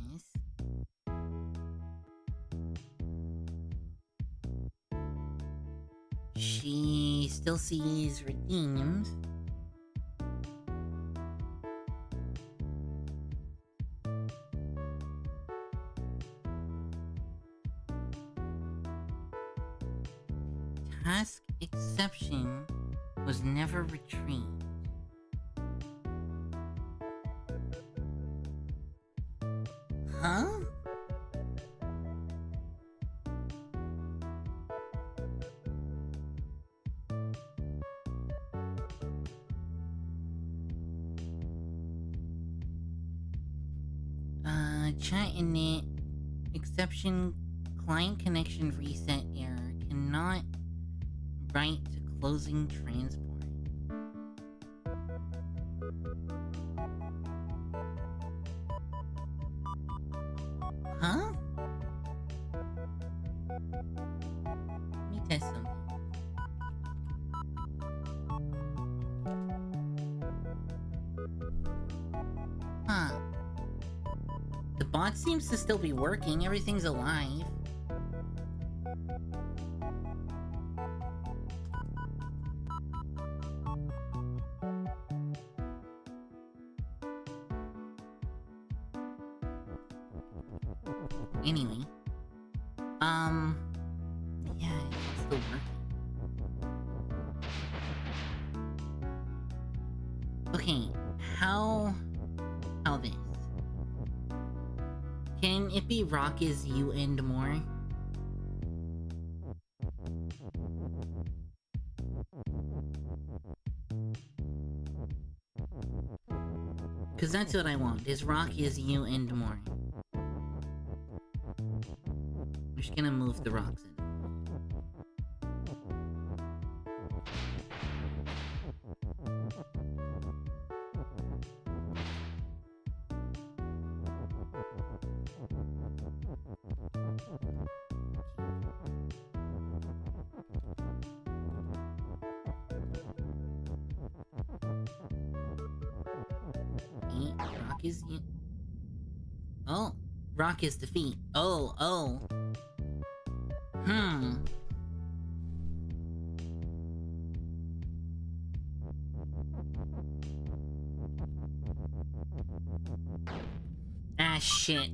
[SPEAKER 2] She still sees redeems. Task exception was never retrieved. Huh? Chat init exception client connection reset error cannot write to closing transport. Huh? Let me test something. Huh. The bot seems to still be working. Everything's alive. Anyway. Yeah, it's still working. Okay, how this? Can it be rock is you and more? Cause that's what I want, is rock is you and more. I'm just gonna move the rocks in. Rock is you. Oh, rock is defeat. Oh. Ah, shit.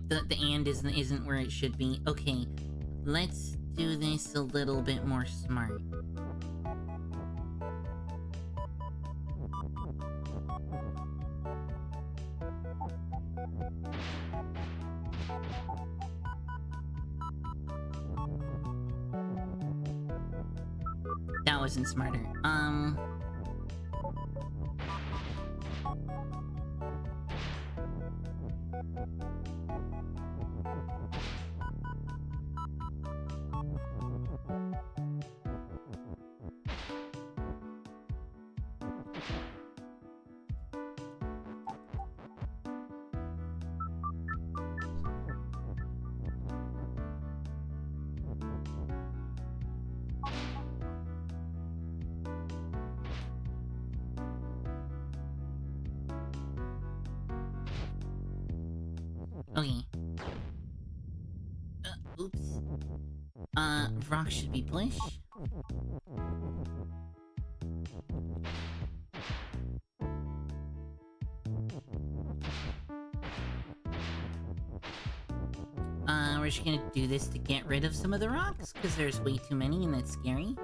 [SPEAKER 2] The and isn't where it should be. Okay, let's do this a little bit more smart. That wasn't smarter. Okay. Oops. Rock should be push. We're just gonna do this to get rid of some of the rocks, because there's way too many and that's scary.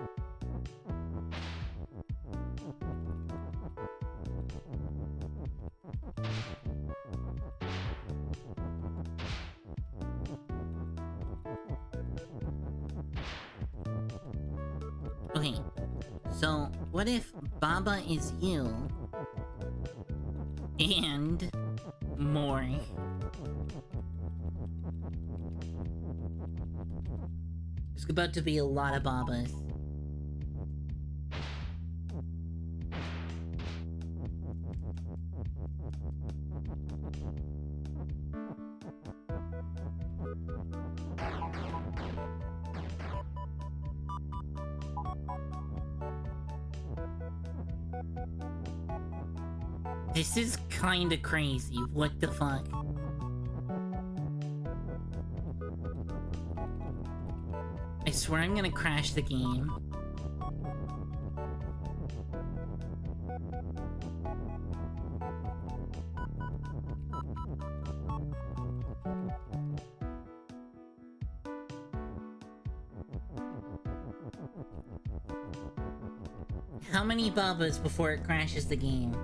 [SPEAKER 2] Okay, so what if Baba is you and more? There's about to be a lot of Babas. This is kinda crazy. What the fuck? I swear I'm gonna crash the game. How many Babas before it crashes the game?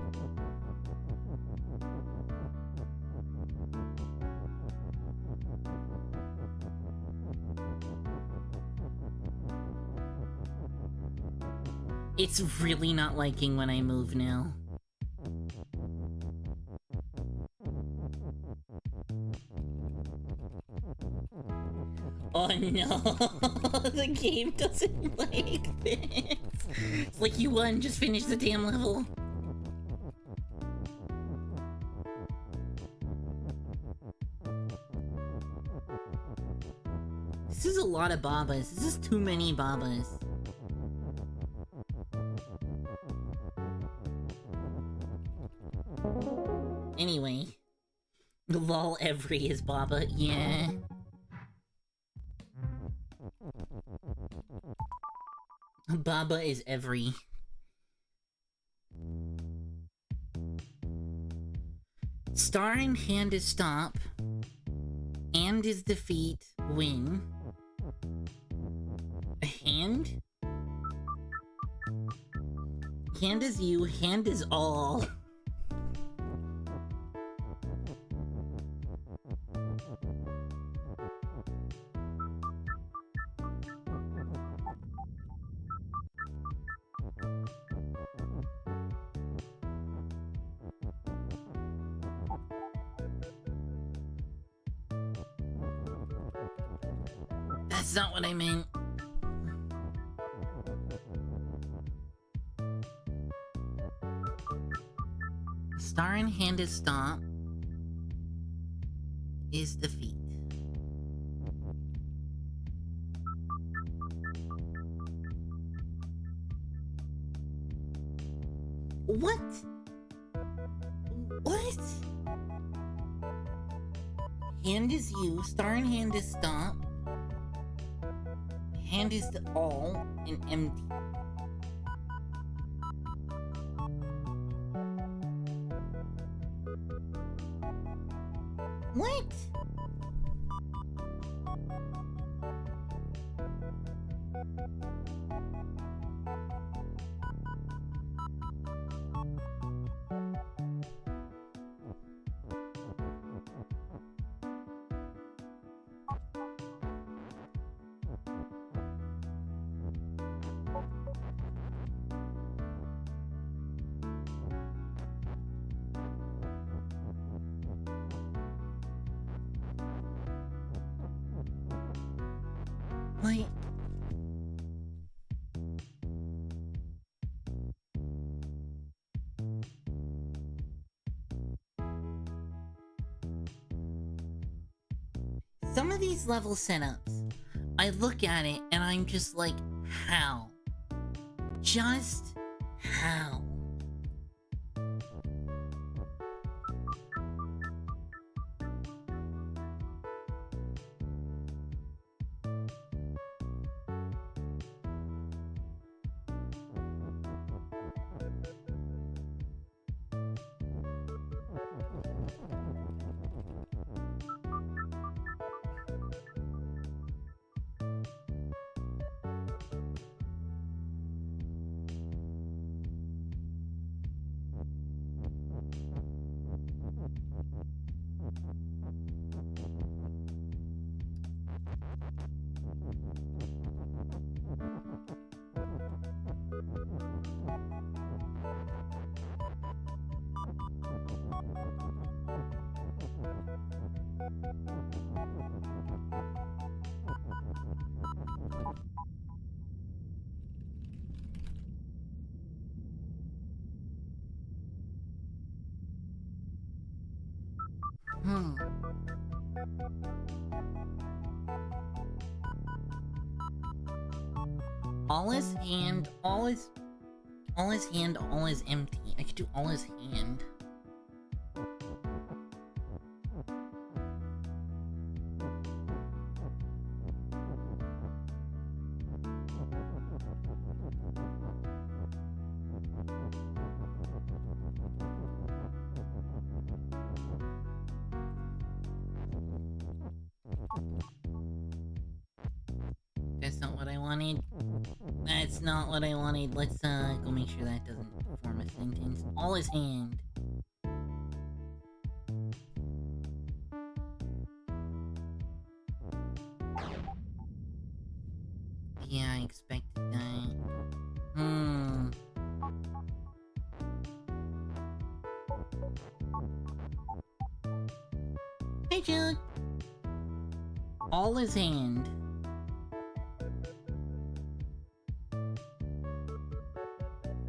[SPEAKER 2] It's really not liking when I move now. Oh no, the game doesn't like this. It's like you won, just finish the damn level. This is a lot of Babas. This is too many Babas. Anyway. Lol, every is Baba, yeah. Baba is every. Star in hand is stop. And is defeat, win. A hand? Hand is you, hand is all. That's not what I meant. Star in hand is stop. Is defeat. What? What? Hand is you, star in hand is stop. Hand is the all and empty. What? Wait. Some of these level setups, I look at it and I'm just like, how? Just how? All is hand, all is hand, all is empty. I could do all is hand. That's not what I wanted. That's not what I wanted. Let's go make sure that doesn't form a sentence. All is hand. Yeah, I expected that. Hey, Jude. All is hand.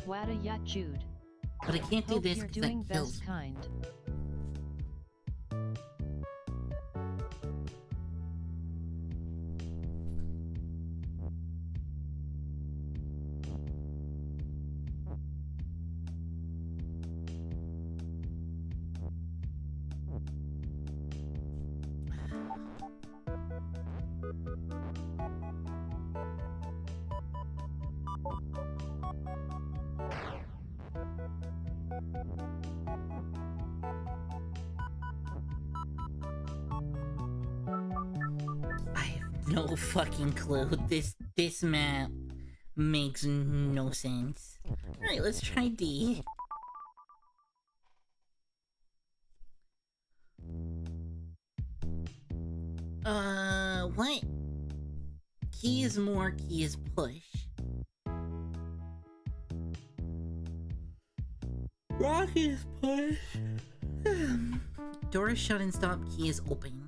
[SPEAKER 1] Wada yat Jude.
[SPEAKER 2] But I can't do
[SPEAKER 1] Hope
[SPEAKER 2] this
[SPEAKER 1] you're
[SPEAKER 2] because
[SPEAKER 1] doing
[SPEAKER 2] that kills
[SPEAKER 1] best kind.
[SPEAKER 2] I have no fucking clue. This map makes no sense. Alright, let's try D. What? Key is more, key is push. Rock is push. Door is shut and stop, key is open.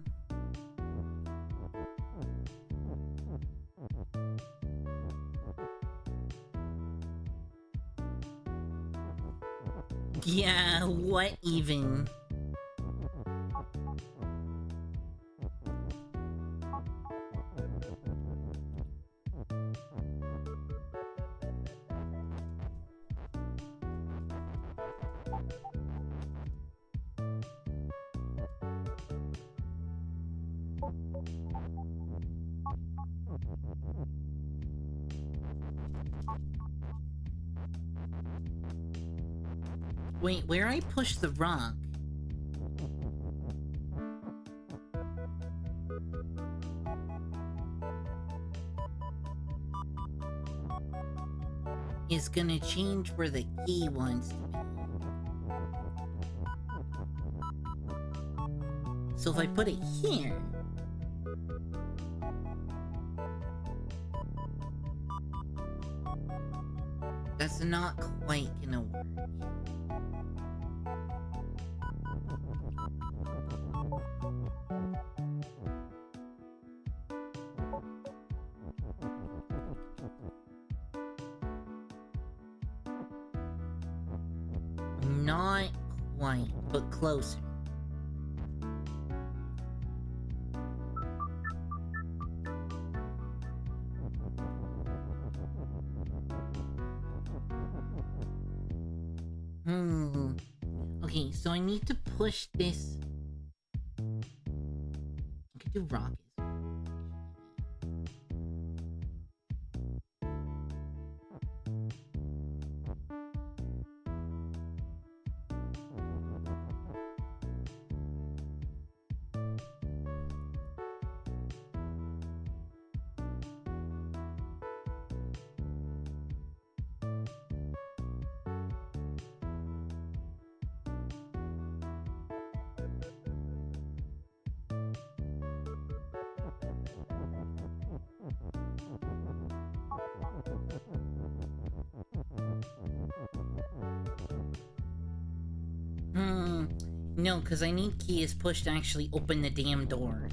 [SPEAKER 2] Yeah, what even? Wait, where I push the rock? Is gonna change where the key wants to be. So if I put it here... That's not quite gonna work. Not quite, but closer. Okay, so I need to push this. I could do rockets. No, because I need key is push to actually open the damn door.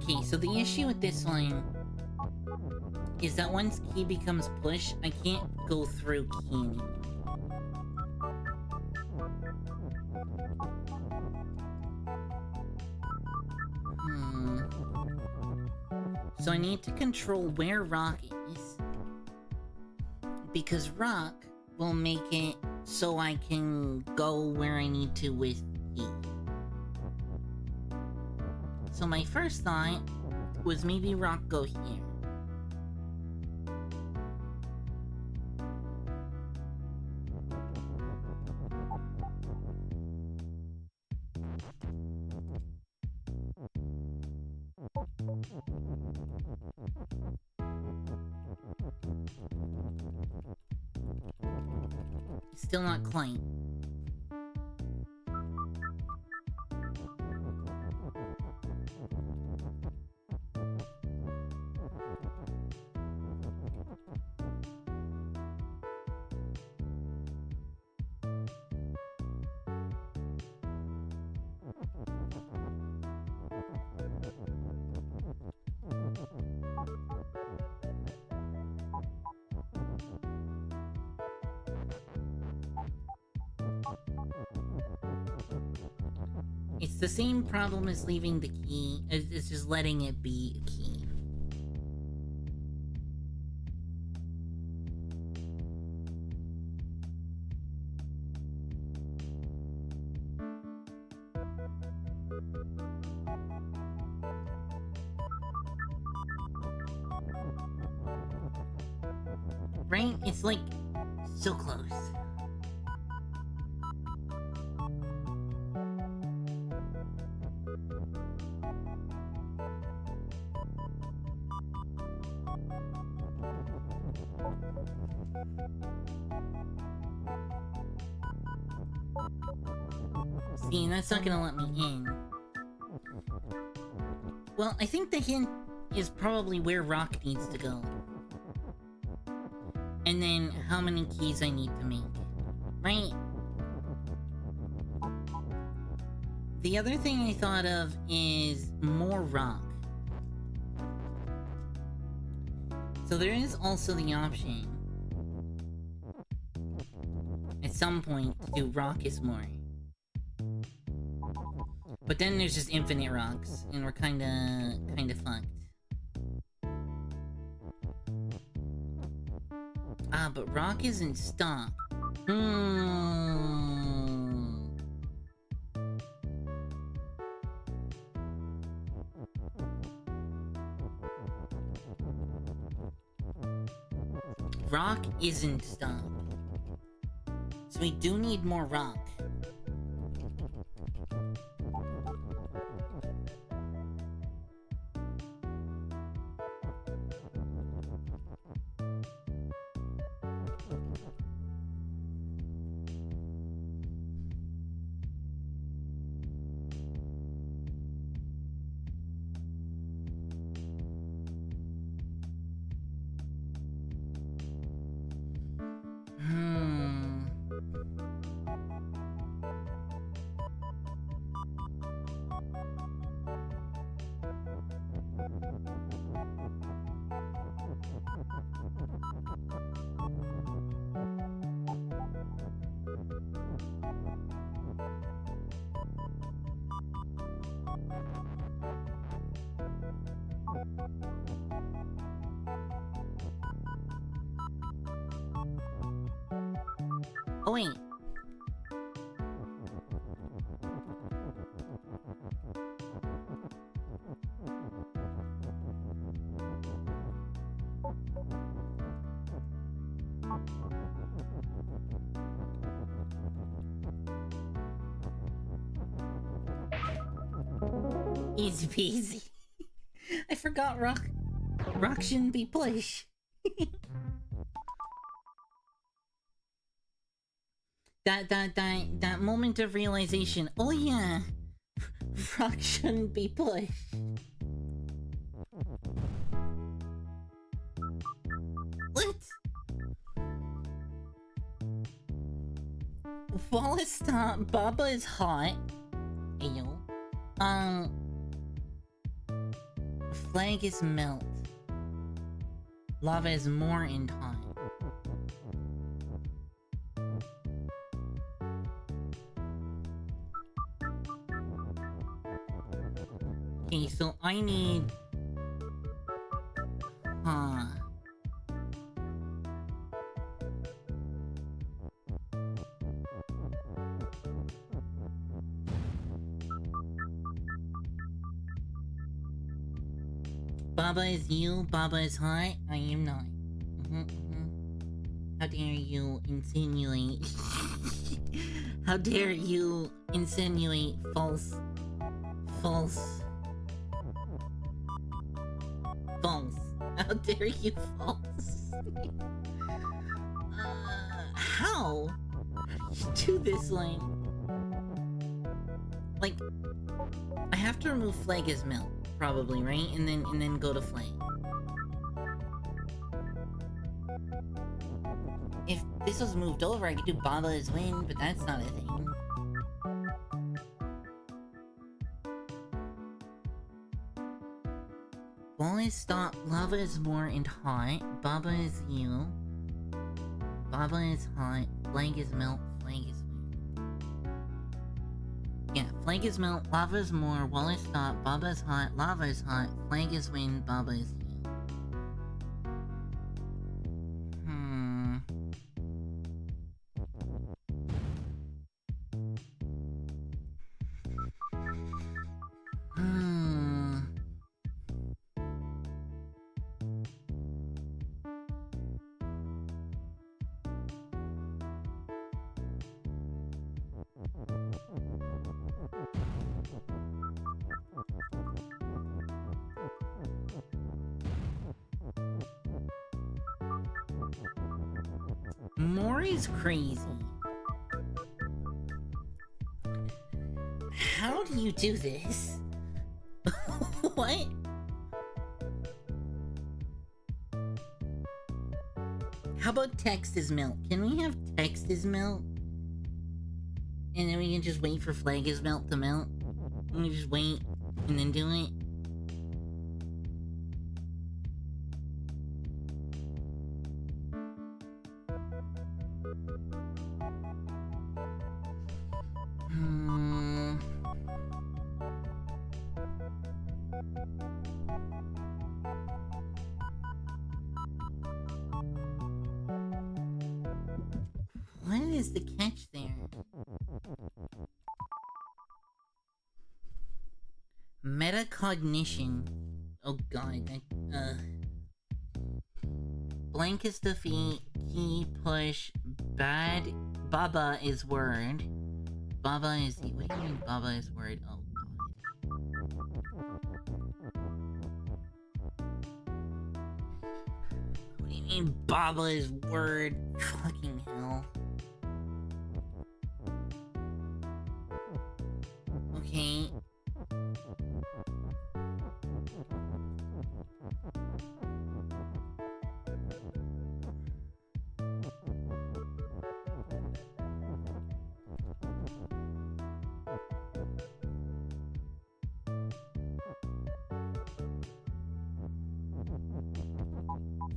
[SPEAKER 2] Okay, so the issue with this one is that once key becomes push, I can't go through key anymore. So I need to control where rock is, because rock will make it so I can go where I need to with key. So my first thought was maybe rock go here. Still not quite. It's the same problem as leaving the key, it's just letting it be a key. Right? It's like, so close. See, that's not gonna let me in. Well, I think the hint is probably where rock needs to go. And then how many keys I need to make. Right? The other thing I thought of is more rock. So there is also the option at some point to do rock is more. But then there's just infinite rocks, and we're kinda fucked. Ah, but rock isn't stock. Rock isn't stock. So we do need more rock. Oh wait. Easy peasy. I forgot rock. Rock shouldn't be push. That moment of realization. Oh yeah, rock shouldn't be pushed. What? Wallace stop. Baba is hot. Ayo. Flag is melt. Lava is more in hot. Okay, so I need... Huh. Baba is you, Baba is hot, I am not. How dare you insinuate... How dare you insinuate false... False... How dare you false? How? You do this, like... I have to remove flag as melt, probably, right? And then go to flame. If this was moved over, I could do Baba as win, but that's not a thing. Wall is stop, lava is more and hot, Baba is you. Baba is hot, flag is melt, flag is win. Yeah, flag is melt, lava is more, wall is stop, Baba is hot, lava is hot, flag is win, Baba is you. Maury's crazy. How do you do this? What? How about text is melt? Can we have text is melt? And then we can just wait for flag is melt to melt? And we just wait and then do it? What is the catch there? Metacognition. Oh god, blank is defeat, key push, bad, Baba is word. Baba is the, what do you mean Baba is word? Oh god. What do you mean Baba is word? Fucking hell. Okay.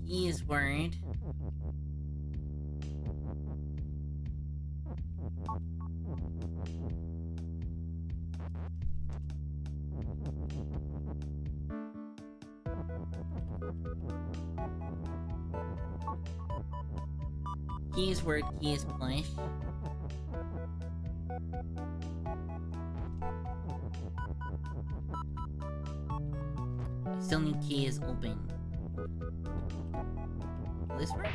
[SPEAKER 2] He is word. Key is word, key is push. I still need key is open. Will this work?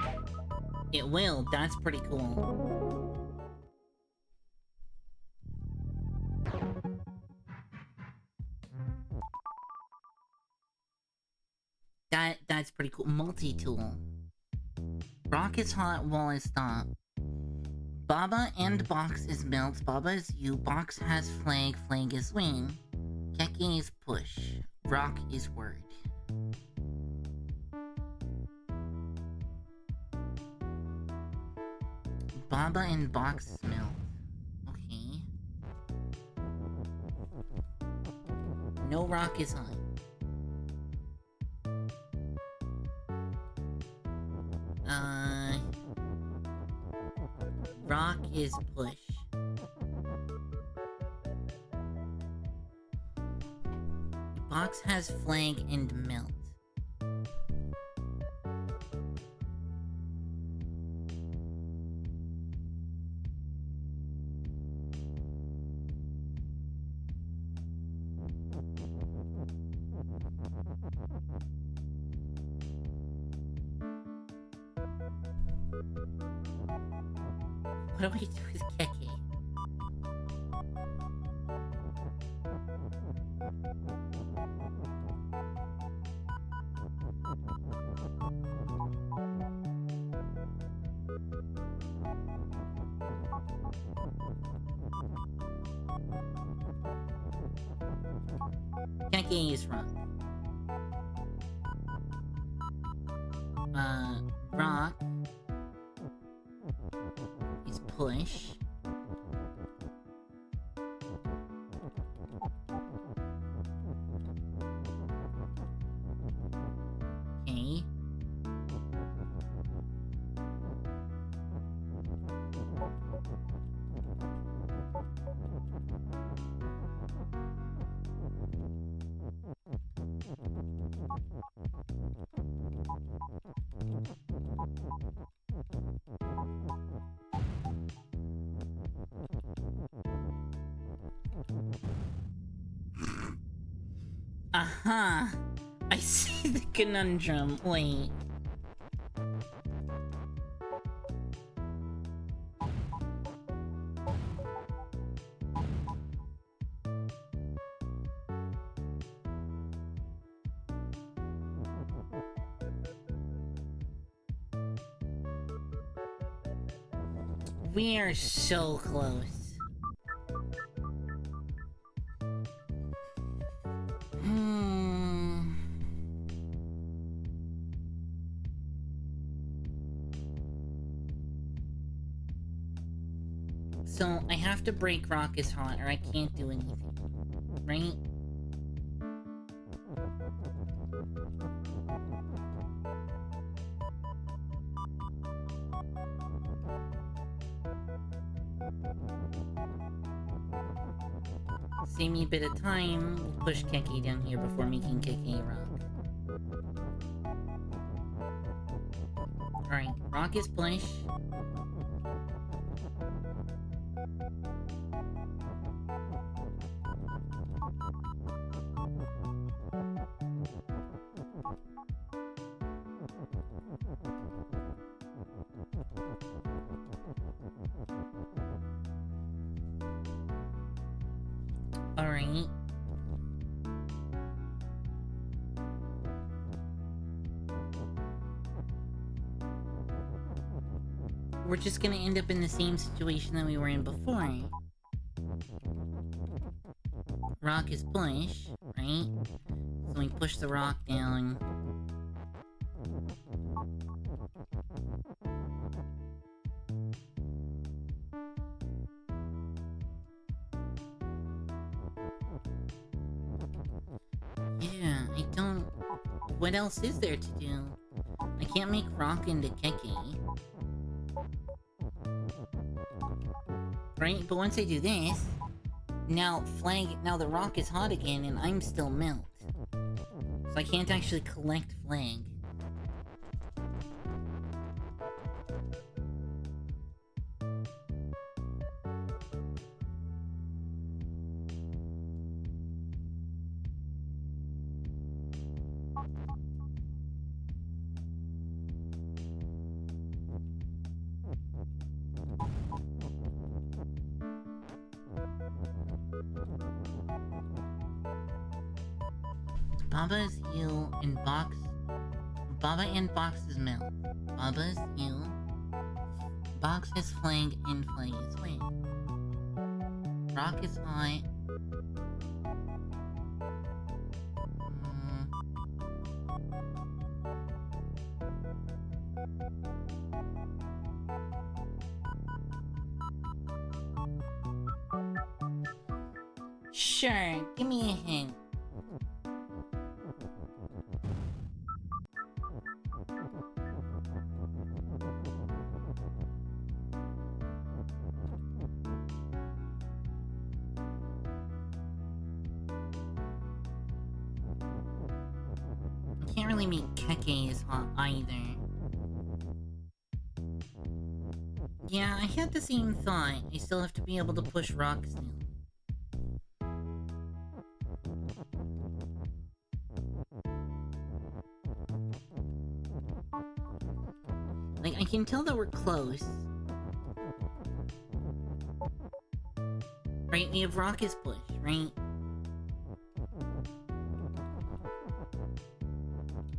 [SPEAKER 2] It will, that's pretty cool. That's pretty cool. Multi-tool. Rock is hot, wall is stop. Baba and box is melt. Baba is you. Box has flag. Flag is wing. Keke is push. Rock is word. Baba and box is melt. Okay. No rock is hot. Rock is push. Box has flag and melt. What do we do with Keke? Keke is wrong. Rock is push. Okay. Aha! I see the conundrum. Wait. We are so close. So, I have to break rock is hot or I can't do anything. Right? Save me a bit of time. We'll push Keke down here before making Keke rock. Alright, rock is push. Alright. We're just gonna end up in the same situation that we were in before. Rock is push, right? So we push the rock down. Yeah, I don't... What else is there to do? I can't make rock into Keke. Right? But once I do this, now the rock is hot again and I'm still melt. So I can't actually collect flag. Baba's heal and Baba and Box's mouth. Baba's heel. Box's flank and flank is wing. Rock is high. Sure, give me a hint. I can't really make Keke as hot either. Yeah, I had the same thought. I still have to be able to push rocks now. Like, I can tell that we're close. Right, we have Rocket's push, right?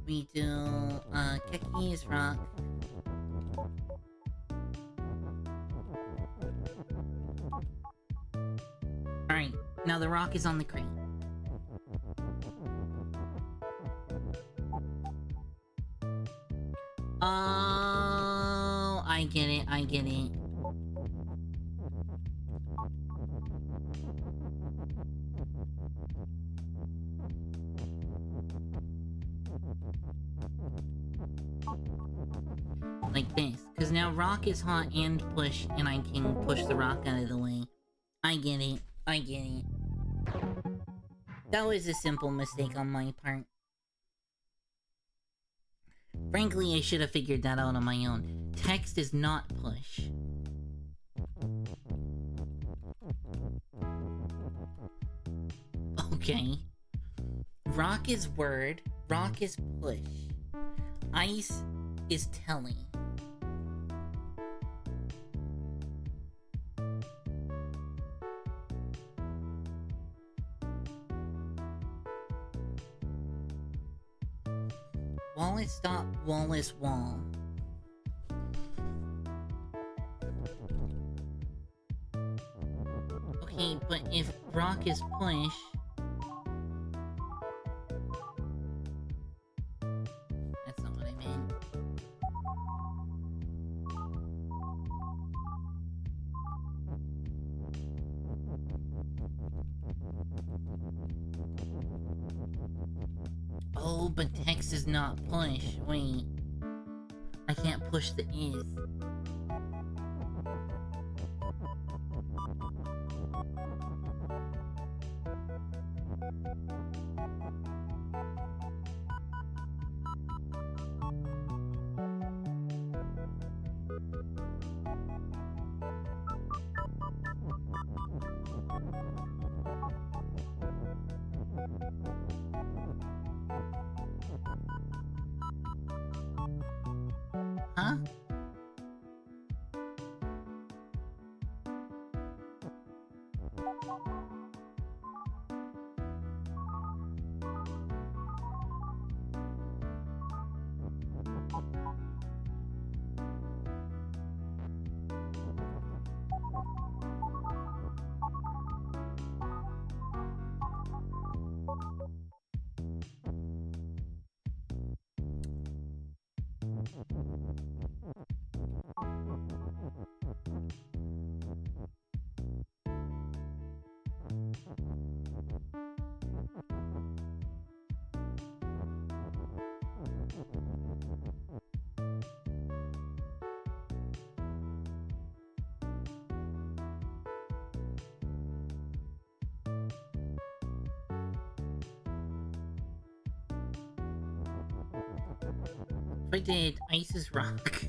[SPEAKER 2] We do, Keki's rock. Alright, now the rock is on the crate. Oh, I get it, I get it. Like this, because now rock is hot and push, and I can push the rock out of the way. I get it, I get it. That was a simple mistake on my part. Frankly, I should have figured that out on my own. Text is not push. Okay. Rock is word, rock is push. Ice is telling. Wallace stop, Wallace wall. Okay, but if rock is push... That's not what I meant. Oh, but text is not push. Wait. I can't push the is. Huh? If I did, ice is rock.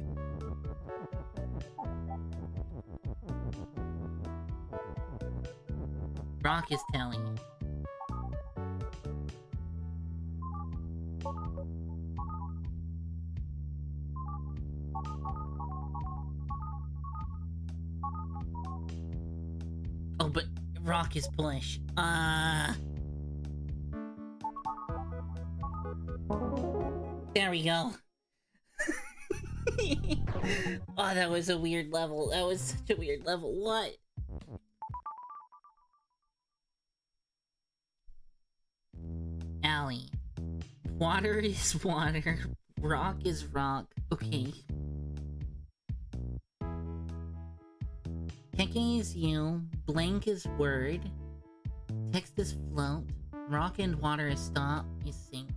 [SPEAKER 2] Rock is telling. Oh, but rock is push. There we go. Oh, that was a weird level. That was such a weird level. What? Allie. Water is water. Rock is rock. Okay. Keke is you. Blank is word. Text is float. Rock and water is stop. Is sink.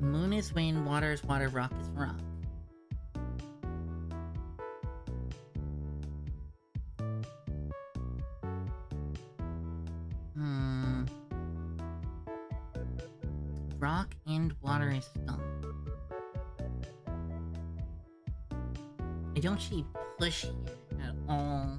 [SPEAKER 2] Moon is wind. Water is water. Rock is rock. Rock and water is stop. I don't see push here at all.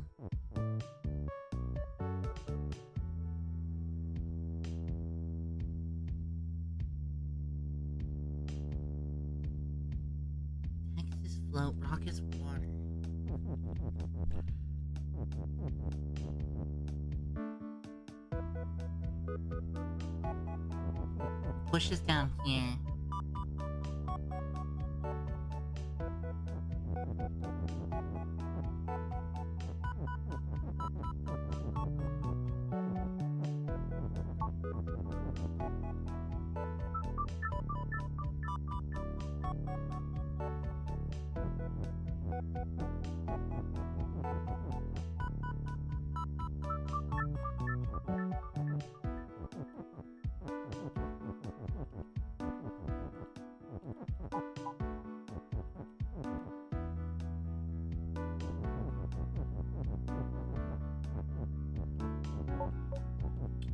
[SPEAKER 2] Text is float, rock is water. Push is down here.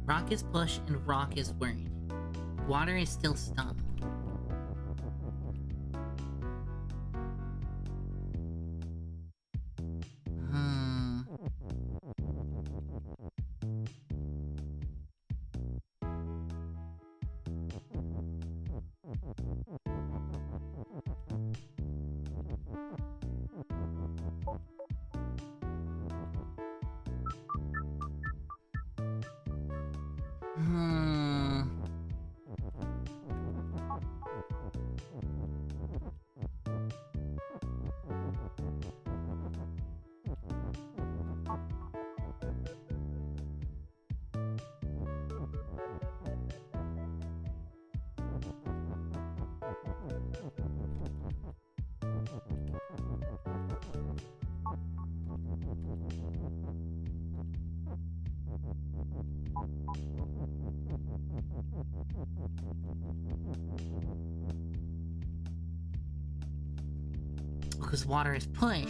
[SPEAKER 2] Rock is push and rock is word. Water is still stop. Because water is push.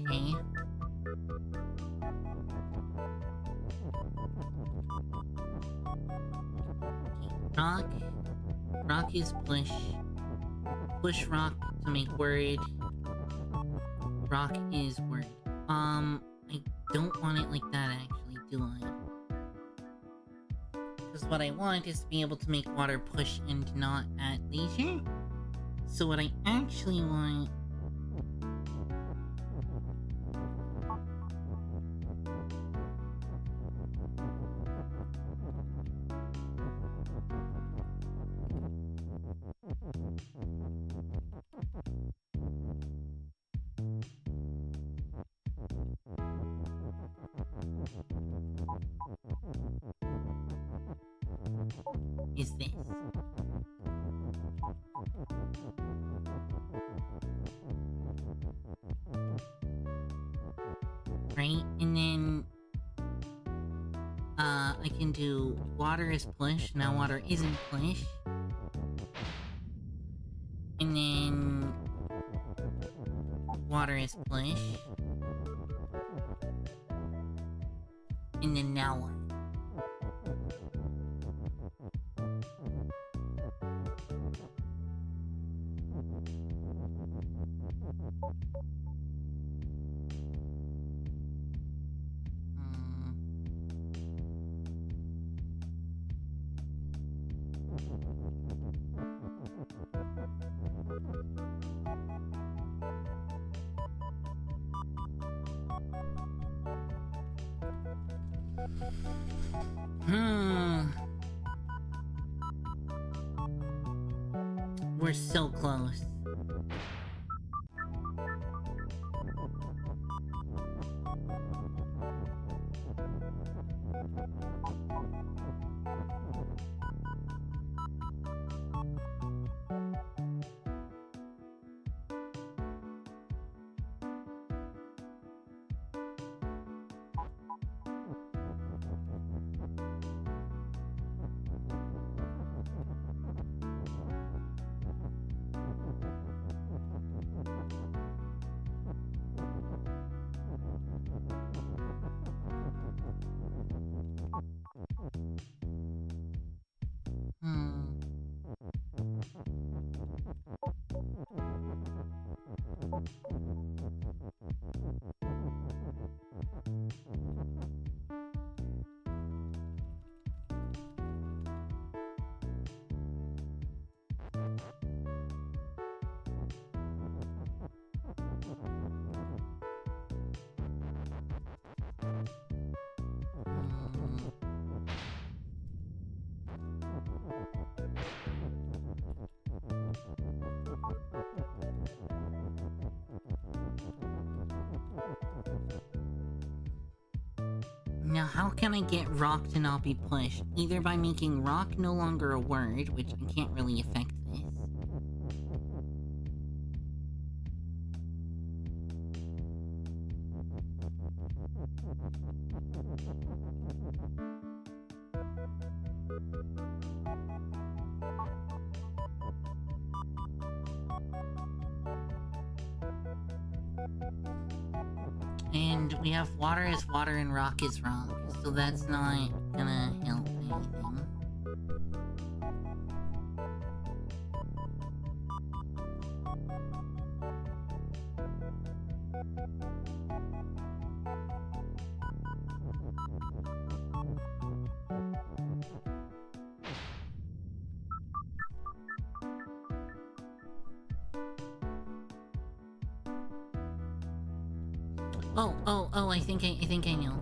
[SPEAKER 2] Okay. Rock. Rock is push. Push rock to make word. Rock is word. I don't want it like that actually, do I? Because what I want is to be able to make water push and not at leisure. So what I actually want... is this. Right? And then I can do water is push, now water isn't push. And then water is push. And then now what? We're so close. Now, how can I get rock to not be pushed? Either by making rock no longer a word, which I can't really affect this. And we have water is water and rock is rock, so that's not gonna help anything. Oh, I think I know.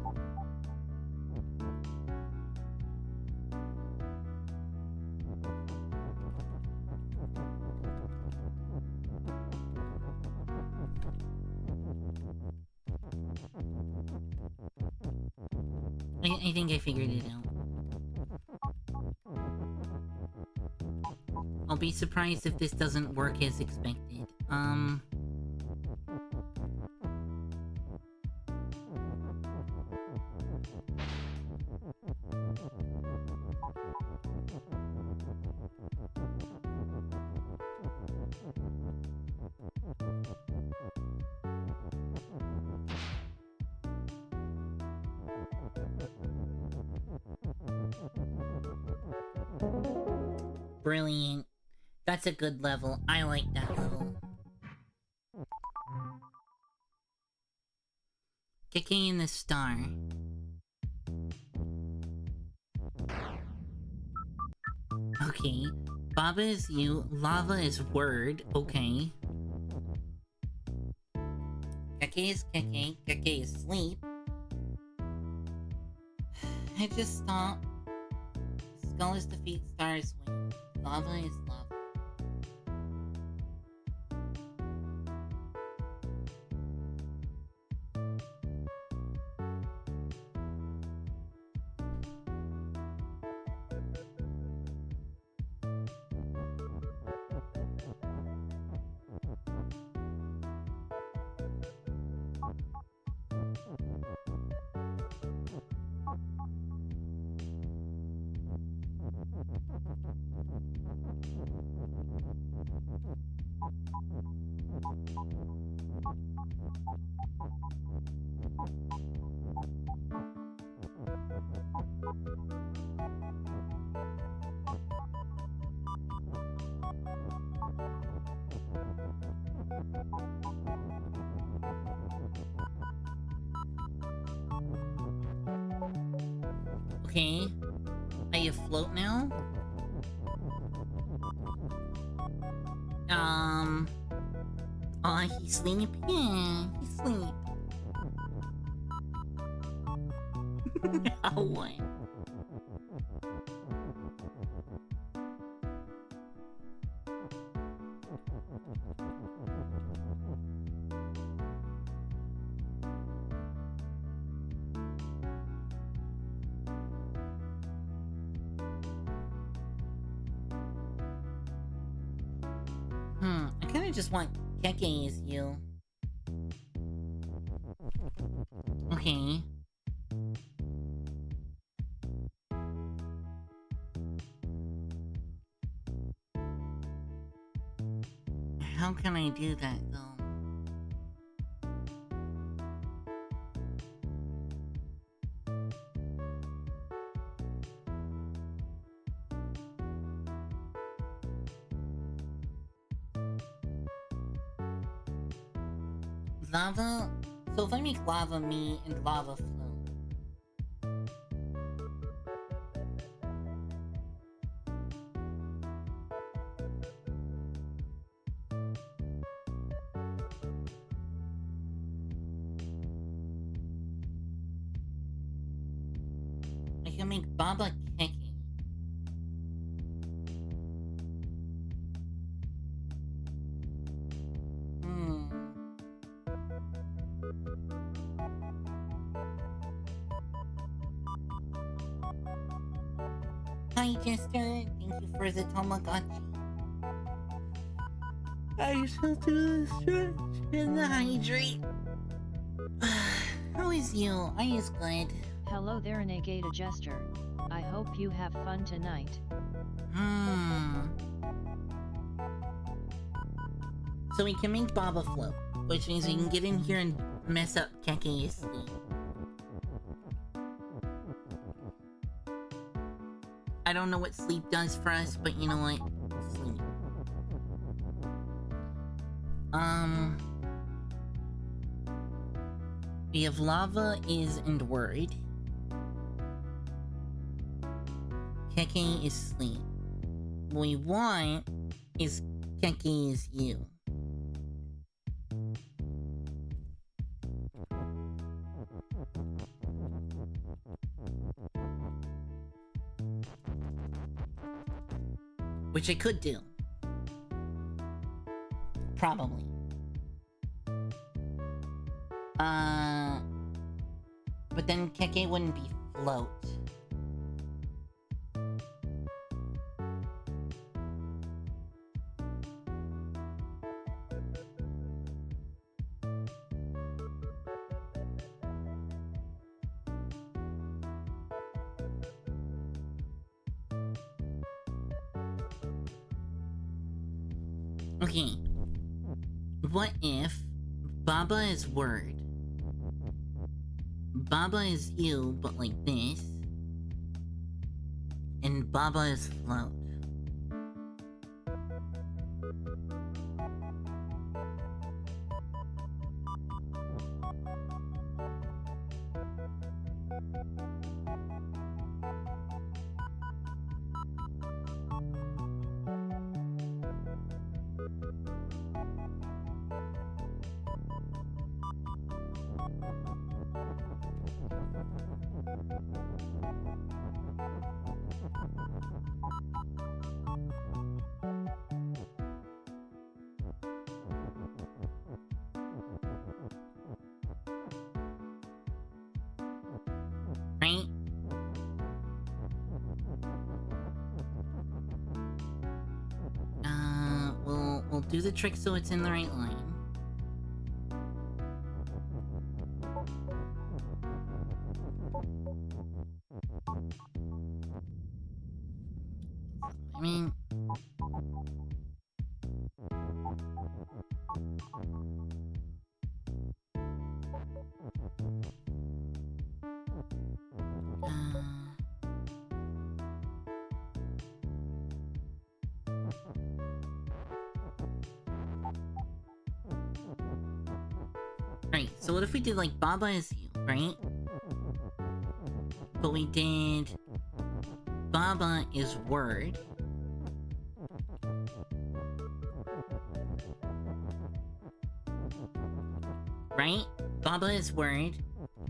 [SPEAKER 2] I think I figured it out. I'll be surprised if this doesn't work as expected. Brilliant. That's a good level. I like that level. Kicking in the star. Okay. Baba is you. Lava is word. Okay. Keke is keke. Keke is sleep. I just stop. Skull is defeat. Star is win. Lava is lava. Okay. I afloat now? He sleep? Yeah, he sleep. Now what? I kinda just want Keke as you. Okay. How can I do that, though? Lava? So if I make lava me and lava flow. I can make Baba Keke. Hi, Jester. Thank you for the Tamagotchi. I shall do the stretch and the hydrate. How is you? Are you good?
[SPEAKER 1] Hello there, Negata Jester. I hope you have fun tonight.
[SPEAKER 2] So we can make Baba float, which means we can get in here and mess up Keke's sleep. I don't know what sleep does for us, but you know what? Sleep. We have lava, is, and word. Keke is sleep. What we want is Keke is you. Which I could do. Probably. But then Keke wouldn't be float. Okay. What if Baba is word? Baba is you, but like this. And Baba is float. Right? We'll do the trick so it's in the right line. I mean... Right, so what if we did like Baba is you, right? But we did Baba is word. Right? Baba is word.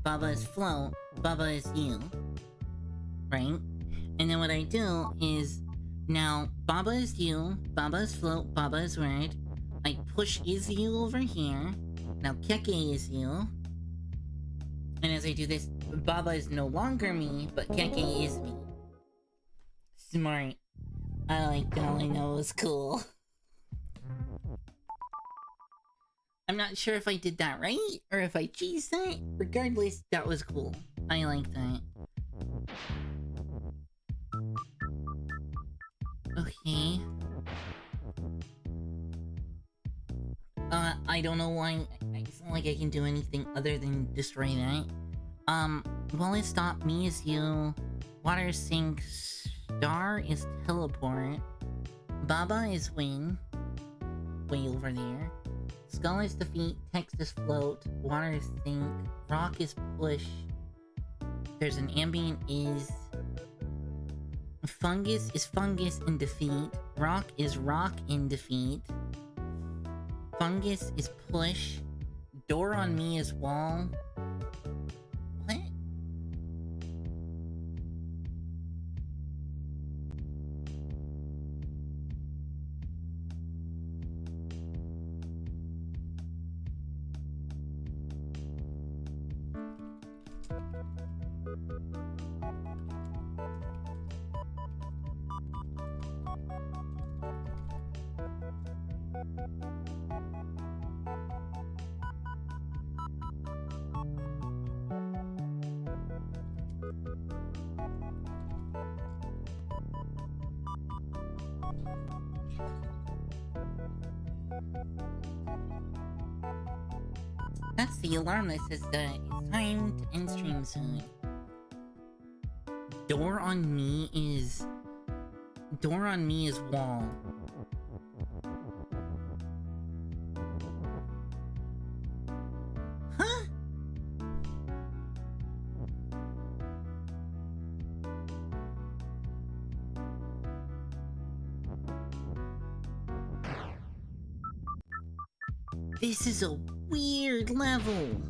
[SPEAKER 2] Baba is float. Baba is you, right? And then what I do is, now Baba is you, Baba is float, Baba is red. I push is you over here. Now Keke is you. And as I do this, Baba is no longer me, but Keke is me. Smart. I like that. I know it was cool. I'm not sure if I did that right, or if I cheesed that. Regardless, that was cool. I like that. Okay. I don't know why. It's not like I can do anything other than destroy that. Will it stop me is you. Water sink. Star is teleport. Baba is win. Way over there. Skull is defeat. Text is float. Water is sink. Rock is push. There's an ambient is. Fungus is fungus in defeat. Rock is rock in defeat. Fungus is push. Door on me is wall. What? That's the alarm that says that it's time to end stream soon. Door on me is wall. Huh? This is a weird level.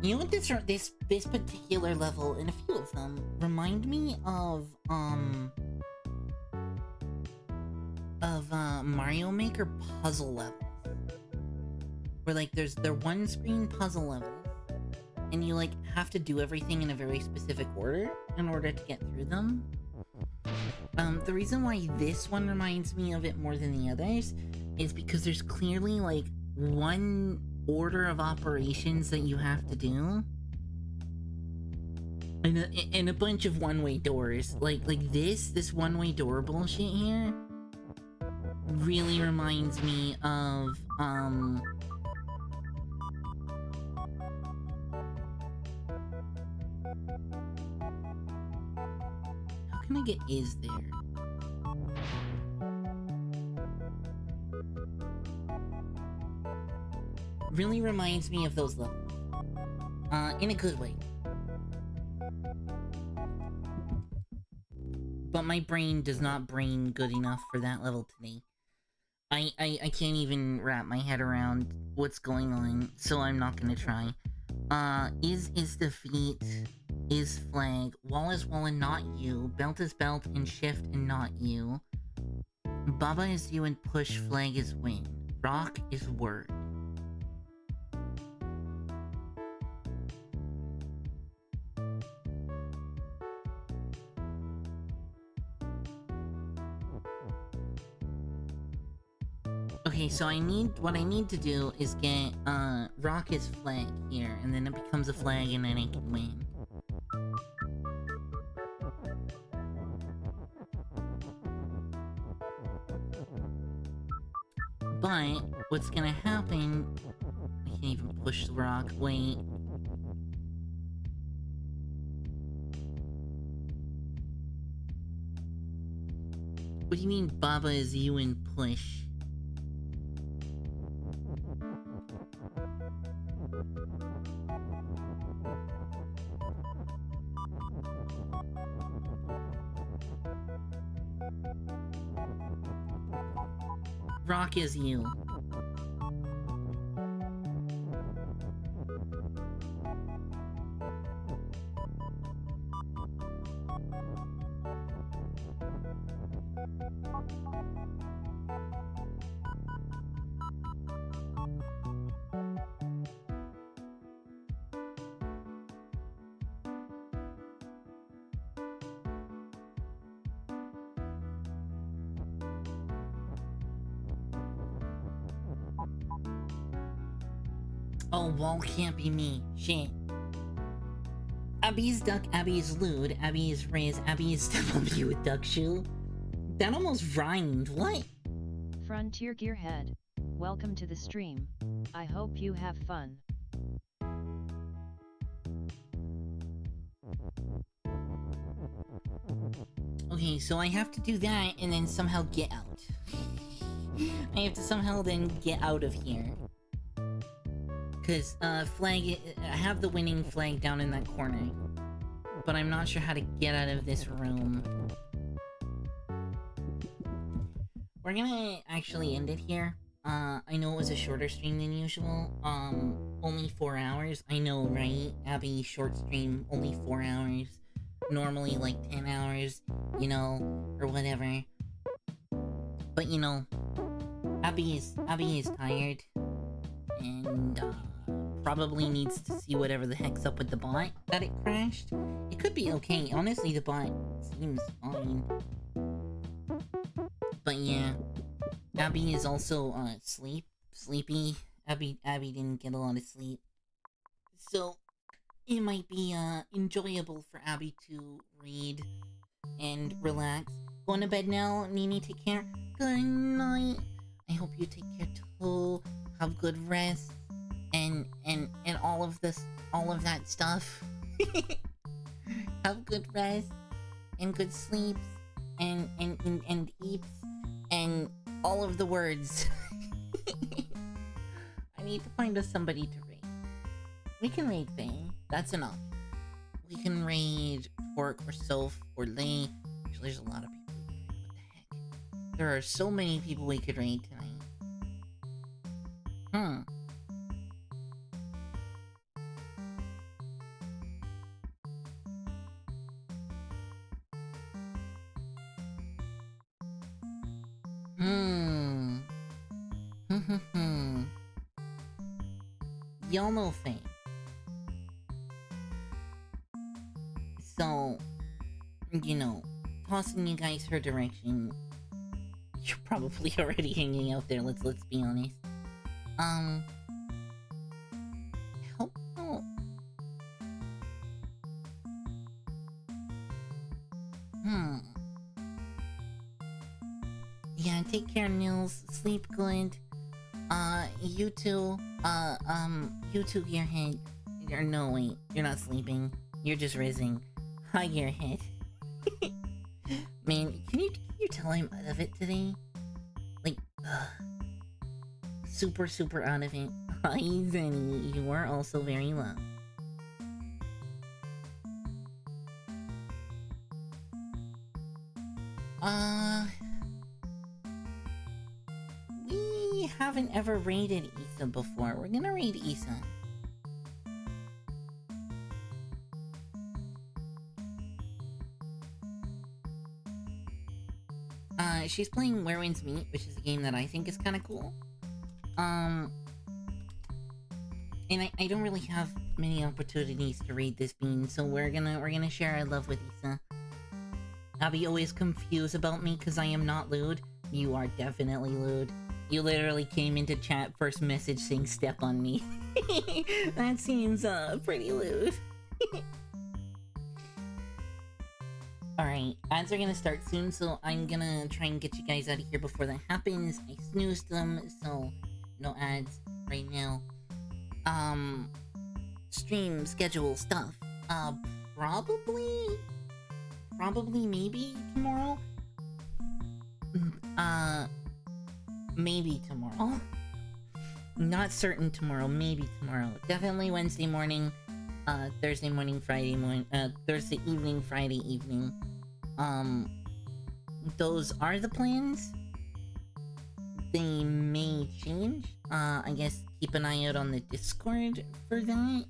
[SPEAKER 2] You know what this particular level and a few of them remind me of Mario Maker puzzle levels. Where like they're one screen puzzle levels and you like have to do everything in a very specific order in order to get through them. The reason why this one reminds me of it more than the others is because there's clearly like one order of operations that you have to do. And a bunch of one-way doors. Like this one-way door bullshit here really reminds me of how can I get is there? Really reminds me of those levels. In a good way. But my brain does not brain good enough for that level today. I can't even wrap my head around what's going on, so I'm not gonna try. Is defeat, is flag, wall is wall and not you, belt is belt and shift and not you. Baba is you and push, flag is win. Rock is word. Okay, so what I need to do is get, rock is flag here, and then it becomes a flag and then I can win. But, what's gonna happen... I can't even push the rock, wait. What do you mean Baba is you and push? rock is you. Oh, wall can't be me. Shit. Abby is duck, Abby is lewd, Abby is Riz, Abby is W with duck shoe. That almost rhymed. What?
[SPEAKER 1] Frontier Gearhead, welcome to the stream. I hope you have fun.
[SPEAKER 2] Okay, so I have to do that and then somehow get out. I have to somehow then get out of here. Cause, flag, I have the winning flag down in that corner. But I'm not sure how to get out of this room. We're gonna actually end it here. I know it was a shorter stream than usual. Only 4 hours. I know, right? Abby, short stream, only 4 hours. Normally, like, 10 hours, you know, or whatever. But, you know, Abby is tired. And, probably needs to see whatever the heck's up with the bot that it crashed. It could be okay. Honestly, the bot seems fine. But yeah, Abby is also sleepy. Abby didn't get a lot of sleep, so it might be enjoyable for Abby to read and relax. Going to bed now. Nini, take care. Good night. I hope you take care too. Have good rest. And all of that stuff. Have good rest and good sleeps and eats and all of the words. I need to find us somebody to raid. We can raid Faye. That's enough. We can raid Torque or Soph or Lay. Actually, there's a lot of people. What the heck? There are so many people we could raid tonight. Y'all know Faye. So, you know, tossing you guys her direction. You're probably already hanging out there, let's be honest. Help out. Yeah, take care, Nils. Sleep good. You two, Gearhead. Or no, wait, you're not sleeping. You're just rizzing. Hi, Gearhead. Man, can you tell I'm out of it today? Like, super out of it. Hi, Zenny. You are also very low. We haven't ever raided Issa before. We're gonna raid Issa. She's playing Where Winds Meet, which is a game that I think is kind of cool. And I don't really have many opportunities to raid this bean, so we're gonna share our love with Issa. Abby always confused about me because I am not lewd. You are definitely lewd. You literally came into chat, first message saying step on me. That seems pretty lewd. Alright, ads are gonna start soon, so I'm gonna try and get you guys out of here before that happens. I snoozed them, so no ads right now. Stream schedule stuff. Probably maybe tomorrow? Maybe tomorrow. Not certain tomorrow, maybe tomorrow. Definitely Wednesday morning, Thursday morning, Friday morning, Thursday evening, Friday evening. Those are the plans. they may change. I guess keep an eye out on the Discord for that.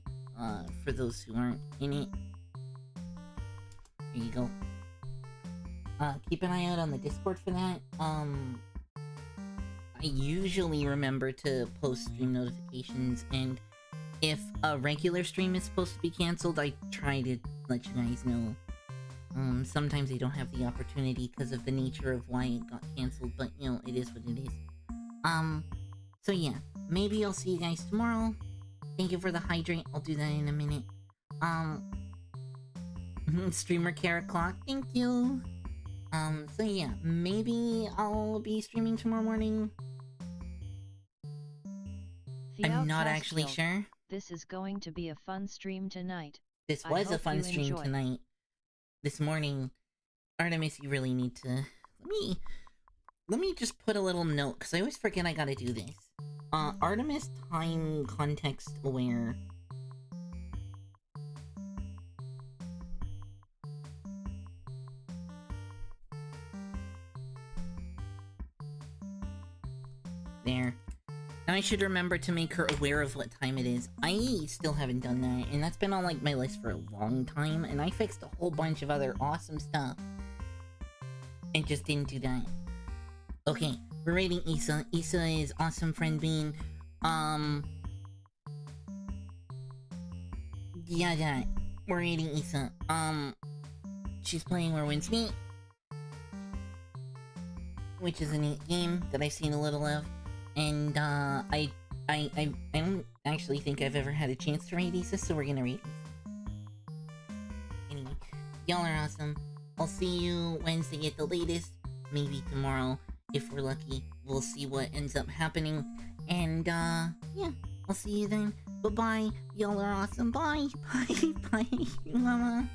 [SPEAKER 2] For those who aren't in it. There you go. Keep an eye out on the Discord for that. I usually remember to post stream notifications, and if a regular stream is supposed to be canceled, I try to let you guys know. Sometimes I don't have the opportunity because of the nature of why it got canceled, but you know, it is what it is. So yeah, maybe I'll see you guys tomorrow. Thank you for the hydrate, I'll do that in a minute. Streamer Carrot Clock, thank you. So yeah, maybe I'll be streaming tomorrow morning. I'm not actually sure.
[SPEAKER 1] This is going to be a fun stream tonight.
[SPEAKER 2] This was a fun stream tonight. This morning, Artamis, you really need to... Let me just put a little note, because I always forget I gotta do this. Artamis time context aware. There. Now I should remember to make her aware of what time it is. I still haven't done that, and that's been on like my list for a long time, and I fixed a whole bunch of other awesome stuff. And just didn't do that. Okay, we're rating Issa. Issa is awesome friend bean. Yeah, that. We're rating Issa. She's playing Where Winds Meet, which is a neat game that I've seen a little of. And, I don't actually think I've ever had a chance to rate Issa, so we're gonna rate Issa. Anyway, y'all are awesome. I'll see you Wednesday at the latest. Maybe tomorrow, if we're lucky. We'll see what ends up happening. And, yeah, I'll see you then. Bye-bye. Y'all are awesome. Bye. Bye. Bye, mama.